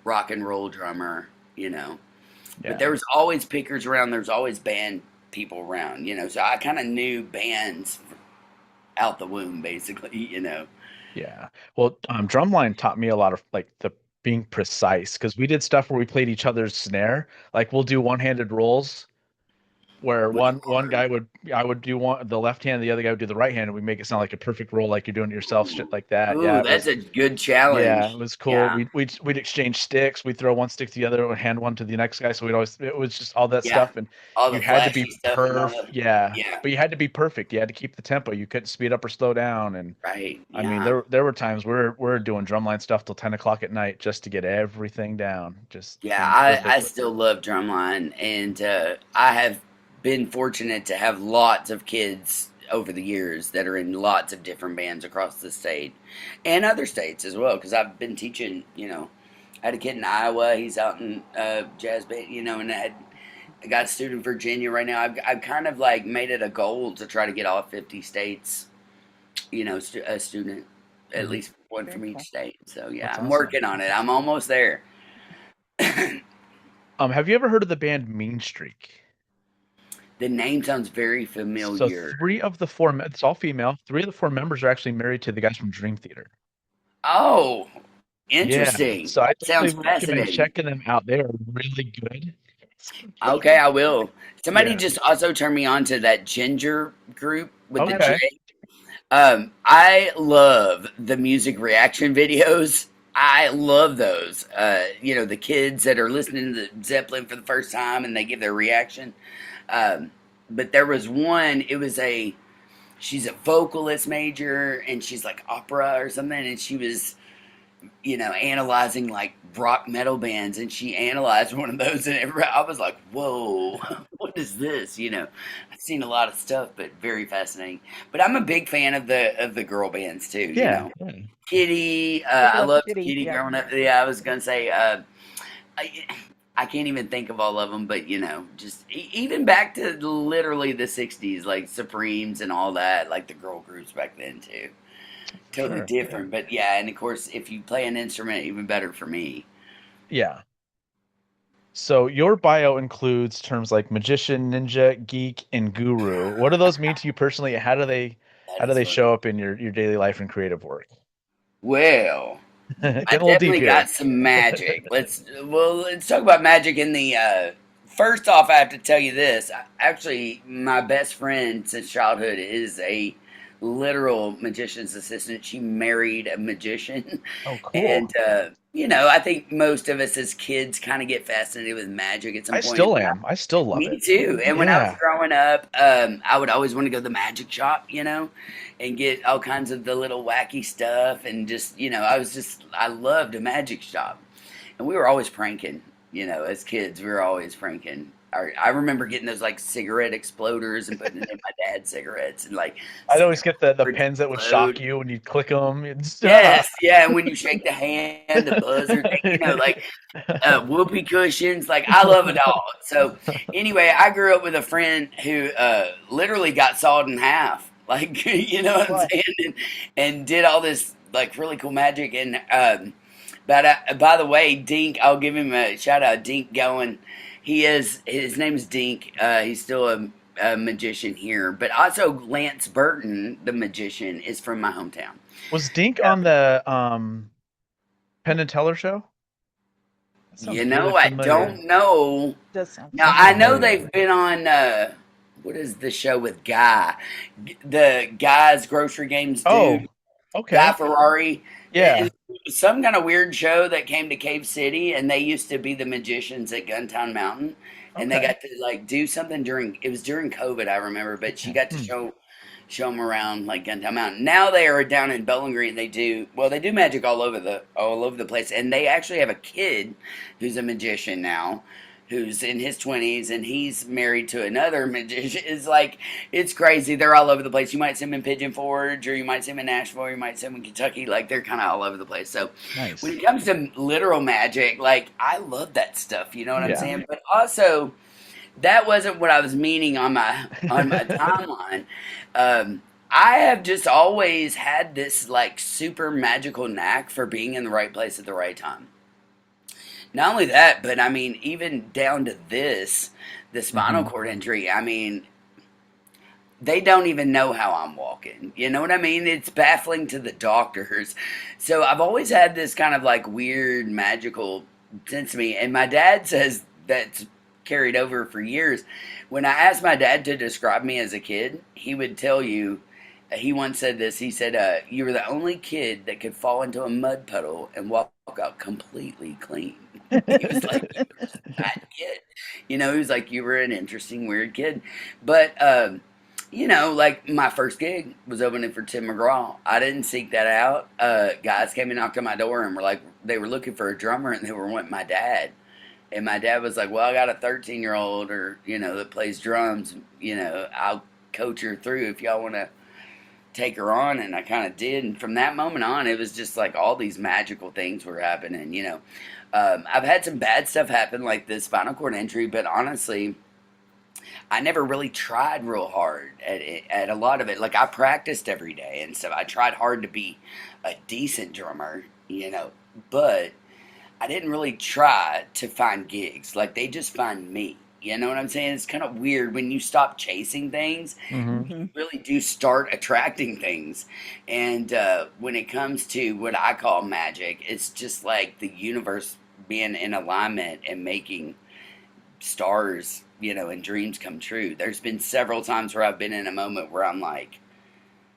rock and roll drummer. But Yeah, there was always pickers around. There was always band people around. So I kind of knew bands out the womb, basically. yeah. Well, drumline taught me a lot of like the being precise, because we did stuff where we played each other's snare. Like we'll do one-handed rolls where With one guy would I would do one the left hand, the other guy would do the right hand, and we make it sound like a perfect roll, like you're doing it yourself, shit like that. ooh, Yeah, it that's was a good yeah, it challenge. was cool. Yeah, We'd exchange sticks. We'd throw one stick to the other and hand one to the next guy. So we'd always it was just all that yeah. stuff, and All the you had to be flashy stuff and all that. Yeah, Yeah, but you had to be perfect. You had to keep the tempo. You couldn't speed up or slow down. And right. I mean, Yeah, there were times we're doing drumline stuff till 10 o'clock at night just to get everything down, just yeah. in I perfect. still love drumline, and I have been fortunate to have lots of kids over the years that are in lots of different bands across the state and other states as well. Because I've been teaching. I had a kid in Iowa. He's out in jazz band. And I got a student in Virginia right now. I've kind of like made it a goal to try to get all 50 states. A student, at Mhm. least one Very from each cool. state. So yeah, That's I'm awesome. working on it. I'm almost there. Have you ever heard of the band Mean Streak? The name sounds very So familiar. three of the four, it's all female. Three of the four members are actually married to the guys from Dream Theater. Oh, Yeah, interesting. so I Sounds definitely recommend fascinating. checking them out. They are really good. Okay, I will. Somebody Yeah. just also turned me on to that Ginger group with the J. Okay. I love the music reaction videos. I love those. The kids that are listening to Zeppelin for the first time and they give their reaction. Um, but there was one, she's a vocalist major and she's like opera or something. And she was, analyzing like rock metal bands, and she analyzed one of those, and I was like, "Whoa, what is this?" I've seen a lot of stuff, but very fascinating. But I'm a big fan of the girl bands too. Yeah. Yeah. Kitty, I I love loved Kitty. Kitty Yeah. growing up. Yeah, I was gonna say, I, I can't even think of all of them, but just even back to literally the '60s, like Supremes and all that, like the girl groups back then too. For Totally sure. different, but yeah, and of course, if you play an instrument, even better for me. Yeah. So your bio includes terms like magician, ninja, geek, and guru. What do those mean to you personally? That How do is they show funny. up in your daily life and creative work? Well, Getting I a little deep definitely here. got some magic. Let's talk about magic in the. First off, I have to tell you this. Actually, my best friend since childhood is a literal magician's assistant. She married a magician, Oh, cool. and I think most of us as kids kind of get fascinated with magic at some I point. still am. I still love Me it. too. And when I was Yeah. growing up, I would always want to go to the magic shop, and get all kinds of the little wacky stuff. And just, I loved a magic shop. And we were always pranking, as kids, we were always pranking. I remember getting those like cigarette exploders and putting it in my dad's cigarettes and like I'd seeing always get the them pens that would shock explode. you when you click them. Yes, yeah. And when you shake the hand, the buzzer thing, like whoopee cushions. Like I love it all. So anyway, I grew up with a friend who literally got sawed in half. Like you know what I'm Boy. saying, and did all this like really cool magic. And but by the way, Dink, I'll give him a shout out. Dink going, his name's Dink. He's still a magician here, but also Lance Burton, the magician, is from my hometown. Was Dink on the Penn and Teller show? That sounds really I familiar. don't know. Does sound Now Sounds I know familiar. they've been on what is the show with Guy, the Guy's Grocery Games Oh, dude, Guy okay. Ferrari. Yeah. It's some kind of weird show that came to Cave City, and they used to be the magicians at Guntown Mountain, and they Okay. got to like do something during COVID, I remember, but she got to Hmm. show them around like Guntown Mountain. Now they are down in Bowling Green. They do magic all over the place, and they actually have a kid who's a magician now, who's in his 20s, and he's married to another magician. It's crazy. They're all over the place. You might see them in Pigeon Forge, or you might see them in Nashville, or you might see them in Kentucky. Like they're kind of all over the place. So when Nice. it comes to literal magic, like I love that stuff. You know what I'm Yeah. saying? But also that wasn't what I was meaning on my timeline. I have just always had this like super magical knack for being in the right place at the right time. Not only that, but I mean, even down to the spinal Hmm. cord injury. I mean, they don't even know how I'm walking. You know what I mean? It's baffling to the doctors. So I've always had this kind of like weird magical sense to me. And my dad says that's carried over for years. When I asked my dad to describe me as a kid, he would tell you, he once said this. He said, "You were the only kid that could fall into a mud puddle and walk out completely clean." He was like, "You were just that kid." He was like, "You were an interesting, weird kid." But, like my first gig was opening for Tim McGraw. I didn't seek that out. Guys came and knocked on my door and were like, they were looking for a drummer and they were wanting my dad. And my dad was like, "Well, I got a 13-year-old or, that plays drums. I'll coach her through if y'all want to take her on." And I kind of did. And from that moment on, it was just like all these magical things were happening. I've had some bad stuff happen, like this spinal cord injury, but honestly, I never really tried real hard at a lot of it. Like I practiced every day and so I tried hard to be a decent drummer, but I didn't really try to find gigs. Like they just find me. You know what I'm saying? It's kind of weird when you stop chasing things, Mm-hmm. you really do start attracting things. And when it comes to what I call magic, it's just like the universe being in alignment and making stars, and dreams come true. There's been several times where I've been in a moment where I'm like,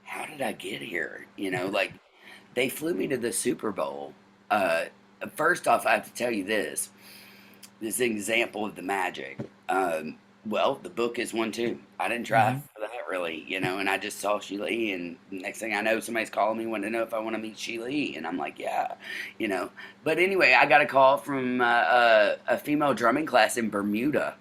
how did I get here? Like they flew me to the Super Bowl. First off, I have to tell you this. This is an example of the magic. Well, the book is one too. I didn't try for that really, and I just saw Sheila E. And next thing I know, somebody's calling me, wanting to know if I want to meet Sheila E. And I'm like, yeah, But anyway, I got a call from a female drumming class in Bermuda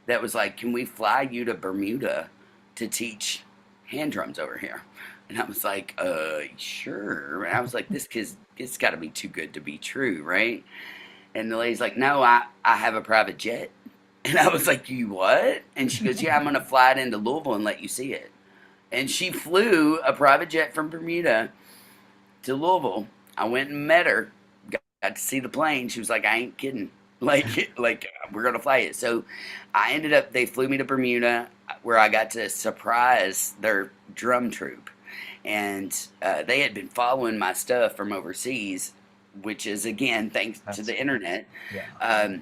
that was like, "Can we fly you to Bermuda to teach hand drums over here?" And I was like, sure. And I was like, it's got to be too good to be true, right? And the lady's like, "No, I have a private jet." And I was like, "You what?" And she goes, "Yeah, I'm going to fly it into Louisville and let you see it." And she flew a private jet from Bermuda to Louisville. I went and met her, got to see the plane. She was like, "I ain't kidding. Like we're going to fly it." So they flew me to Bermuda where I got to surprise their drum troupe. And they had been following my stuff from overseas, which is, again, thanks to the internet. Yeah.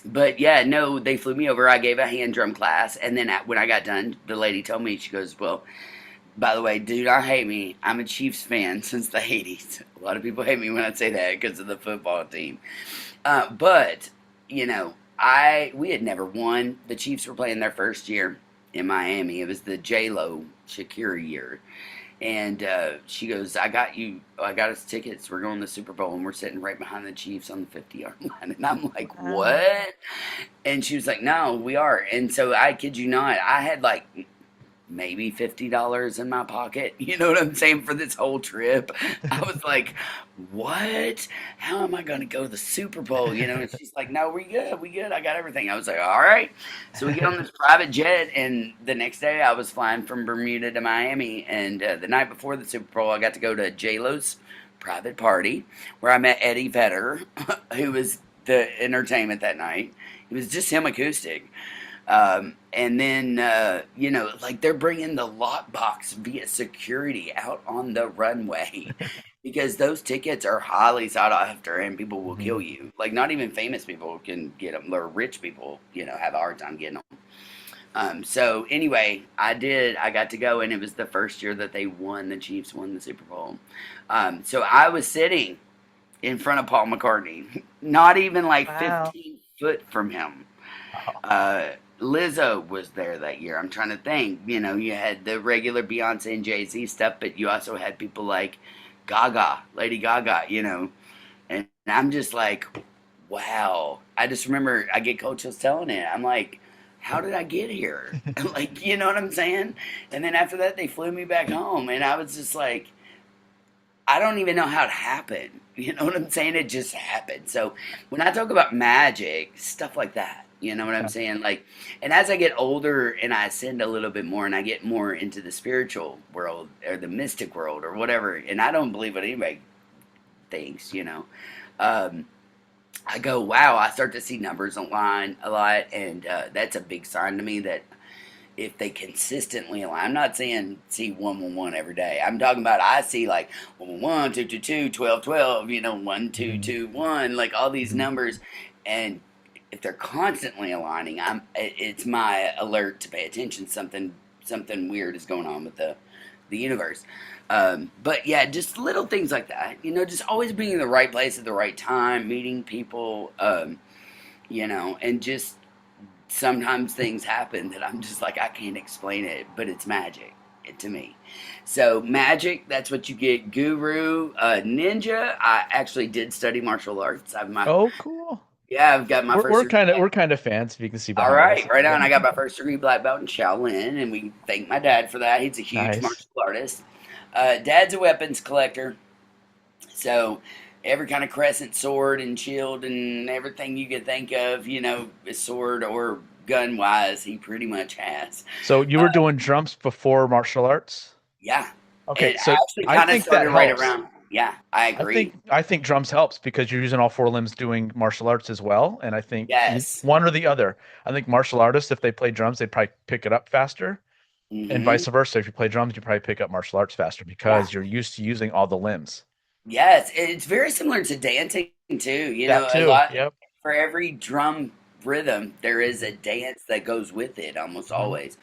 But yeah, no, they flew me over. I gave a hand drum class. And then when I got done, the lady told me, she goes, "Well, by the way, do not hate me. I'm a Chiefs fan since the 80s. A lot of people hate me when I say that because of the football team. But, we had never won. The Chiefs were playing their first year in Miami. It was the J-Lo Shakira year. And she goes, I got us tickets. We're going to the Super Bowl, and we're sitting right behind the Chiefs on the 50-yard line. And I'm like, Wow. what? And she was like, "No, we are." And so I kid you not, I had like maybe $50 in my pocket. You know what I'm saying? For this whole trip. I was like, what? How am I going to go to the Super Bowl? And she's like, "No, we good. I got everything." I was like, all right. So we get on this private jet, and the next day I was flying from Bermuda to Miami. And the night before the Super Bowl, I got to go to J-Lo's private party where I met Eddie Vedder, who was the entertainment that night. It was just him acoustic. And then, like they're bringing the lockbox via security out on the runway because those tickets are highly sought after and people will kill you. Like not even famous people can get them. Or rich people, have a hard time getting them. So anyway, I got to go, and it was the first year that the Chiefs won the Super Bowl. So I was sitting in front of Paul McCartney, not even like Wow. 15 foot from him. Lizzo was there that year. I'm trying to think. You had the regular Beyonce and Jay-Z stuff, but you also had people like Lady Gaga, And I'm just like, wow. I just remember I get Coach was telling it. I'm like, how did I get here? Like, you know what I'm saying? And then after that, they flew me back home, and I was just like, I don't even know how it happened. You know what I'm saying? It just happened. So when I talk about magic, stuff like that, you know what I'm saying? Like, and as I get older and I ascend a little bit more and I get more into the spiritual world or the mystic world or whatever, and I don't believe what anybody thinks, I go, wow, I start to see numbers online a lot, and that's a big sign to me that if they consistently align. I'm not saying see 111 every day. I'm talking about I see like 111, 222, 1212, 1221, like all these Mhm. numbers, and if they're constantly aligning, it's my alert to pay attention. Something weird is going on with the universe. But yeah, just little things like that. Just always being in the right place at the right time, meeting people. And just sometimes things happen that I'm just like I can't explain it, but it's magic to me. So magic, that's what you get. Guru, ninja. I actually did study martial arts. Oh, cool. I've got my We're first we're degree. kind of we're kind of fans, if you can see All behind us. right, right Yeah. on. I got my first degree black belt in Shaolin, and we thank my dad for that. He's a huge Nice. martial artist. Dad's a weapons collector, so every kind of crescent sword and shield and everything you could think of, sword or gun wise, he pretty much has. So you Uh, were doing drums before martial arts? yeah, Okay, it so actually I kind of think that started right helps. around. Yeah, I I agree. think I think drums helps because you're using all four limbs doing martial arts as well, and I think Yes. one or the other. I think martial artists, if they play drums, they'd probably pick it up faster, and Hmm. vice versa. If you play drums, you probably pick up martial arts faster Yeah. because you're used to using all the limbs. Yes, it's very similar to dancing too. That A too. lot Yep. for every drum rhythm, there is a dance that goes with it almost Hmm. always.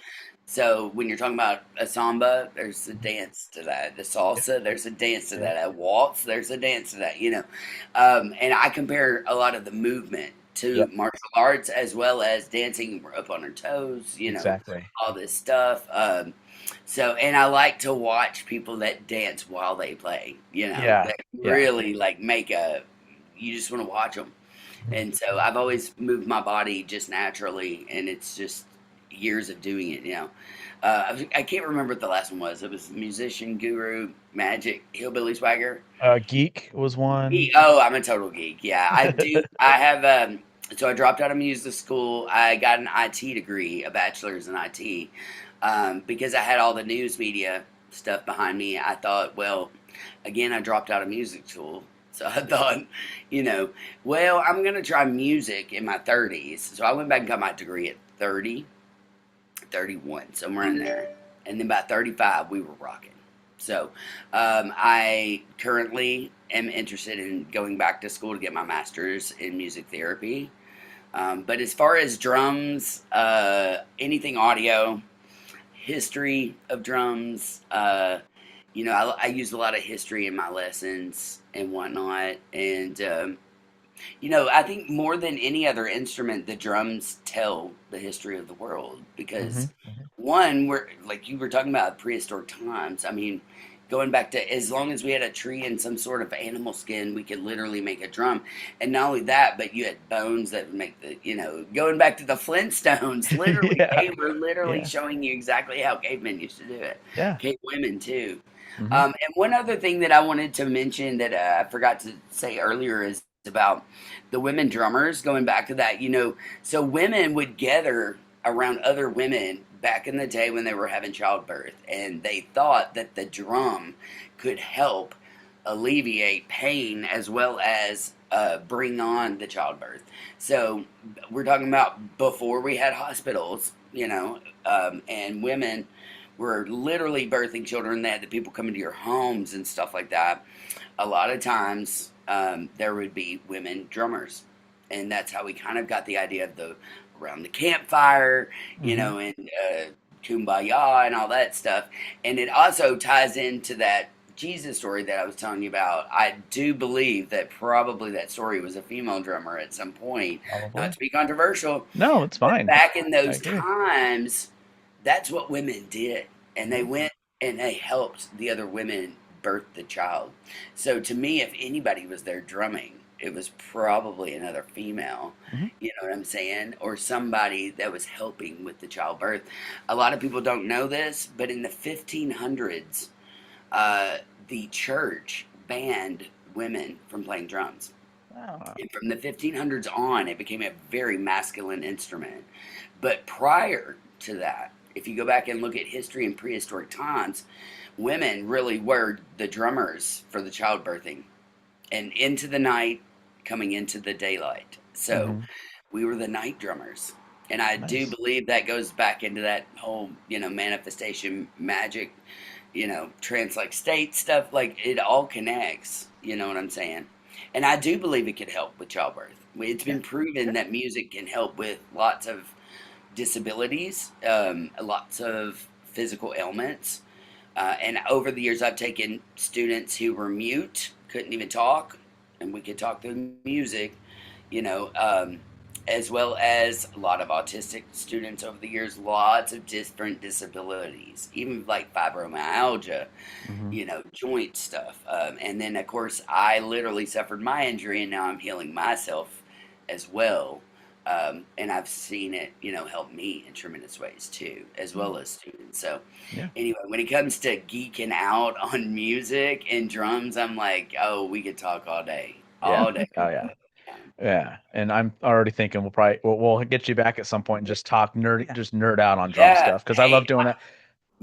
So when you're talking about a samba, there's a dance to that. The Yep. salsa, there's a dance to Yep. that. A waltz, there's a dance to that. And I compare a lot of the movement to Yep. martial arts as well as dancing up on her toes. Exactly. All this stuff. And I like to watch people that dance while they play. Yeah. That Yeah. really like you just want to watch them. Mhm. And so I've always moved my body just naturally, and it's just years of doing it. I can't remember what the last one was. It was musician, guru, magic, hillbilly swagger. Geek was one. Oh, I'm a total geek. Yeah, I do. I have. So I dropped out of music school. I got an IT degree, a bachelor's in IT, because I had all the news media stuff behind me. I thought, well, again, I dropped out of music school. So I thought, well, I'm going to try music in my 30s. So I went back and got my degree at 30, 31, somewhere in there. And then by 35, we were rocking. So I currently am interested in going back to school to get my master's in music therapy. But as far as drums, anything audio, history of drums, I use a lot of history in my lessons and whatnot. And I think more than any other instrument, the drums tell the history of the world Hmm. because Hmm. one, we're like you were talking about prehistoric times. I mean, going back to as long as we had a tree and some sort of animal skin, we could literally make a drum. And not only that, but you had bones that would make going back to the Flintstones, literally, Yeah. they were literally Yeah. showing you exactly how cavemen used to do it. Yeah. Cave women, too. Hmm. And one other thing that I wanted to mention that I forgot to say earlier is about the women drummers. Going back to that, so women would gather around other women back in the day when they were having childbirth, and they thought that the drum could help alleviate pain as well as bring on the childbirth. So we're talking about before we had hospitals, and women were literally birthing children. They had the people come into your homes and stuff like that. A lot of times there would be women drummers, and that's how we kind of got the idea of the around the campfire, Hmm. and kumbaya and all that stuff. And it also ties into that Jesus story that I was telling you about. I do believe that probably that story was a female drummer at some point. Not Probably. to be controversial, No, it's but fine. back in I those agree. times, that's what women did. And they Mhm. went and they helped the other women birth the child. So to me, if anybody was there drumming, it was probably another female, Mhm. you know what I'm saying? Or somebody that was helping with the childbirth. A lot of people don't know this, but in the 1500s, uh, the church banned women from playing drums. Wow. And from the 1500s on, it became a very masculine instrument. But prior to that, if you go back and look at history in prehistoric times, women really were the drummers for the childbirthing and into the night, coming into the daylight. So Mhm. we were the night drummers. And I do Nice. believe that goes back into that whole, manifestation magic, trance like state stuff. Like it all connects. You know what I'm saying? And I do believe it could help with childbirth. It's Yeah. been proven that music can help with lots of disabilities, lots of physical ailments. And over the years, I've taken students who were mute, couldn't even talk, and we could talk through music, you know, um, as well as a lot of autistic students over the years, lots of different disabilities, even like fibromyalgia, Hmm. joint stuff. And then, of course, I literally suffered my injury, and now I'm healing myself as well. And I've seen it, help me in tremendous ways too, as well as students. So, Yeah. anyway, when it comes to geeking out on music and drums, I'm like, oh, we could talk Yeah. all day. Oh yeah. Yeah. And I'm already thinking we'll get you back at some point and Yeah. just nerd out on drum Yeah, stuff because I love hey, doing that.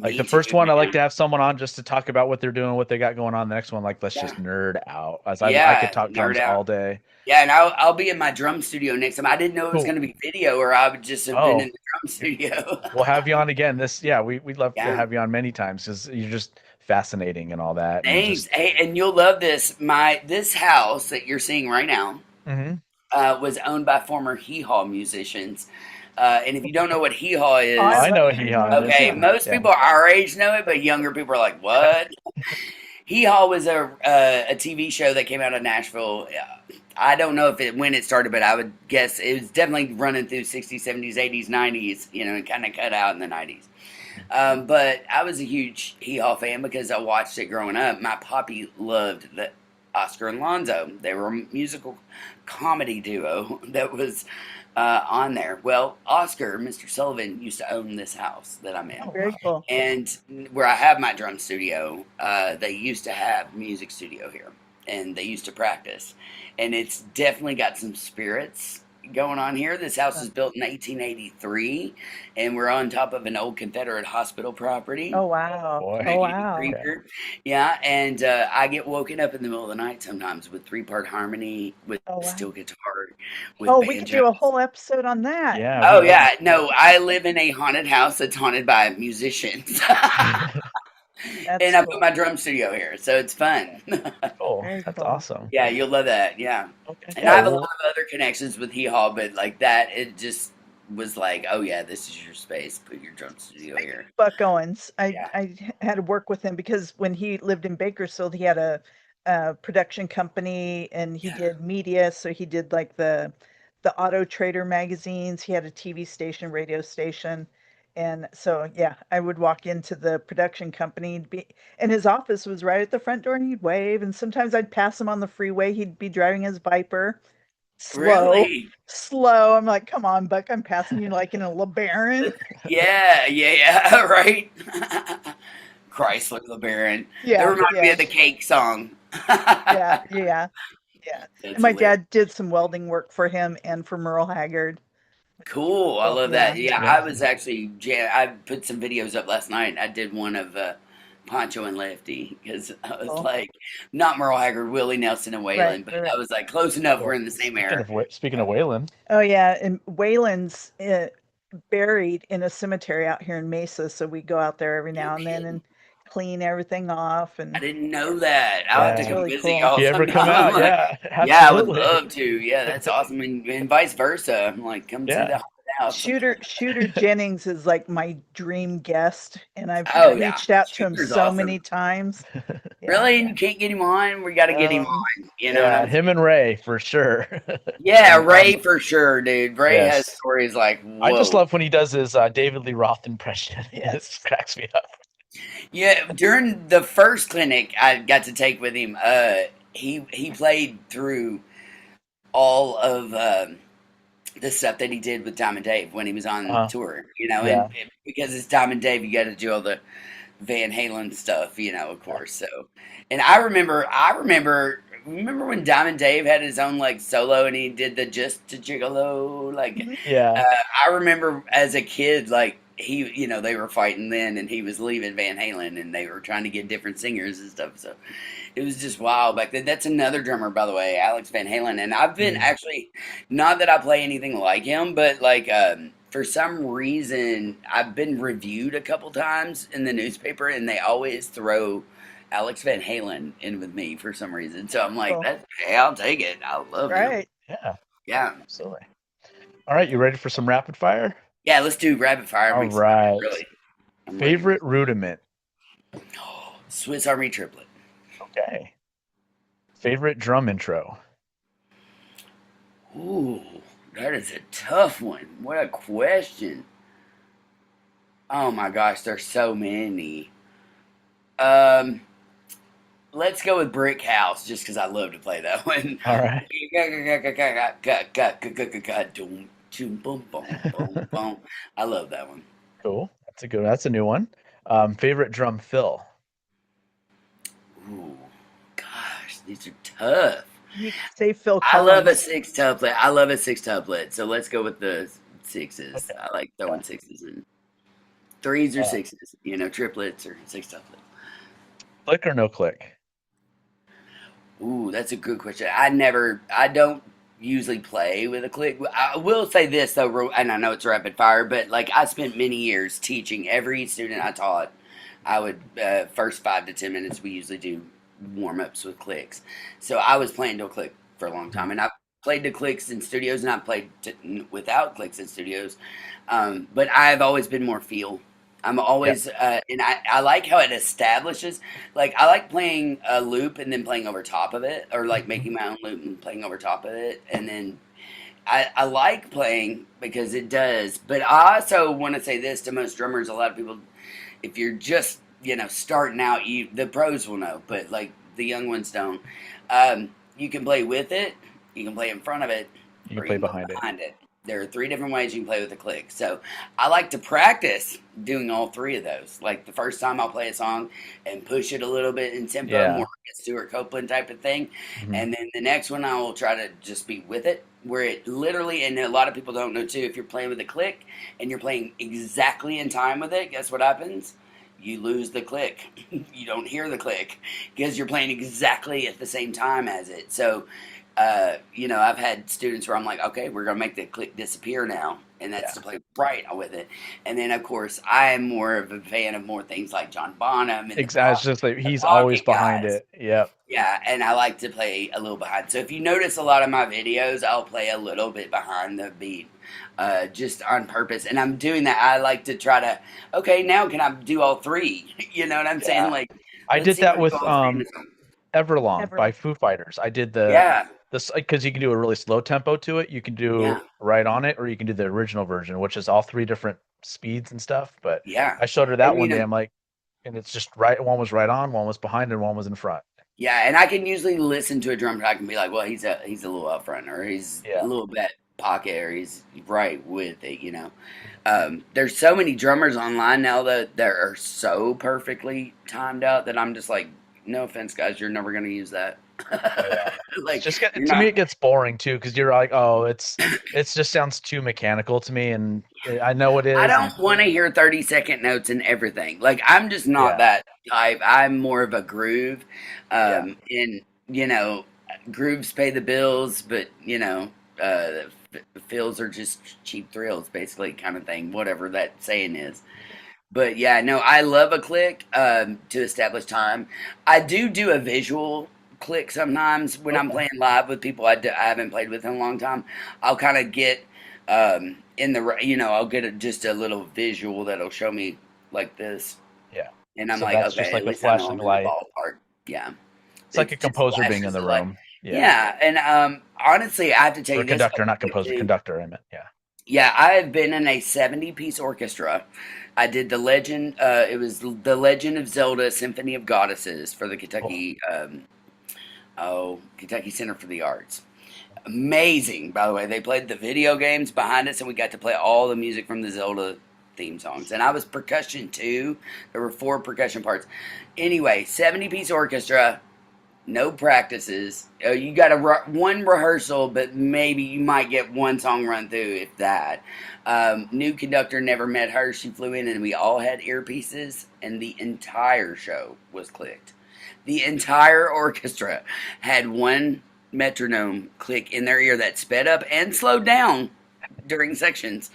Like me the too, first one, I like man. to have someone on just to talk about what they're doing, what they got going on. The next one, like let's Yeah, just nerd out. As I could yeah, talk nerd drums out. all day. Yeah, and I'll be in my drum studio next time. I didn't know it was Cool. going to be video, or I would just have been in Oh, the drum studio. we'll have you on again. We'd love to Yeah. have you on many times because you're just fascinating and all that, and Thanks. just. Hey, and you'll love this. This house that you're seeing right now Hmm. was owned by former hee haw musicians. And if you don't know what hee haw Oh, I I is, know love what hee Hee haw Haw. is. okay, Yeah. most Yeah. people our age know it, but younger people are like, "What?" Hee haw was a TV show that came out of Nashville. I don't know when it started, but I would guess it was definitely running through 60s, 70s, 80s, 90s. And kind of cut out in the 90s. But I was a huge Hee Haw fan because I watched it growing up. My poppy loved the Oscar and Lonzo. They were a musical comedy duo that was on there. Well, Oscar, Mr. Sullivan, used to own this house that I'm in. Oh Very wow. cool. And where I have my drum studio, they used to have music studio here, and they used to practice. And it's definitely got some spirits going on here. This house was built in 1883, and we're on top of an old Confederate hospital property. Oh, wow. Boy. Oh, Maybe wow. Yeah. Yeah, and I get woken up in the middle of the night sometimes with three-part harmony, with Oh, wow. steel guitar, with Oh, we could banjo. do a whole episode on that. Yeah. Oh We'd love yeah, no, I live in a haunted house that's haunted by musicians. to. That's And I put cool. my drum studio here, so it's fun. Cool. Very That's cool. awesome. Yeah, you'll love that. Yeah, Okay. and I Yeah. have a lot Well. of other connections with Hee Haw, but like that, it just was like, oh yeah, this is your space. Put your drum studio Speaking here. of Buck Owens, Yeah, I had to work with him because when he lived in Bakersfield, he had a production company and he yeah, did media. So he did like the Auto Trader magazines. He had a TV station, radio station. And so, yeah, I would walk into the production company and his office was right at the front door and he'd wave. And sometimes I'd pass him on the freeway. He'd be driving his Viper slow, really. slow. I'm like, come on, Buck, I'm passing you like in a LeBaron. Yeah, yeah, yeah. Right. Chrysler LeBaron. That Yeah, reminds me yeah, of the Cake song. yeah, yeah, yeah. And That's my hilarious. dad did some welding work for him and for Merle Haggard. Cool. I Well, love yeah, that. Yeah, Yeah. I was actually, I put some videos up last night. I did one of Poncho and Lefty because I was cool. like, not Merle Haggard, Willie Nelson and Right, Waylon, but right, I right. was like, close enough. We're Well, in the same era. speaking of Waylon. Oh yeah, and Waylon's buried in a cemetery out here in Mesa, so we go out there every No now and then kidding. and clean everything off, I and didn't know that. I'll have to it's Yeah. come really visit cool. If y'all you ever come sometime. out, Like, yeah, yeah, I would absolutely. love to. Yeah, that's awesome. And vice versa. I'm like, come see the Yeah. haunted house. Shooter Jennings is like my dream guest, and I've Oh, yeah. reached out to him Shooter's so awesome. many times. Yeah. Really? You can't get him on? We got to get him Um, on. You know what Yeah. I'm Him saying? and Ray for sure. Yeah, I'm Ray for sure, dude. Ray has yes. stories like, I just whoa. love when he does his David Lee Roth impression. It yes. just cracks me up. Yeah, during the first clinic I got to take with him, he played through all of the stuff that he did with Diamond Dave when he was on Uh, tour, yeah. and because it's Diamond Dave, you got to do all the Van Halen stuff, of Yeah. course. So, and remember when Diamond Dave had his own like solo and he did the Just to Gigolo, like Mhm. Yeah. I remember as a kid, like they were fighting then, and he was leaving Van Halen, and they were trying to get different singers and stuff. So it was just wild back then. That's another drummer, by the way, Alex Van Halen. And I've been Mhm. actually, not that I play anything like him, but like for some reason, I've been reviewed a couple times in the newspaper, and they always throw Alex Van Halen in with me for some reason. So I'm like, Oh. hey, I'll take it. I love him. Right. Yeah, Yeah. absolutely. All right, you ready for some rapid fire? Yeah, let's do rapid fire. I'm All excited, right. really. I'm ready. Favorite rudiment? Swiss Army triplet. Okay. Favorite drum intro? Ooh, that is a tough one. What a question. Oh my gosh, there's so many. Um, let's go with Brick House just because I love to play that one. All right. I love that one. Cool. That's a good. That's a new one. Favorite drum fill? Ooh, gosh, these are tough. You can say Phil I love a Collins. six tuplet. I love a six tuplet. So let's go with the sixes. Okay. I like throwing sixes in. Threes or Uh, sixes, triplets or six tuplet. Click or no click? Ooh, that's a good question. I don't usually play with a click. I will say this though, and I know it's rapid fire, but like I spent many years teaching every student I taught. I would first 5 to 10 minutes we usually do warm ups with clicks. So I was playing to a click for a long time, and I played to clicks in studios, and I played without clicks in studios. But I've always been more feel. I'm always, and I like how it establishes. Like I like playing a loop and then playing over top of it, or like making my own loop and playing over top of it, and then I like playing because it does. But I also want to say this to most drummers: a lot of people, if you're just starting out, the pros will know, but like the young ones don't. You can play with it, you can play in front of it, You or can you play can go behind it. behind it. There are 3 different ways you can play with a click. So I like to practice doing all 3 of those. Like the first time I'll play a song and push it a little bit in tempo, Yeah. more like a Stuart Copeland type of thing. Mhm. And then the next one I will try to just be with it, where it literally, and a lot of people don't know too, if you're playing with a click and you're playing exactly in time with it, guess what happens? You lose the click. You don't hear the click because you're playing exactly at the same time as it. So I've had students where I'm like, okay, we're gonna make the click disappear now, and that's to play right with it. And then, of course, I am more of a fan of more things like John Bonham and Exactly. It's just like the he's always pocket behind guys. it. Yep. Yeah, and I like to play a little behind. So if you notice a lot of my videos, I'll play a little bit behind the beat, just on purpose. And I'm doing that. I like to try to, okay, now can I do all 3? You know what I'm saying? Like, I let's did see if I that can with do all 3 in a song. Everlong by Everlong. Foo Fighters. I did Yeah, this because you can do a really slow tempo to it. You can do yeah, right on it, or you can do the original version, which is all 3 different speeds and stuff. But yeah. I showed her that And one day. I'm like, and it's just right. One was right on, one was behind, and one was in front. yeah, and I can usually listen to a drum track and be like, well, he's a little up front, or he's Yeah. a little bit pocket, or he's right with it. There's so many drummers online now that are so perfectly timed out that I'm just like, no offense, guys, you're never gonna use that. Like, Just you're to not. me, it gets boring too because you're like, oh, it's just sounds too mechanical to me, and I know it is. I and- don't want to hear 30-second notes and everything. Like, I'm just not Yeah. that type. I'm more of a groove. Yeah. And, grooves pay the bills, but, fills are just cheap thrills, basically, kind of thing, whatever that saying is. But yeah, no, I love a click to establish time. I do a visual click sometimes when I'm playing live with people I haven't played with in a long time. I'll kind of get I'll get just a little visual that'll show me like this, Yeah. and I'm So like, that's okay, just like at a least I know flashing I'm in the light. ballpark. Yeah, It's like a It just composer being flashes in the the light. room. Yeah, and honestly, I have to tell Or you this conductor, about not click composer, too. conductor. I meant, yeah. Yeah, I have been in a 70-piece orchestra. I did the Legend. It was the Legend of Zelda Symphony of Goddesses for the Kentucky Kentucky Center for the Arts. Amazing, by the way. They played the video games behind us, and we got to play all the music from the Zelda theme songs. And I was percussion too. There were 4 percussion parts. Anyway, 70-piece orchestra. No practices. You got one rehearsal, but maybe you might get one song run through, if that. New conductor, never met her. She flew in, and we all had earpieces, and the entire show was clicked. The entire orchestra had one metronome click in their ear that sped up and slowed down during sections,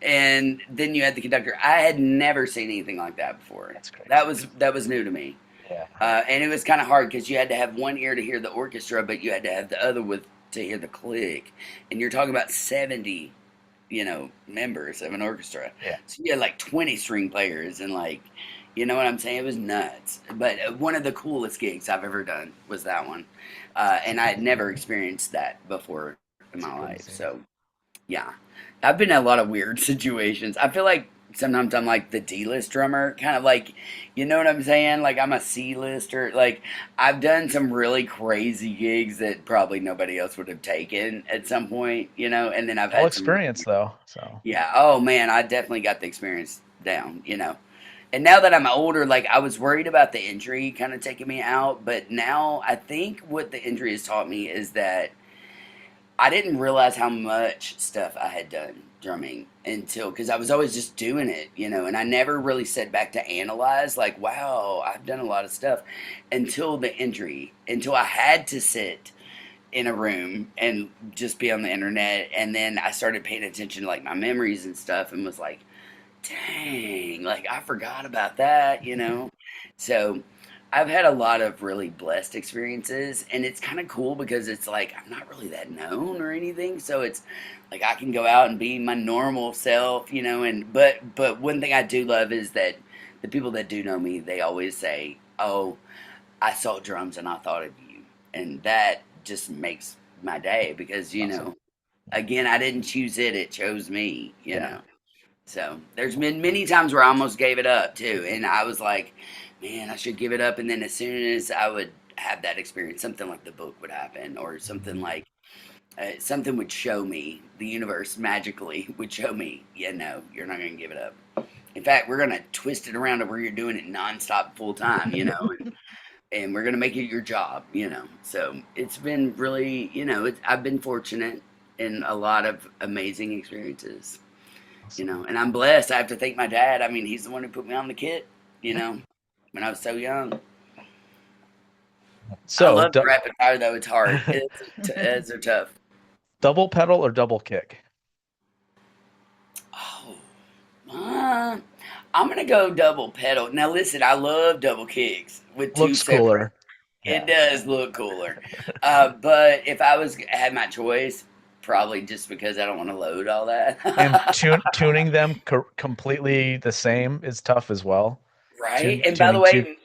and then you had the conductor. I had never seen anything like that before. That's great. That was new to me, Yeah. and it was kind of hard because you had to have one ear to hear the orchestra, but you had to have the other with to hear the click, and you're talking about 70, members of an orchestra. Yeah. So you had like 20 string players and like, you know what I'm saying? It was nuts. But one of the coolest gigs I've ever done was that one. And I had never experienced that before in my life. So, yeah. I've been in a lot of weird situations. I feel like sometimes I'm like the D-list drummer, kind of like, you know what I'm saying? Like I'm a C-lister. Like I've done some really crazy gigs that probably nobody else would have taken at some point, and then I've All had some. experience though. So Yeah. Oh man, I definitely got the experience down. And now that I'm older, like I was worried about the injury kind of taking me out, but now I think what the injury has taught me is that I didn't realize how much stuff I had done drumming until because I was always just doing it, and I never really sat back to analyze like, wow, I've done a lot of stuff until the injury, until I had to sit in a room and just be on the internet, and then I started paying attention to like my memories and stuff and was like, dang, like I forgot about that. So I've had a lot of really blessed experiences, and it's kind of cool because it's like I'm not really that known or anything, so it's like I can go out and be my normal self. And but one thing I do love is that the people that do know me, they always say, "Oh, I saw drums and I thought of you," and that just makes my day because awesome. again, I didn't choose it; it chose me. Yeah. So there's been many times where I almost gave it up too, and I was like, "Man, I should give it up." And then as soon as I would have that experience, something like the book would happen, or something like something would show me. The universe magically would show me, "Yeah, no, you're not going to give it up. In fact, we're going to twist it around to where you're doing it nonstop, full time, and we're going to make it your job." So it's been really, I've been fortunate in a lot of amazing experiences. And I'm blessed. I have to thank my dad. I mean, he's the one who put me on the kit, when I was so young. I So love the rapid fire, though. It's hard. It's are tough. double pedal or double kick? Oh, uh, I'm going to go double pedal. Now, listen, I love double kicks with two Looks separate. cooler. It Yeah. does look cooler. But if I had my choice, probably just because I don't want to load all that. And tuning them completely the same is tough as well. Right? And by the Tuning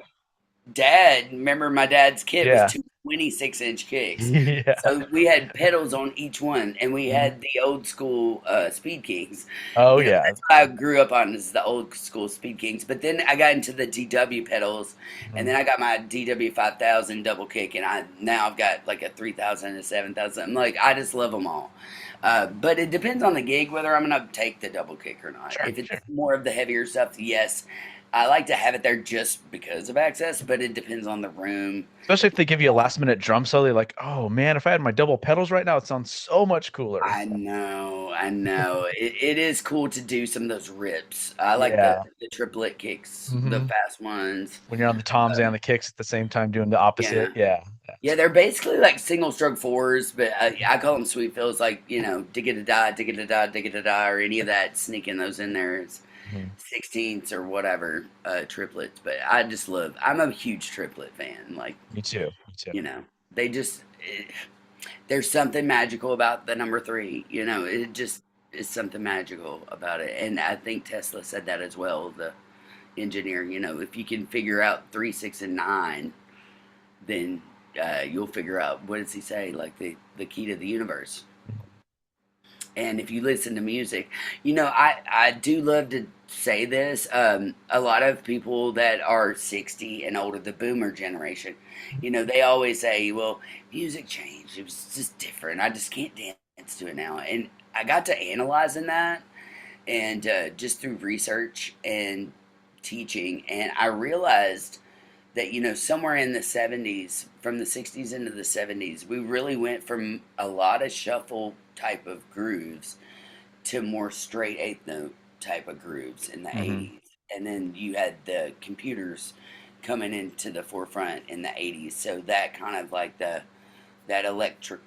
two. way, remember my dad's kit was Yeah. two 26-inch kicks. Yeah. So we had pedals on each one, and we Mhm. had the old school Speed Kings. Oh yeah. That's what I grew up on is the old school Speed Kings. But then I got into the DW pedals, and then I got my DW 5000 double kick, and now I've got like a 3000 and a 7000. I'm like, I just love them all. But it depends on the gig whether I'm gonna take the double kick or not. Sure, If it's sure. more of the heavier stuff, yes, I like to have it there just because of access. But it depends on the room. Especially if they give you a last minute drum solo, you're like, oh man, if I had my double pedals right now, it sounds so much cooler. I know, I know. It is cool to do some of those rips. I like Yeah. the triplet kicks, the Mhm. fast ones. When you're on the toms and the kicks at the same time doing the opposite. Yeah. Yeah, they're basically like single stroke fours, but I call them sweet fills, like, digga da da, digga da da, digga da da, or any of that, sneaking those in there. It's Mhm. 16ths or whatever, triplets. But I'm a huge triplet fan. Like, Me too. Me too. they just, there's something magical about the number three. It just is something magical about it. And I think Tesla said that as well, the engineer. If you can figure out 3, 6, and 9, then you'll figure out, what does he say? Like the key to the universe. And if you listen to music, I do love to say this. A lot of people that are 60 and older, the boomer generation, they always say, well, music changed. It was just different. I just can't dance to it now. And I got to analyzing that and just through research and teaching. And I realized that, somewhere in the 70s, from the 60s into the 70s, we really went from a lot of shuffle type of grooves to more straight eighth note type of grooves in the Mhm. 80s. And then you had the computers coming into the forefront in the 80s. So that kind of like that electric,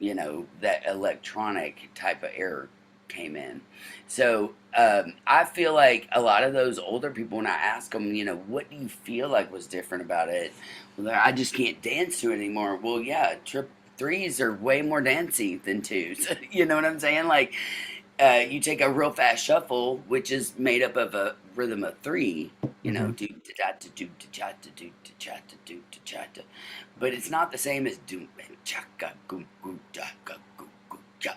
that electronic type of era came in. So I feel like a lot of those older people, when I ask them, what do you feel like was different about it? Well, I just can't dance to it anymore. Well, yeah, threes are way more dancey than twos. You know what I'm saying? Like, you take a real fast shuffle, which is made up of a rhythm of three, Mm-hmm. do da da do da cha da do da cha da do da cha da, but it's not the same as do cha ga goo goo da ga goo goo cha.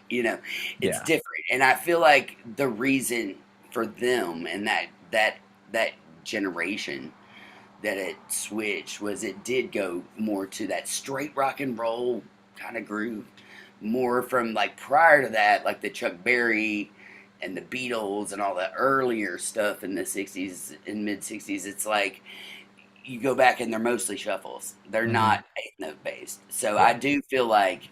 It's Yeah. different, and I feel like the reason for them and that generation that it switched was it did go more to that straight rock and roll kind of groove, more from like prior to that, like the Chuck Berry and the Beatles and all the earlier stuff in the 60s and mid 60s. It's like you go back and they're mostly shuffles, they're Mm-hmm. not eighth note based. So I Yeah. do feel like,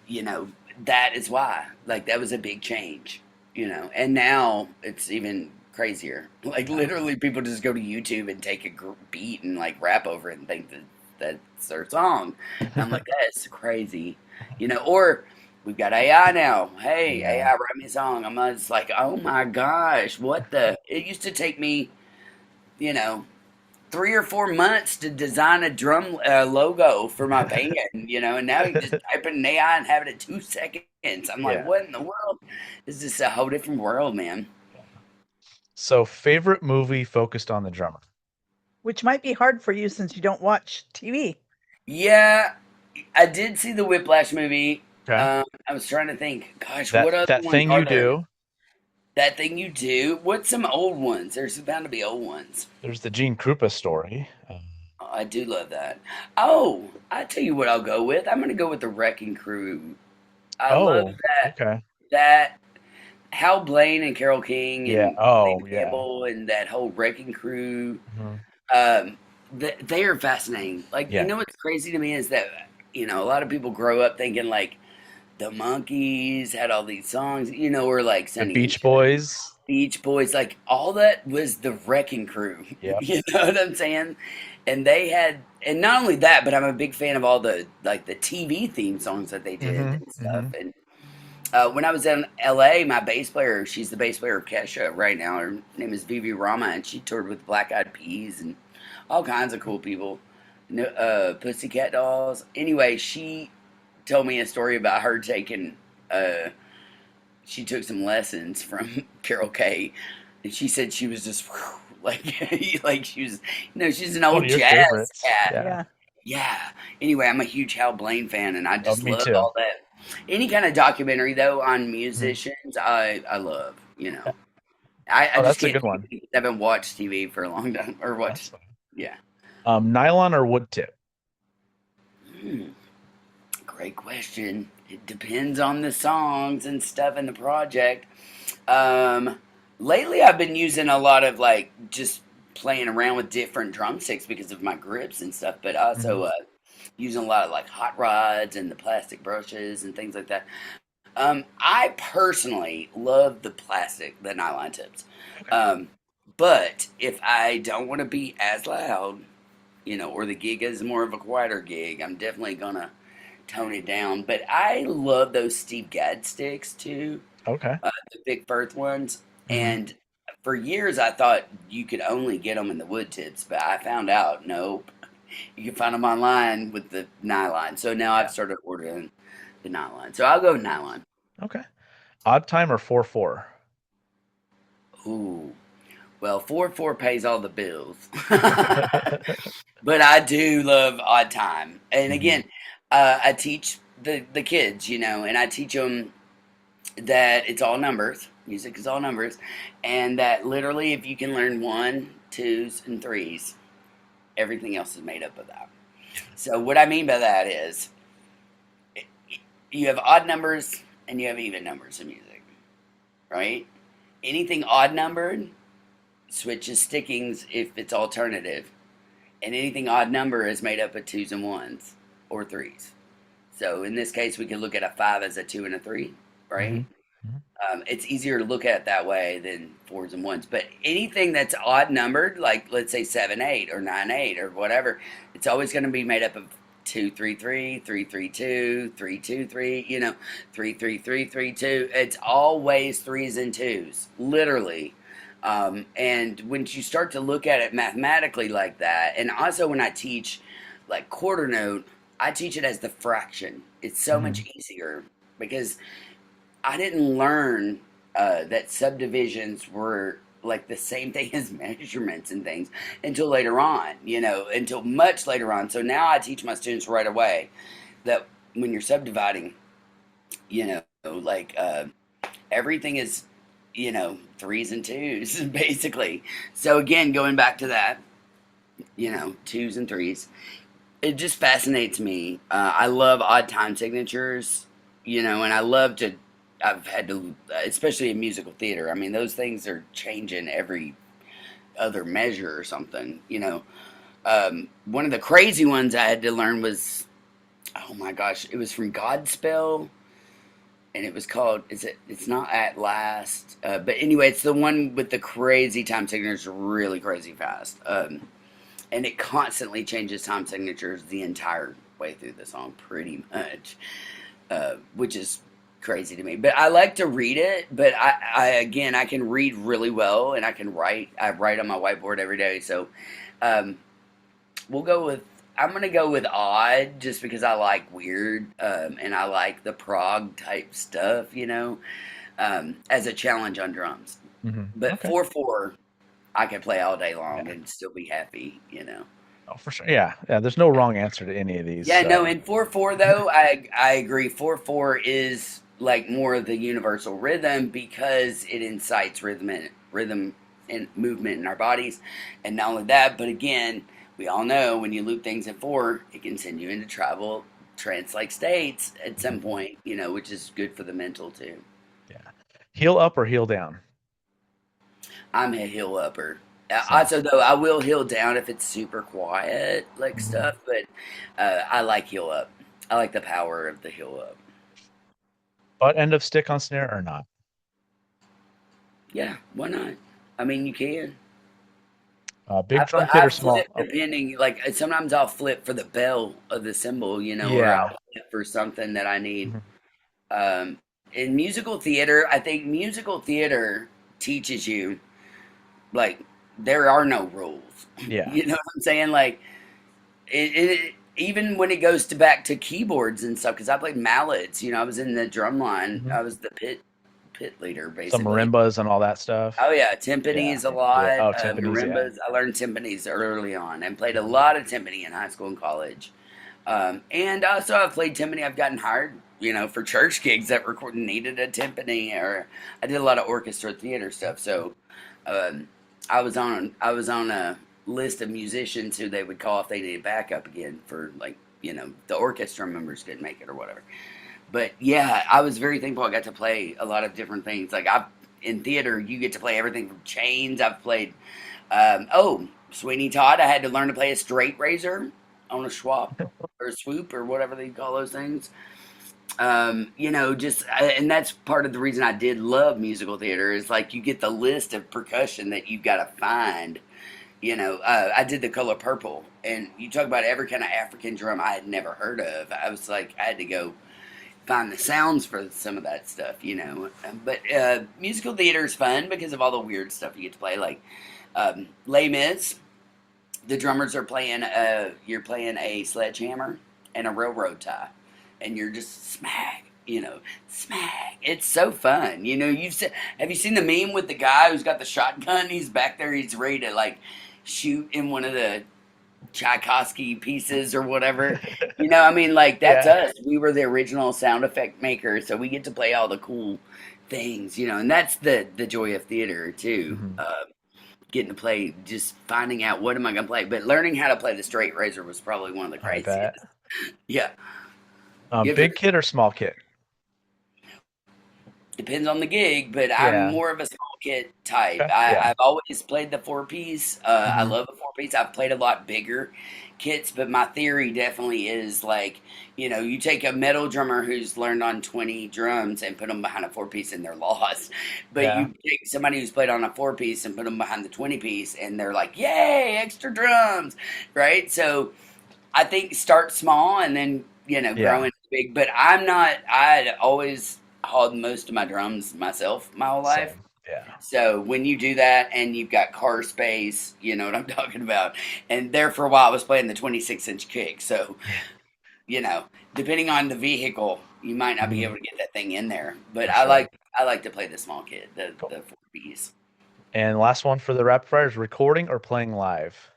you know, that is why, like, that was a big change, and now it's even crazier. Like, literally, people just go to YouTube and take a beat and like rap over it and think that that's their song. And I'm like, that's crazy, or we've got AI now. Hey, Yeah. AI, write me a song. I'm just like, oh my gosh, what the? It used to take me, you know, 3 or 4 months to design a drum logo for my band, and now you just type in AI and have it in 2 seconds. I'm like, Yeah. what in the world? This is a whole different world, man. So, favorite movie focused on the drummer? Which might be hard for you since you don't watch TV. Yeah, I did see the Whiplash movie. Okay. I was trying to think, gosh, That what other that ones thing are you there? do. That Thing You Do. What's some old ones? There's bound to be old ones. There's the Gene Krupa story. Oh, I do love that. Oh, I tell you what I'll go with. I'm going to go with the Wrecking Crew. I love Oh, that okay. that Hal Blaine and Carole King Yeah. and Oh, David yeah. Campbell and that whole Wrecking Crew, Mhm. um, they are fascinating. Like, Yeah. what's crazy to me is that a lot of people grow up thinking like the Monkees had all these songs, or like The Sonny and Beach Cher, Boys. Beach Boys, like all that was the Wrecking Crew. Yep. You know what I'm saying? And they had, and not only that, but I'm a big fan of all the like the TV theme songs that they did Mm-hmm. and stuff. Mm-hmm. And when I was in LA, my bass player, she's the bass player of Kesha right now. Her name is Vivi Rama, and she toured with Black Eyed Peas and all kinds of cool people. Pussycat Dolls. Anyway, she told me a story about her taking. She took some lessons from Carol Kay, and she said she was just like like she was. She's an One old of your jazz favorites. cat. Yeah. Yeah. Yeah. Anyway, I'm a huge Hal Blaine fan, and I Oh, just me love too. all that. Any kind of documentary though on Mhm. musicians, I love. Yeah. I Oh, just that's a can't good do one. it because I haven't watched TV for a long time or That's watched. fine. Yeah. Nylon or wood tip? Hmm. Great question. It depends on the songs and stuff in the project. Um, Lately I've been using a lot of like just playing around with different drumsticks because of my grips and stuff, but Mm-hmm. also using a lot of like hot rods and the plastic brushes and things like that. I personally love the nylon tips. Okay. Um, but if I don't want to be as loud, or the gig is more of a quieter gig, I'm definitely gonna tone it down. But I love those Steve Gadd sticks too, Okay. the Big Firth ones. Mm-hmm. And for years, I thought you could only get them in the wood tips, but I found out nope, you can find them online with the nylon. So now I've Yeah. started ordering the nylon. So I'll go nylon. Okay. Odd time or 4/4? Ooh, well, 4/4 pays all the bills. But I do love odd time. And Mm-hmm. again, I teach the kids, and I teach them that it's all numbers. Music is all numbers, and that literally, if you can learn one, twos, and threes, everything else is made up of that. So what I mean by that is, you have odd numbers and you have even numbers in music, right? Anything odd numbered switches stickings if it's alternative, and anything odd number is made up of twos and ones or threes. So in this case, we could look at a five as a two and a three, Mm-hmm. right? Mm-hmm. It's easier to look at it that way than fours and ones. But anything that's odd numbered, like let's say 7/8 or 9/8 or whatever, it's always going to be made up of 233, 332, 323, 333, 32. It's always threes and twos, literally. And when you start to look at it mathematically like that, and also when I teach like quarter note, I teach it as the fraction. It's so much easier because I didn't learn that subdivisions were like the same thing as measurements and things until later on, until much later on. So now I teach my students right away that when you're subdividing, like everything is, threes and twos, basically. So again, going back to that, twos and threes, it just fascinates me. I love odd time signatures, and I love to. I've had to, especially in musical theater. I mean, those things are changing every other measure or something. One of the crazy ones I had to learn was, oh my gosh, it was from Godspell, and it was called. It's not At Last, but anyway, it's the one with the crazy time signatures, really crazy fast. And it constantly changes time signatures the entire way through the song, pretty much, which is crazy to me. But I like to read it. But I can read really well, and I can write. I write on my whiteboard every day. So we'll go with. I'm gonna go with odd, just because I like weird, and I like the prog type stuff, as a challenge on drums. But Okay. 4/4. I could play all day long and still be happy, Oh, for sure. Yeah. There's no wrong answer to any of these. Yeah, no, in 4/4 though, I agree. 4/4 is like more of the universal rhythm because it incites rhythm and movement in our bodies, and not only that, but again, we all know when you loop things in 4, it can send you into trance-like states at some point, which is good for the mental too. Yeah. Heel up or heel down? I'm a heel upper. Also, though, I will heel down if it's super quiet, like stuff. But I like heel up. I like the power of the heel up. Butt end of stick on snare or not? Yeah, why not? I mean, you can. Big drum kit or small? Flip depending. Like sometimes I'll flip for the bell of the cymbal, or Yeah. I'll flip for something that I need. In musical theater, I think musical theater teaches you like there are no rules. Yeah. You know what I'm saying? Like it even when it goes back to keyboards and stuff, because I played mallets. I was in the drum line. I was the pit leader, basically. Some marimbas and all that stuff. Oh yeah, timpanis a lot. Yeah. Oh, timpanis, Marimbas. I learned timpanis early on and played a lot of timpani in high school and college. And also I've played timpani. I've gotten hired, for church gigs that needed a timpani, or I did a lot of orchestra theater stuff. So I was on a list of musicians who they would call if they needed backup again for the orchestra members couldn't make it or whatever. But yeah, I was very thankful I got to play a lot of different things. Like in theater, you get to play everything from chains. I've played Sweeney Todd. I had to learn to play a straight razor on a swap or a swoop or whatever they call those things. And that's part of the reason I did love musical theater is like you get the list of percussion that you got to find. I did the color purple, and you talk about every kind of African drum I had never heard of. I was like, I had to go find the sounds for some of that stuff, But musical theater is fun because of all the weird stuff you get to play, like Les Mis. The drummers are playing. You're playing a sledgehammer and a railroad tie, and you're just smack. Smack. It's so fun. Have you seen the meme with the guy who's got the shotgun? He's back there. He's ready to like shoot in one of the Tchaikovsky pieces or whatever. That's us. We were the original sound effect makers, so we get to play all the cool things, and that's the joy of theater too. Getting to play, just finding out what am I gonna play. But learning how to play the straight razor was probably one of the craziest. Yeah. Big kit or small kit? Depends on the gig, but I'm more of a small kit type. Okay. I've always played the 4-piece. I love a 4-piece. I've played a lot bigger kits, but my theory definitely is like, you take a metal drummer who's learned on 20 drums and put them behind a 4-piece and they're lost. But you take somebody who's played on a 4-piece and put them behind the 20-piece and they're like, yay, extra drums, right? So I think start small and then, grow Yeah. into big. But I'm not, I'd always hauled most of my drums myself my whole life. Same. Yeah. So when you do that and you've got car space, you know what I'm talking about. And there for a while I was playing the 26-inch kick. So, Yeah. you know, depending on the vehicle, you might not be Mhm. able to get that thing in there. But For sure. I like to play the small kid, Cool. the 4Bs. And last one for the rapid fire is recording or playing live.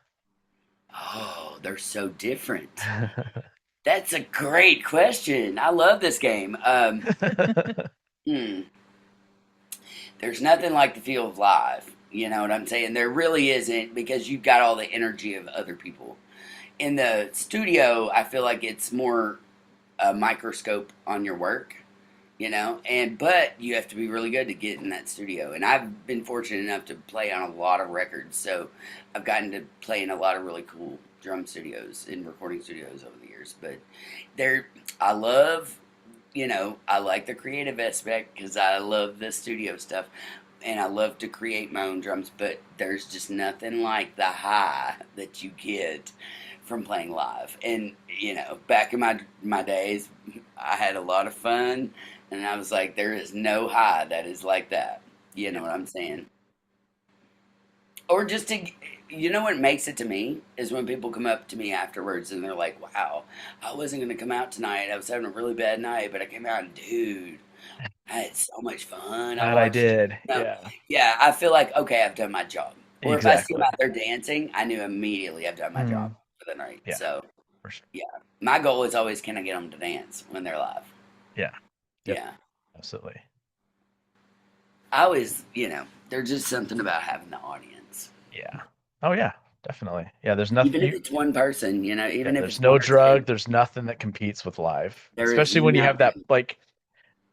Oh, they're so different. That's a great question. I love this game. Hmm. There's nothing like the feel of live. You know what I'm saying? There really isn't, because you've got all the energy of other people. In the studio, I feel like it's more a microscope on your work, but you have to be really good to get in that studio. And I've been fortunate enough to play on a lot of records, so I've gotten to play in a lot of really cool drum studios and recording studios over the years. But there, I love, I like the creative aspect because I love the studio stuff. And I love to create my own drums, but there's just nothing like the high that you get from playing live. And back in my days, I had a lot of fun, and I was like, there is no high that is like that. You know what I'm saying? Or just to, what makes it to me is when people come up to me afterwards and they're like, "Wow, I wasn't gonna come out tonight. I was having a really bad night, but I came out and dude, I had so much fun. I That I watched." did. No, Yeah. yeah, I feel like okay, I've done my job. Or if I see them Exactly. out there dancing, I knew immediately I've done my job Mhm. for the night. Yeah. So For sure. yeah, my goal is always, can I get them to dance when they're live? Yeah. Yep. Yeah, Absolutely. I always, there's just something about having the audience, Yeah. Oh yeah. Definitely. Yeah. There's even nothing. if it's one person, Yeah. even if There's it's one no or two. drug. There's nothing that competes with live, There is especially when you have that nothing. like.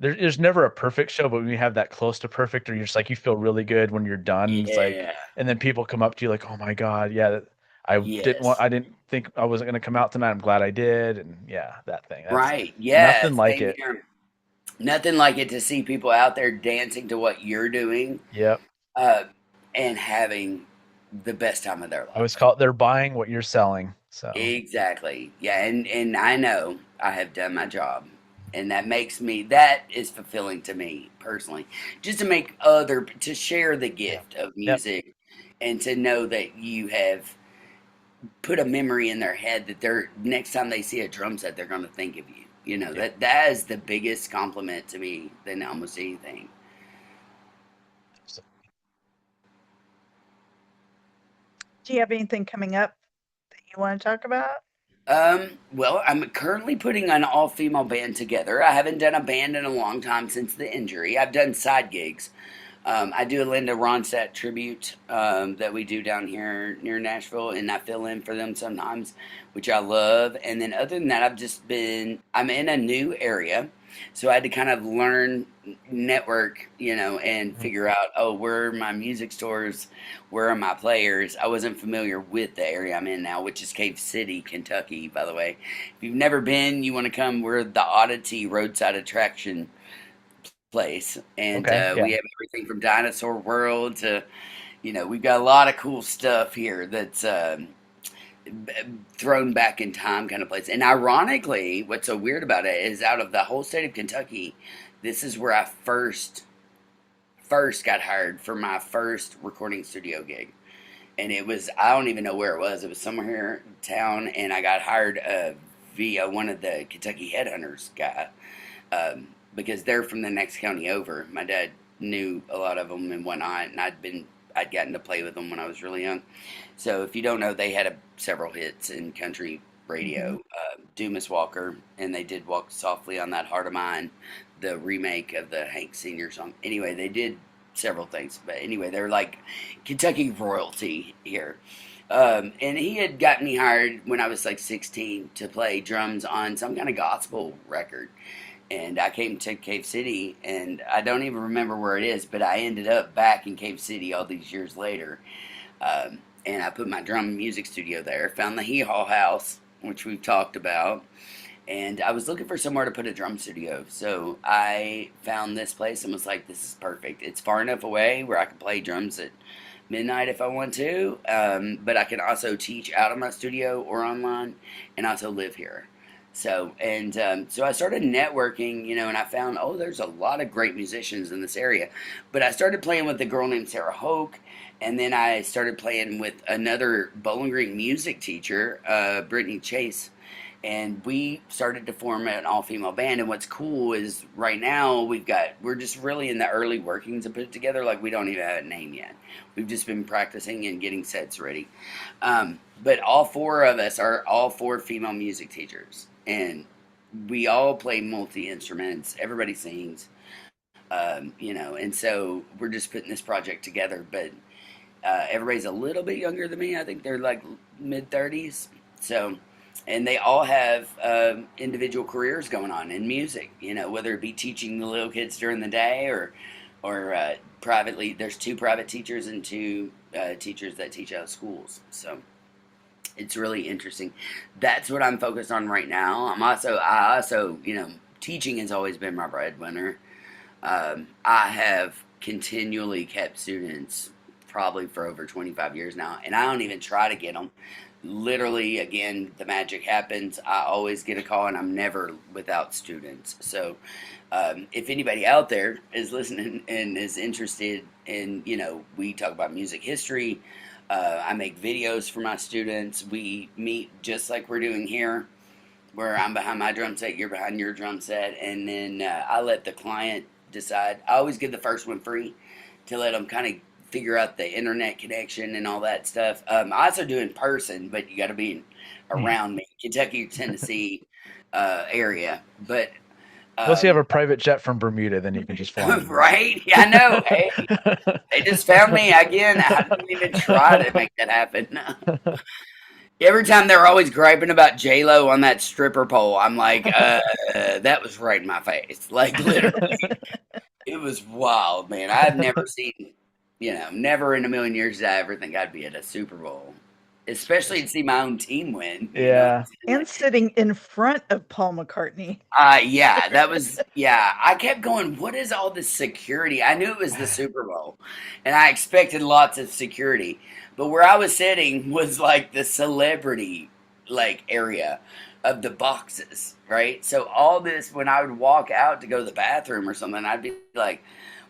There's never a perfect show, but when you have that close to perfect, or you're just like you feel really good when you're done. It's like, Yeah. and then people come up to you like, "Oh my God, yeah, Yes. I didn't think I wasn't gonna come out tonight. I'm glad I did." And yeah, that thing. That's Right. Yeah. nothing like Same it. here. Nothing like it to see people out there dancing to what you're doing, Yep. uh, and having the best time of their I always life. call it they're buying what you're selling. So Exactly. Yeah, and I know I have done my job. And that is fulfilling to me personally. Just to share the yeah. gift of Yep. music and to know that you have put a memory in their head that they're next time they see a drum set they're going to think of you. Yeah. That is the biggest compliment to me than almost anything. So, Do you have anything coming up that you want to talk about? Well, I'm currently putting an all female band together. I haven't done a band in a long time since the injury. I've done side gigs. I do a Linda Ronstadt tribute that we do down here near Nashville, and I fill in for them sometimes, which I love. And then other than that, I'm in a new area, so I had to kind of learn network, and mhm. figure out, oh, where are my music stores, where are my players. I wasn't familiar with the area I'm in now, which is Cave City, Kentucky, by the way. If you've never been, you want to come, we're the Oddity Roadside Attraction place, and Okay. we Yeah. have everything from Dinosaur World to, we've got a lot of cool stuff here that's thrown back in time kind of place. And ironically, what's so weird about it is, out of the whole state of Kentucky, this is where I first got hired for my first recording studio gig. And it was, I don't even know where it was. It was somewhere here in town, and I got hired via one of the Kentucky Headhunters guy, because they're from the next county over. My dad knew a lot of them and whatnot, and I'd gotten to play with them when I was really young. So if you don't know, they had several hits in country Hmm. radio. Dumas Walker, and they did "Walk Softly on That Heart of Mine," the remake of the Hank Senior song. Anyway, they did several things, but anyway, they're like Kentucky royalty here. And he had got me hired when I was like 16 to play drums on some kind of gospel record. And I came to Cave City, and I don't even remember where it is, but I ended up back in Cave City all these years later. And I put my drum and music studio there, found the Hee Haw House, which we've talked about, and I was looking for somewhere to put a drum studio. So I found this place and was like, this is perfect. It's far enough away where I can play drums at midnight if I want to. But I can also teach out of my studio or online, and also live here. So I started networking, and I found, oh, there's a lot of great musicians in this area. But I started playing with a girl named Sarah Hoke, and then I started playing with another Bowling Green music teacher, Brittany Chase, and we started to form an all-female band. And what's cool is right now we're just really in the early workings of put it together. Like, we don't even have a name yet. We've just been practicing and getting sets ready. But all four of us are all four female music teachers, and we all play multi instruments. Everybody sings, and so we're just putting this project together. But everybody's a little bit younger than me. I think they're like mid 30s. So, and they all have individual careers going on in music. Whether it be teaching the little kids during the day or privately. There's two private teachers and two teachers that teach out of schools. So it's really interesting. That's what I'm focused on right now. I also, teaching has always been my breadwinner. I have continually kept students probably for over 25 years now, and I don't even try to get them. Literally, again, the magic happens. I always get a call, and I'm never without students. So, if anybody out there is listening and is interested in, we talk about music history. I make videos for my students. We meet just like we're doing here, where I'm behind my drum set, you're behind your drum set, and then I let the client decide. I always give the first one free to let them kind of figure out the internet connection and all that stuff. I also do in person, but you got to be around me, Kentucky, Tennessee area. But Unless you have a private jet from Bermuda, then you can just fly. right? Yeah, I know. Hey, they just found me again. I didn't even try to make that happen. Every time they're always griping about J Lo on that stripper pole, I'm like, that was right in my face. Like, literally, it was wild, man. I've never seen, never in a million years did I ever think I'd be at a Super Bowl, especially to see my own team win. Yeah. And sitting in front of Paul McCartney. Yeah, that was, yeah. I kept going, what is all this security? I knew it was the Super Bowl, and I expected lots of security. But where I was sitting was like the celebrity like area of the boxes, right? So all this, when I would walk out to go to the bathroom or something, I'd be like,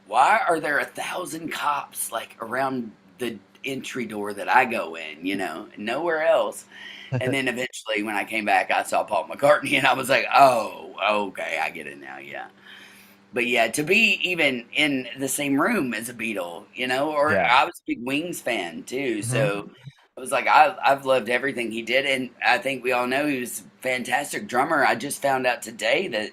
why are there 1,000 cops like around the entry door that I go in, nowhere else. And then eventually when I came back, I saw Paul McCartney and I was like, oh, okay, I get it now. Yeah. But yeah, to be even in the same room as a Beatle, or Yeah. I was a big Wings fan too. So I was like, I've loved everything he did. And I think we all know he was a fantastic drummer. I just found out today that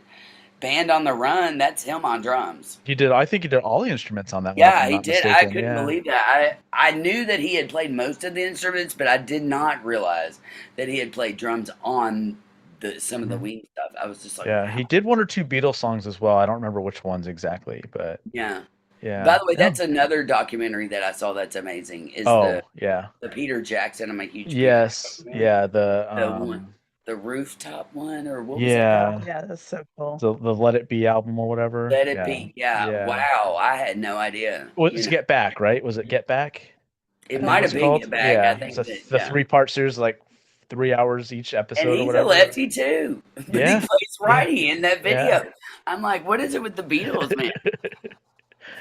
Band on the Run, that's him on drums. I think he did all the instruments on that one. Yeah, if I'm he not did. I mistaken. couldn't Yeah. believe that. I knew that he had played most of the instruments, but I did not realize that he had played drums on some of the Wing stuff. I was just like, Yeah, wow. he did one or two Beatles songs as well. I don't remember which ones exactly, but Yeah. yeah. By the way, Yeah. that's another documentary that I saw that's amazing. Is Oh, yeah. the Peter Jackson? I'm a huge Peter Yes. fan. Yeah, The one, the rooftop one, or what was that yeah. called? Yeah, that's so cool. The Let It Be album or whatever. Let It Yeah. Be. Yeah. Yeah. Wow. I had no idea. Well, it's Get Back, right? Was it Get Back? It I think might it's have been called. Get Back. Yeah. I think It's that, the yeah. 3-part series, like 3 hours each And episode or he's a whatever. lefty too. But Yeah. he plays righty in that video. Yeah. I'm like, what is it with the Beatles, man?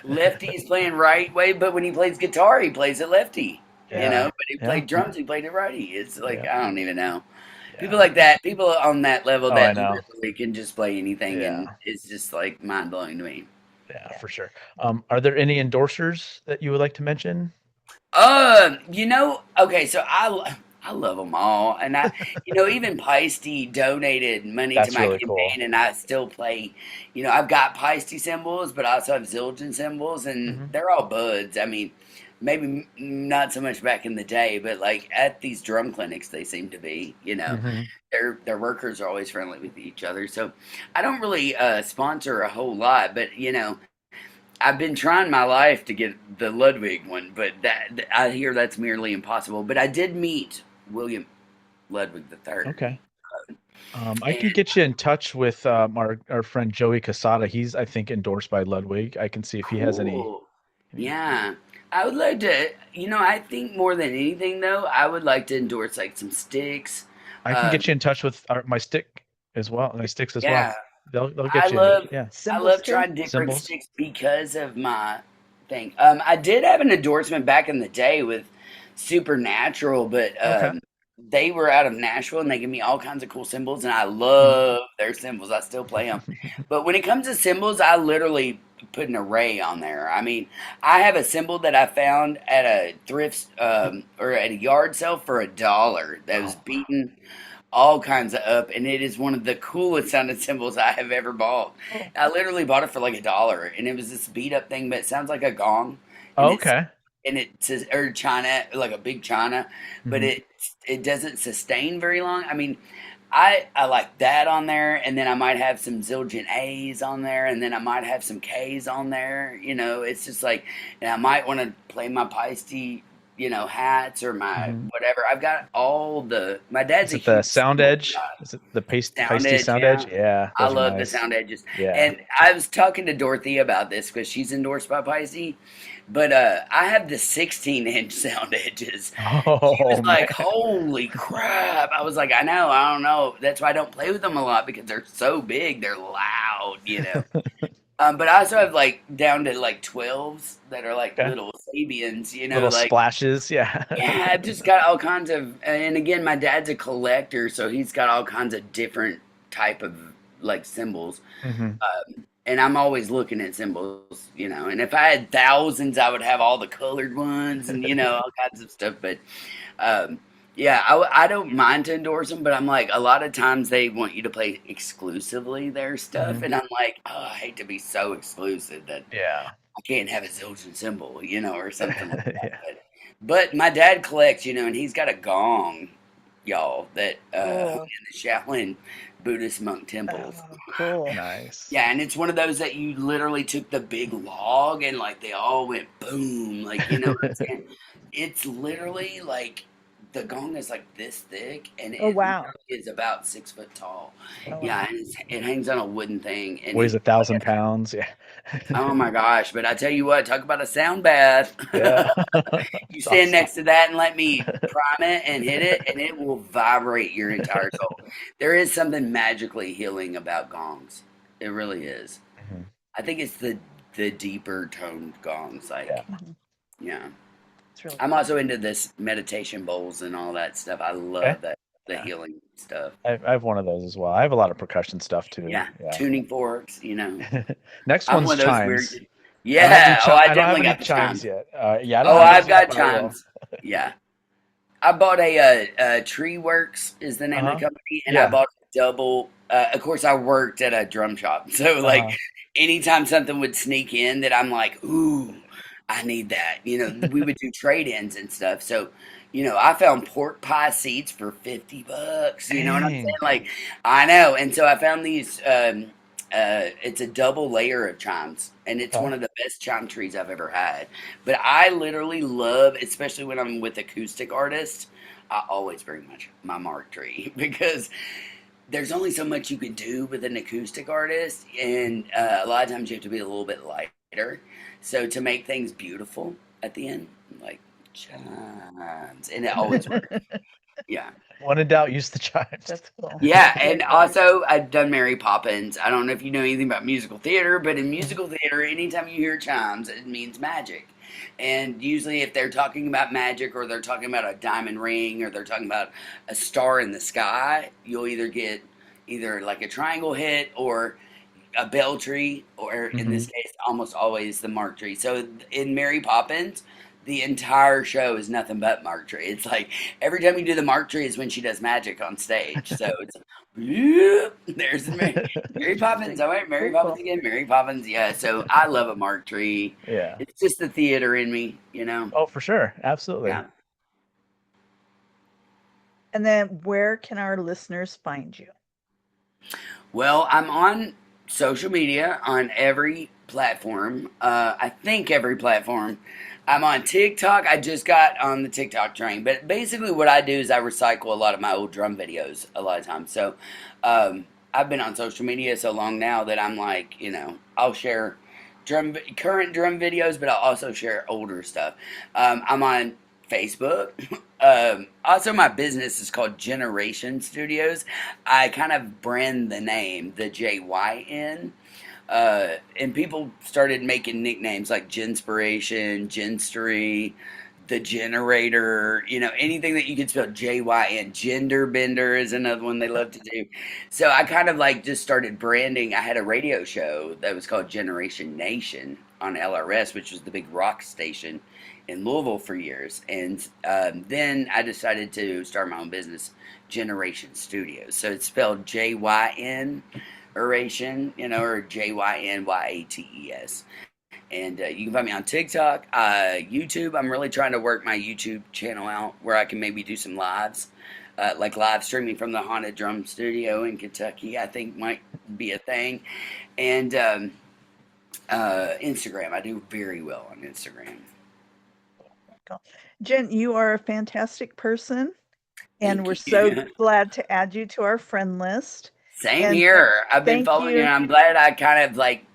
Lefty's playing right way, but when he plays guitar, he plays it lefty. Yeah. But he played drums, he played it righty. It's like, Yeah. I don't even know. Yeah. People like that, people on that level Oh, that I know. literally can just play anything, and Yeah. it's just like mind blowing to me. Yeah, for sure. Are there any endorsers that you would like to mention? Okay, so I love them all, and even Peisty donated money That's to my really campaign, cool. and I still play. I've got Peisty symbols, but I also have Zildjian symbols, and they're all buds. I mean, maybe not so much back in the day, but like at these drum clinics, they seem to be. Their workers are always friendly with each other, so I don't really sponsor a whole lot, but I've been trying my life to get the Ludwig one, but that I hear that's merely impossible. But I did meet William Ludwig III. Okay. I can get you in touch with our friend Joey Casada. He's, I think, endorsed by Ludwig. I can see if he has any. Cool. Yeah, I would like to, I think more than anything though, I would like to endorse like some sticks. I can Um, get you in touch with my stick as well, my sticks as well. yeah, They'll I get you. love Yeah, I Symbols love too? trying different symbols. sticks because of my thing. I did have an endorsement back in the day with Supernatural, but Okay. they were out of Nashville and they give me all kinds of cool symbols, and I Mhm. love their symbols. I still play them, but when it comes to symbols, I literally put an array on there. I mean, I have a symbol that I found at a thrift or at a yard sale for $1 that was Oh, beaten all kinds of up, and it is one of the coolest sounding symbols I have ever bought. Oh, I literally bought it for like $1, and it was this beat up thing, but it sounds like a gong, and okay. it says or china like a big china, but Hmm. it doesn't sustain very long. I mean, I like that on there, and then I might have some Zildjian A's on there, and then I might have some K's on there. It's just like, and I might want to play my Peisty, hats or my Hmm. whatever. I've got all my dad's Is a it the huge sound symbol edge? guy. Is it the Sound feisty Edge, sound yeah. edge? Yeah, I those are love the nice. sound edges. Yeah. And I was talking to Dorothy about this because she's endorsed by Pisces. But I have the 16-inch sound edges. She was Oh like, man. holy crap. I was like, I don't know. That's why I don't play with them a lot because they're so big. They're loud. But I also have like down to like 12s that are like Okay. little Sabians, Little like splashes. Yeah. yeah, I've just got all kinds of, and again, my dad's a collector, so he's got all kinds of different type of like symbols, Hmm. and I'm always looking at symbols, And if I had thousands, I would have all the colored ones, and all kinds of stuff. But um, yeah, I don't mind to endorse them, but I'm like, a lot of times they want you to play exclusively their stuff, Hmm. and I'm like, oh, I hate to be so exclusive that Yeah. I can't have a Zildjian symbol, or something like that. Yeah. But my dad collects, and he's got a gong, y'all, that hung oh, in the Shaolin Buddhist monk temples. oh, cool. Nice. Yeah, and it's one of those that you literally took the big log and like they all went boom, like what I'm saying. It's literally like the gong is like this thick, and Oh, it wow. literally is about 6 foot tall. Oh, Yeah, wow. and it hangs on a wooden thing, and Weighs 1,000 pounds. Yeah. oh my gosh! But I tell you what, talk about a sound bath. Yeah. You It's stand awesome. next to that and let me prime it and hit it, and it will vibrate your entire soul. There is something magically healing about gongs. It really is. Mhm. I think it's the deeper toned gongs. Yeah. Like, Mhm. yeah. It's really I'm cool. also into this meditation bowls and all that stuff. I Okay. love that the Yeah. healing stuff. I have one of those as well. I have a lot of percussion stuff too. Yeah, Yeah. tuning forks. Next I'm one's one of those chimes. weird. Yeah. Oh, I I don't have definitely any got the chimes chimes. yet. Yeah, I don't Oh, have those I've yet, got but I will. chimes. Yeah. I bought Tree Works is the name of Uh-huh. the company, and I Yeah. bought a double. Of course, I worked at a drum shop, so like Uh-huh. anytime something would sneak in that I'm like, ooh, I need that. We would do trade-ins and stuff. So, I found pork pie seats for $50. You know what I'm saying? Dang. Like, I know. And so I found these. It's a double layer of chimes, and it's Okay. one of the best chime trees I've ever had. But I literally love, especially when I'm with acoustic artists, I always bring my mark tree because there's only so much you can do with an acoustic artist, and a lot of times you have to be a little bit lighter. So to make things beautiful at the end, like chimes, and it always works. Yeah. When in doubt, use the chimes. That's cool. Yeah, Very and cool. also I've done Mary Poppins. I don't know if you know anything about musical theater, but in musical theater, anytime you hear chimes, it means magic. And usually, if they're talking about magic, or they're talking about a diamond ring, or they're talking about a star in the sky, you'll either get either like a triangle hit or a bell tree, or in Hmm. this case, almost always the mark tree. So in Mary Poppins, the entire show is nothing but mark tree. It's like every time you do the mark tree is when she does magic on stage. So it's whoop, there's Mary Poppins. Interesting. All right, Mary Very Poppins cool. again. Mary Poppins. Yeah. So I love a mark tree. Yeah. It's just the theater in me. Oh, for sure. Absolutely. Yeah. And then where can our listeners find you? Well, I'm on social media on every platform. I think every platform. I'm on TikTok. I just got on the TikTok train. But basically, what I do is I recycle a lot of my old drum videos a lot of times. So I've been on social media so long now that I'm like, I'll share current drum videos, but I'll also share older stuff. I'm on Facebook. Also, my business is called Generation Studios. I kind of brand the name, the JYN. And people started making nicknames like Genspiration, Genstery, the Generator, anything that you could spell JYN. Gender Bender is another one they love to do. So I kind of like just started branding. I had a radio show that was called Generation Nation on LRS, which was the big rock station in Louisville for years. And then I decided to start my own business, Generation Studios. So it's spelled JYN oration, or JYNYATES. And you can find me on TikTok, YouTube. I'm really trying to work my YouTube channel out where I can maybe do some lives, like live streaming from the Haunted Drum Studio in Kentucky. I think might be a thing. And Instagram. I do very well on Instagram. Cool. Jen, you are a fantastic person, and Thank we're so you. glad to add you to our friend list. Same And here. I've been thank following you, you. and I'm glad I kind of like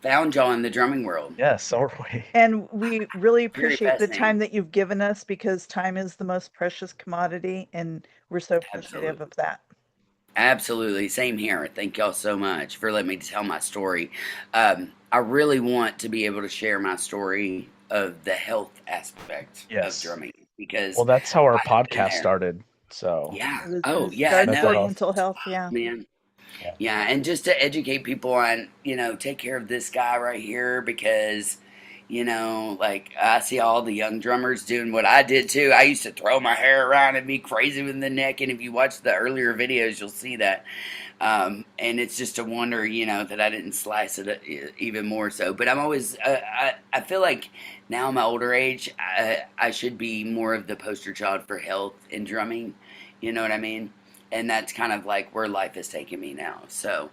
found y'all in the drumming world. Yeah, so are we. And we really Very appreciate the time fascinating. that you've given us, because time is the most precious commodity, and we're so appreciative of that. Absolutely. Same here. Thank y'all so much for letting me tell my story. I really want to be able to share my story of the health aspect of Yes. drumming because Well, that's how our I've been podcast there. started. So Yeah. It Oh, was yeah. started mental for No, health. mental health, yeah. man. Yeah. Yeah, and just to educate people on, take care of this guy right here because, like I see all the young drummers doing what I did too. I used to throw my hair around and be crazy with the neck, and if you watch the earlier videos, you'll see that. And it's just a wonder, that I didn't slice it even more so. But I'm always, I feel like now in my older age, I should be more of the poster child for health in drumming. You know what I mean? And that's kind of like where life has taken me now. So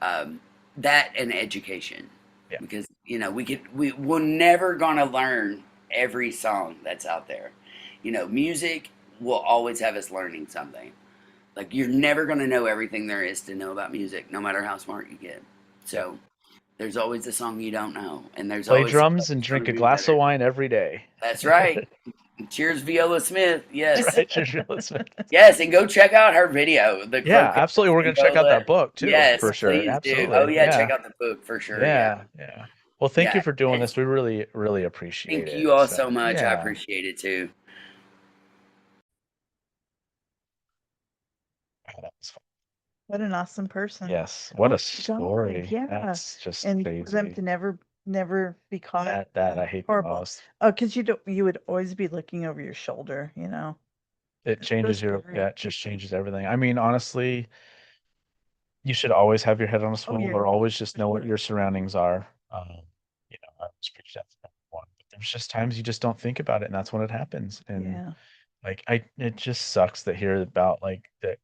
that and education, Yeah. because we're never gonna learn every song that's out there. Music will always have us learning something. Like you're never gonna know everything there is to know about music, no matter how smart you get. So there's always a song you don't know, and there's Play always somebody drums and who's gonna drink a be glass better. of wine every day. That's right. Cheers, Viola Smith. That's Yes. right. Cheers, listening. Yes, and go check out her video, The Yeah, Croquet absolutely. We're gonna check out Viola. that book too, Yes, for sure. please do. Oh Absolutely. yeah, check Yeah. out the book for sure. Yeah, Yeah. Yeah. Well, thank you yeah. for doing It's, this. We really, really appreciate thank it. you all So so much. I yeah. appreciate it too. Oh, that was fun. What an awesome person. Yes. What Oh a my God, story. yeah. That's just And for them crazy. to never be caught. That I hate the Horrible. most. Oh, because you would always be looking over your shoulder, It It's so changes your, scary. yeah, it just changes everything. I mean, honestly, you should always have your head on a Oh, swivel, yeah, or always just for know what sure. your surroundings are. I always preach that to everyone. But there's just times you just don't think about it, and that's when it happens. And Yeah. like it just sucks to hear about like that,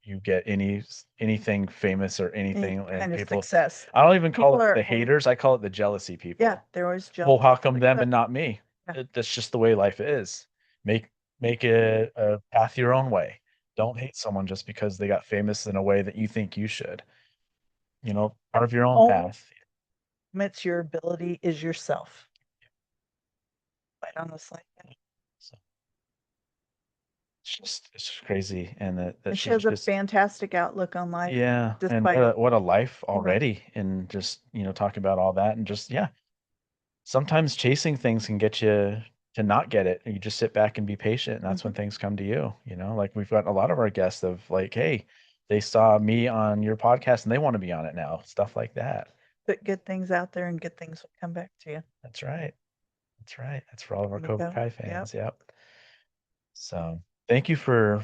you get anything famous or Any anything, and kind of people, success. I don't even call People it are the always, haters, I call it the jealousy yeah, people. they're always Well, jealous. how come Like them that. and not me? Yeah. That's just the way life is. Make make a path your own way. Don't hate someone just because they got famous in a way that you think you should. Carve your own Only path. limits your ability is yourself. Quite honestly. Yeah. So it's just crazy, and that And she she's has a just, fantastic outlook on life, yeah, and despite what a life right. already, and just talking about all that, and just, yeah, sometimes chasing things can get you to not get it. You just sit back and be patient, and that's when Mhm. things come to you. Like we've got a lot of our guests of like, hey, they saw me on your podcast and they want to be on it now, stuff like that. Put good things out there, and good things will come back to you. That's right. That's right. That's for all of our There you Cobra go. Kai Yep. fans. Yep. So thank you for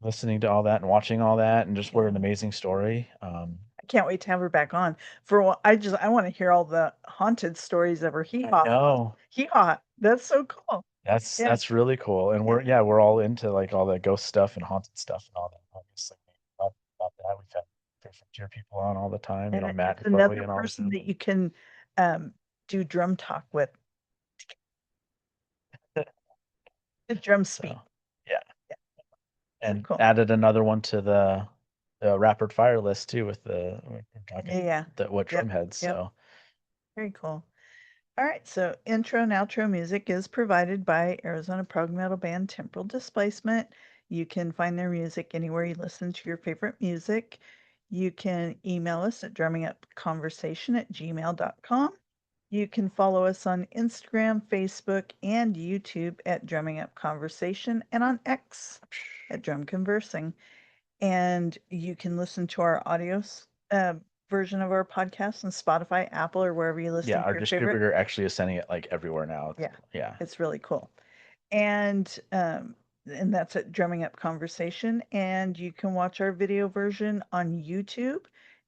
listening to all that and watching all that, and just what an Yeah. amazing story. I can't wait to have her back on. I want to hear all the haunted stories of her hee I haw. know. Hee haw. That's so cool. That's Yeah. that's really cool. And we're all into like all the ghost stuff and haunted stuff and all that. Obviously, we talk about that. We've had different tier people on all the time, And Matt it's and Chloe another and all of person them. that you can um, do drum talk with. The drum So speak. yeah, Yeah. So and cool. added another one to the rapid fire list too with the we're talking Yeah. what Yep. drum heads. Yep. So Very cool. All right, so intro and outro music is provided by Arizona prog metal band Temporal Displacement. You can find their music anywhere you listen to your favorite music. You can email us at drummingupconversation@gmail.com. You can follow us on Instagram, Facebook, and YouTube at Drumming Up Conversation and on X at Drum Conversing. And you can listen to our audio version of our podcast on Spotify, Apple, or wherever you listen Yeah, to our your favorite. distributor actually is sending it like everywhere now. Yeah, Yeah. it's really cool. And that's at Drumming Up Conversation. And you can watch our video version on YouTube.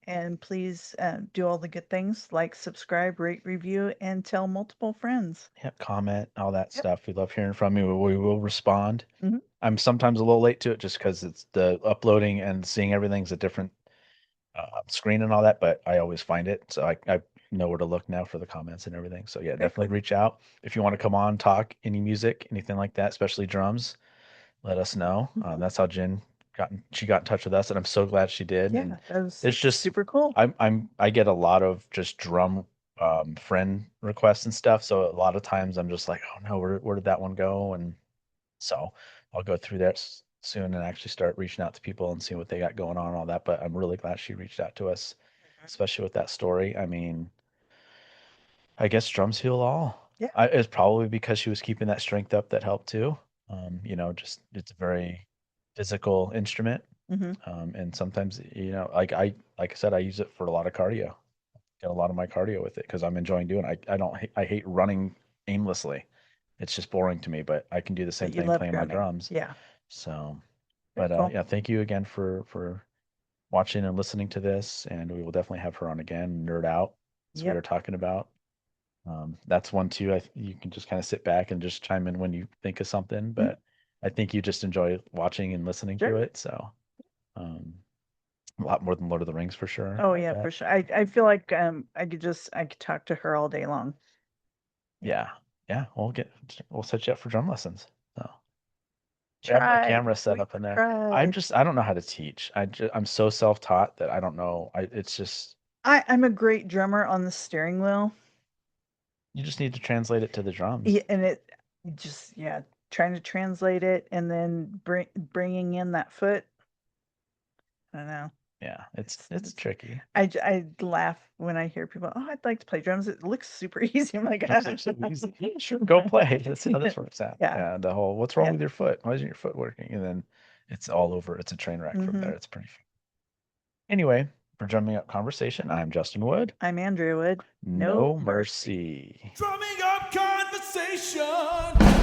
And please do all the good things like subscribe, rate, review, and tell multiple friends. Yep, comment, all that Yep. stuff. We love hearing from you. We will respond. Mhm. I'm sometimes a little late to it just because it's the uploading and seeing everything's a different screen and all that, but I always find it. So I know where to look now for the comments and everything. So yeah, Very definitely cool. reach out. If you want to come on, talk any music, anything like that, especially drums, let us know. Mhm. That's how Jen she got in touch with us, and I'm so glad she did. Yeah, And that was it's just super cool. I get a lot of just drum friend requests and stuff. So a lot of times I'm just like, oh no, where did that one go? And so I'll go through that soon and actually start reaching out to people and seeing what they got going on and all that. But I'm really glad she reached out to us, especially with that story. I mean, I guess drums heal all. Yeah. It's probably because she was keeping that strength up that helped too. Just it's a very physical instrument. Hmm. And sometimes, like I said, I use it for a lot of cardio. Get a lot of my cardio with it because I'm enjoying doing it. I hate running aimlessly. It's just boring to me, but I can do the same But you thing love playing my drumming. drums. Yeah. So, Very but cool. yeah, thank you again for watching and listening to this, and we will definitely have her on again. Nerd out, as we Yep. were talking about. That's one too. You can just kind of sit back and just chime in when you think of something, Mhm. but I think you just enjoy watching and listening to Sure. it. So, um, a lot more than Lord of the Rings for sure. Oh I yeah, for bet. sure. I feel like I could talk to her all day long. Yeah. Yeah, yeah. We'll set you up for drum lessons. So. We have my Tried. camera set We up in there. tried. I don't know how to teach. I'm so self-taught that I don't know. It's just I'm a great drummer on the steering wheel. you just need to translate it to the drums. Yeah, and it just yeah, trying to translate it and then bringing in that foot. I don't know. Yeah, it's It's tricky. I laugh when I hear people, "Oh, I'd like to play drums. It looks super easy." I'm like, Drums are so easy. Yeah, sure, go play. That's how this works out. yeah, And the whole, what's wrong yeah. with your foot? Why isn't your foot working? And then it's all over. It's a train wreck from Hmm. there. It's pretty fun. Anyway, for drumming up conversation, I'm Justin Wood. I'm Andrea Wood. No mercy. Drumming up conversation.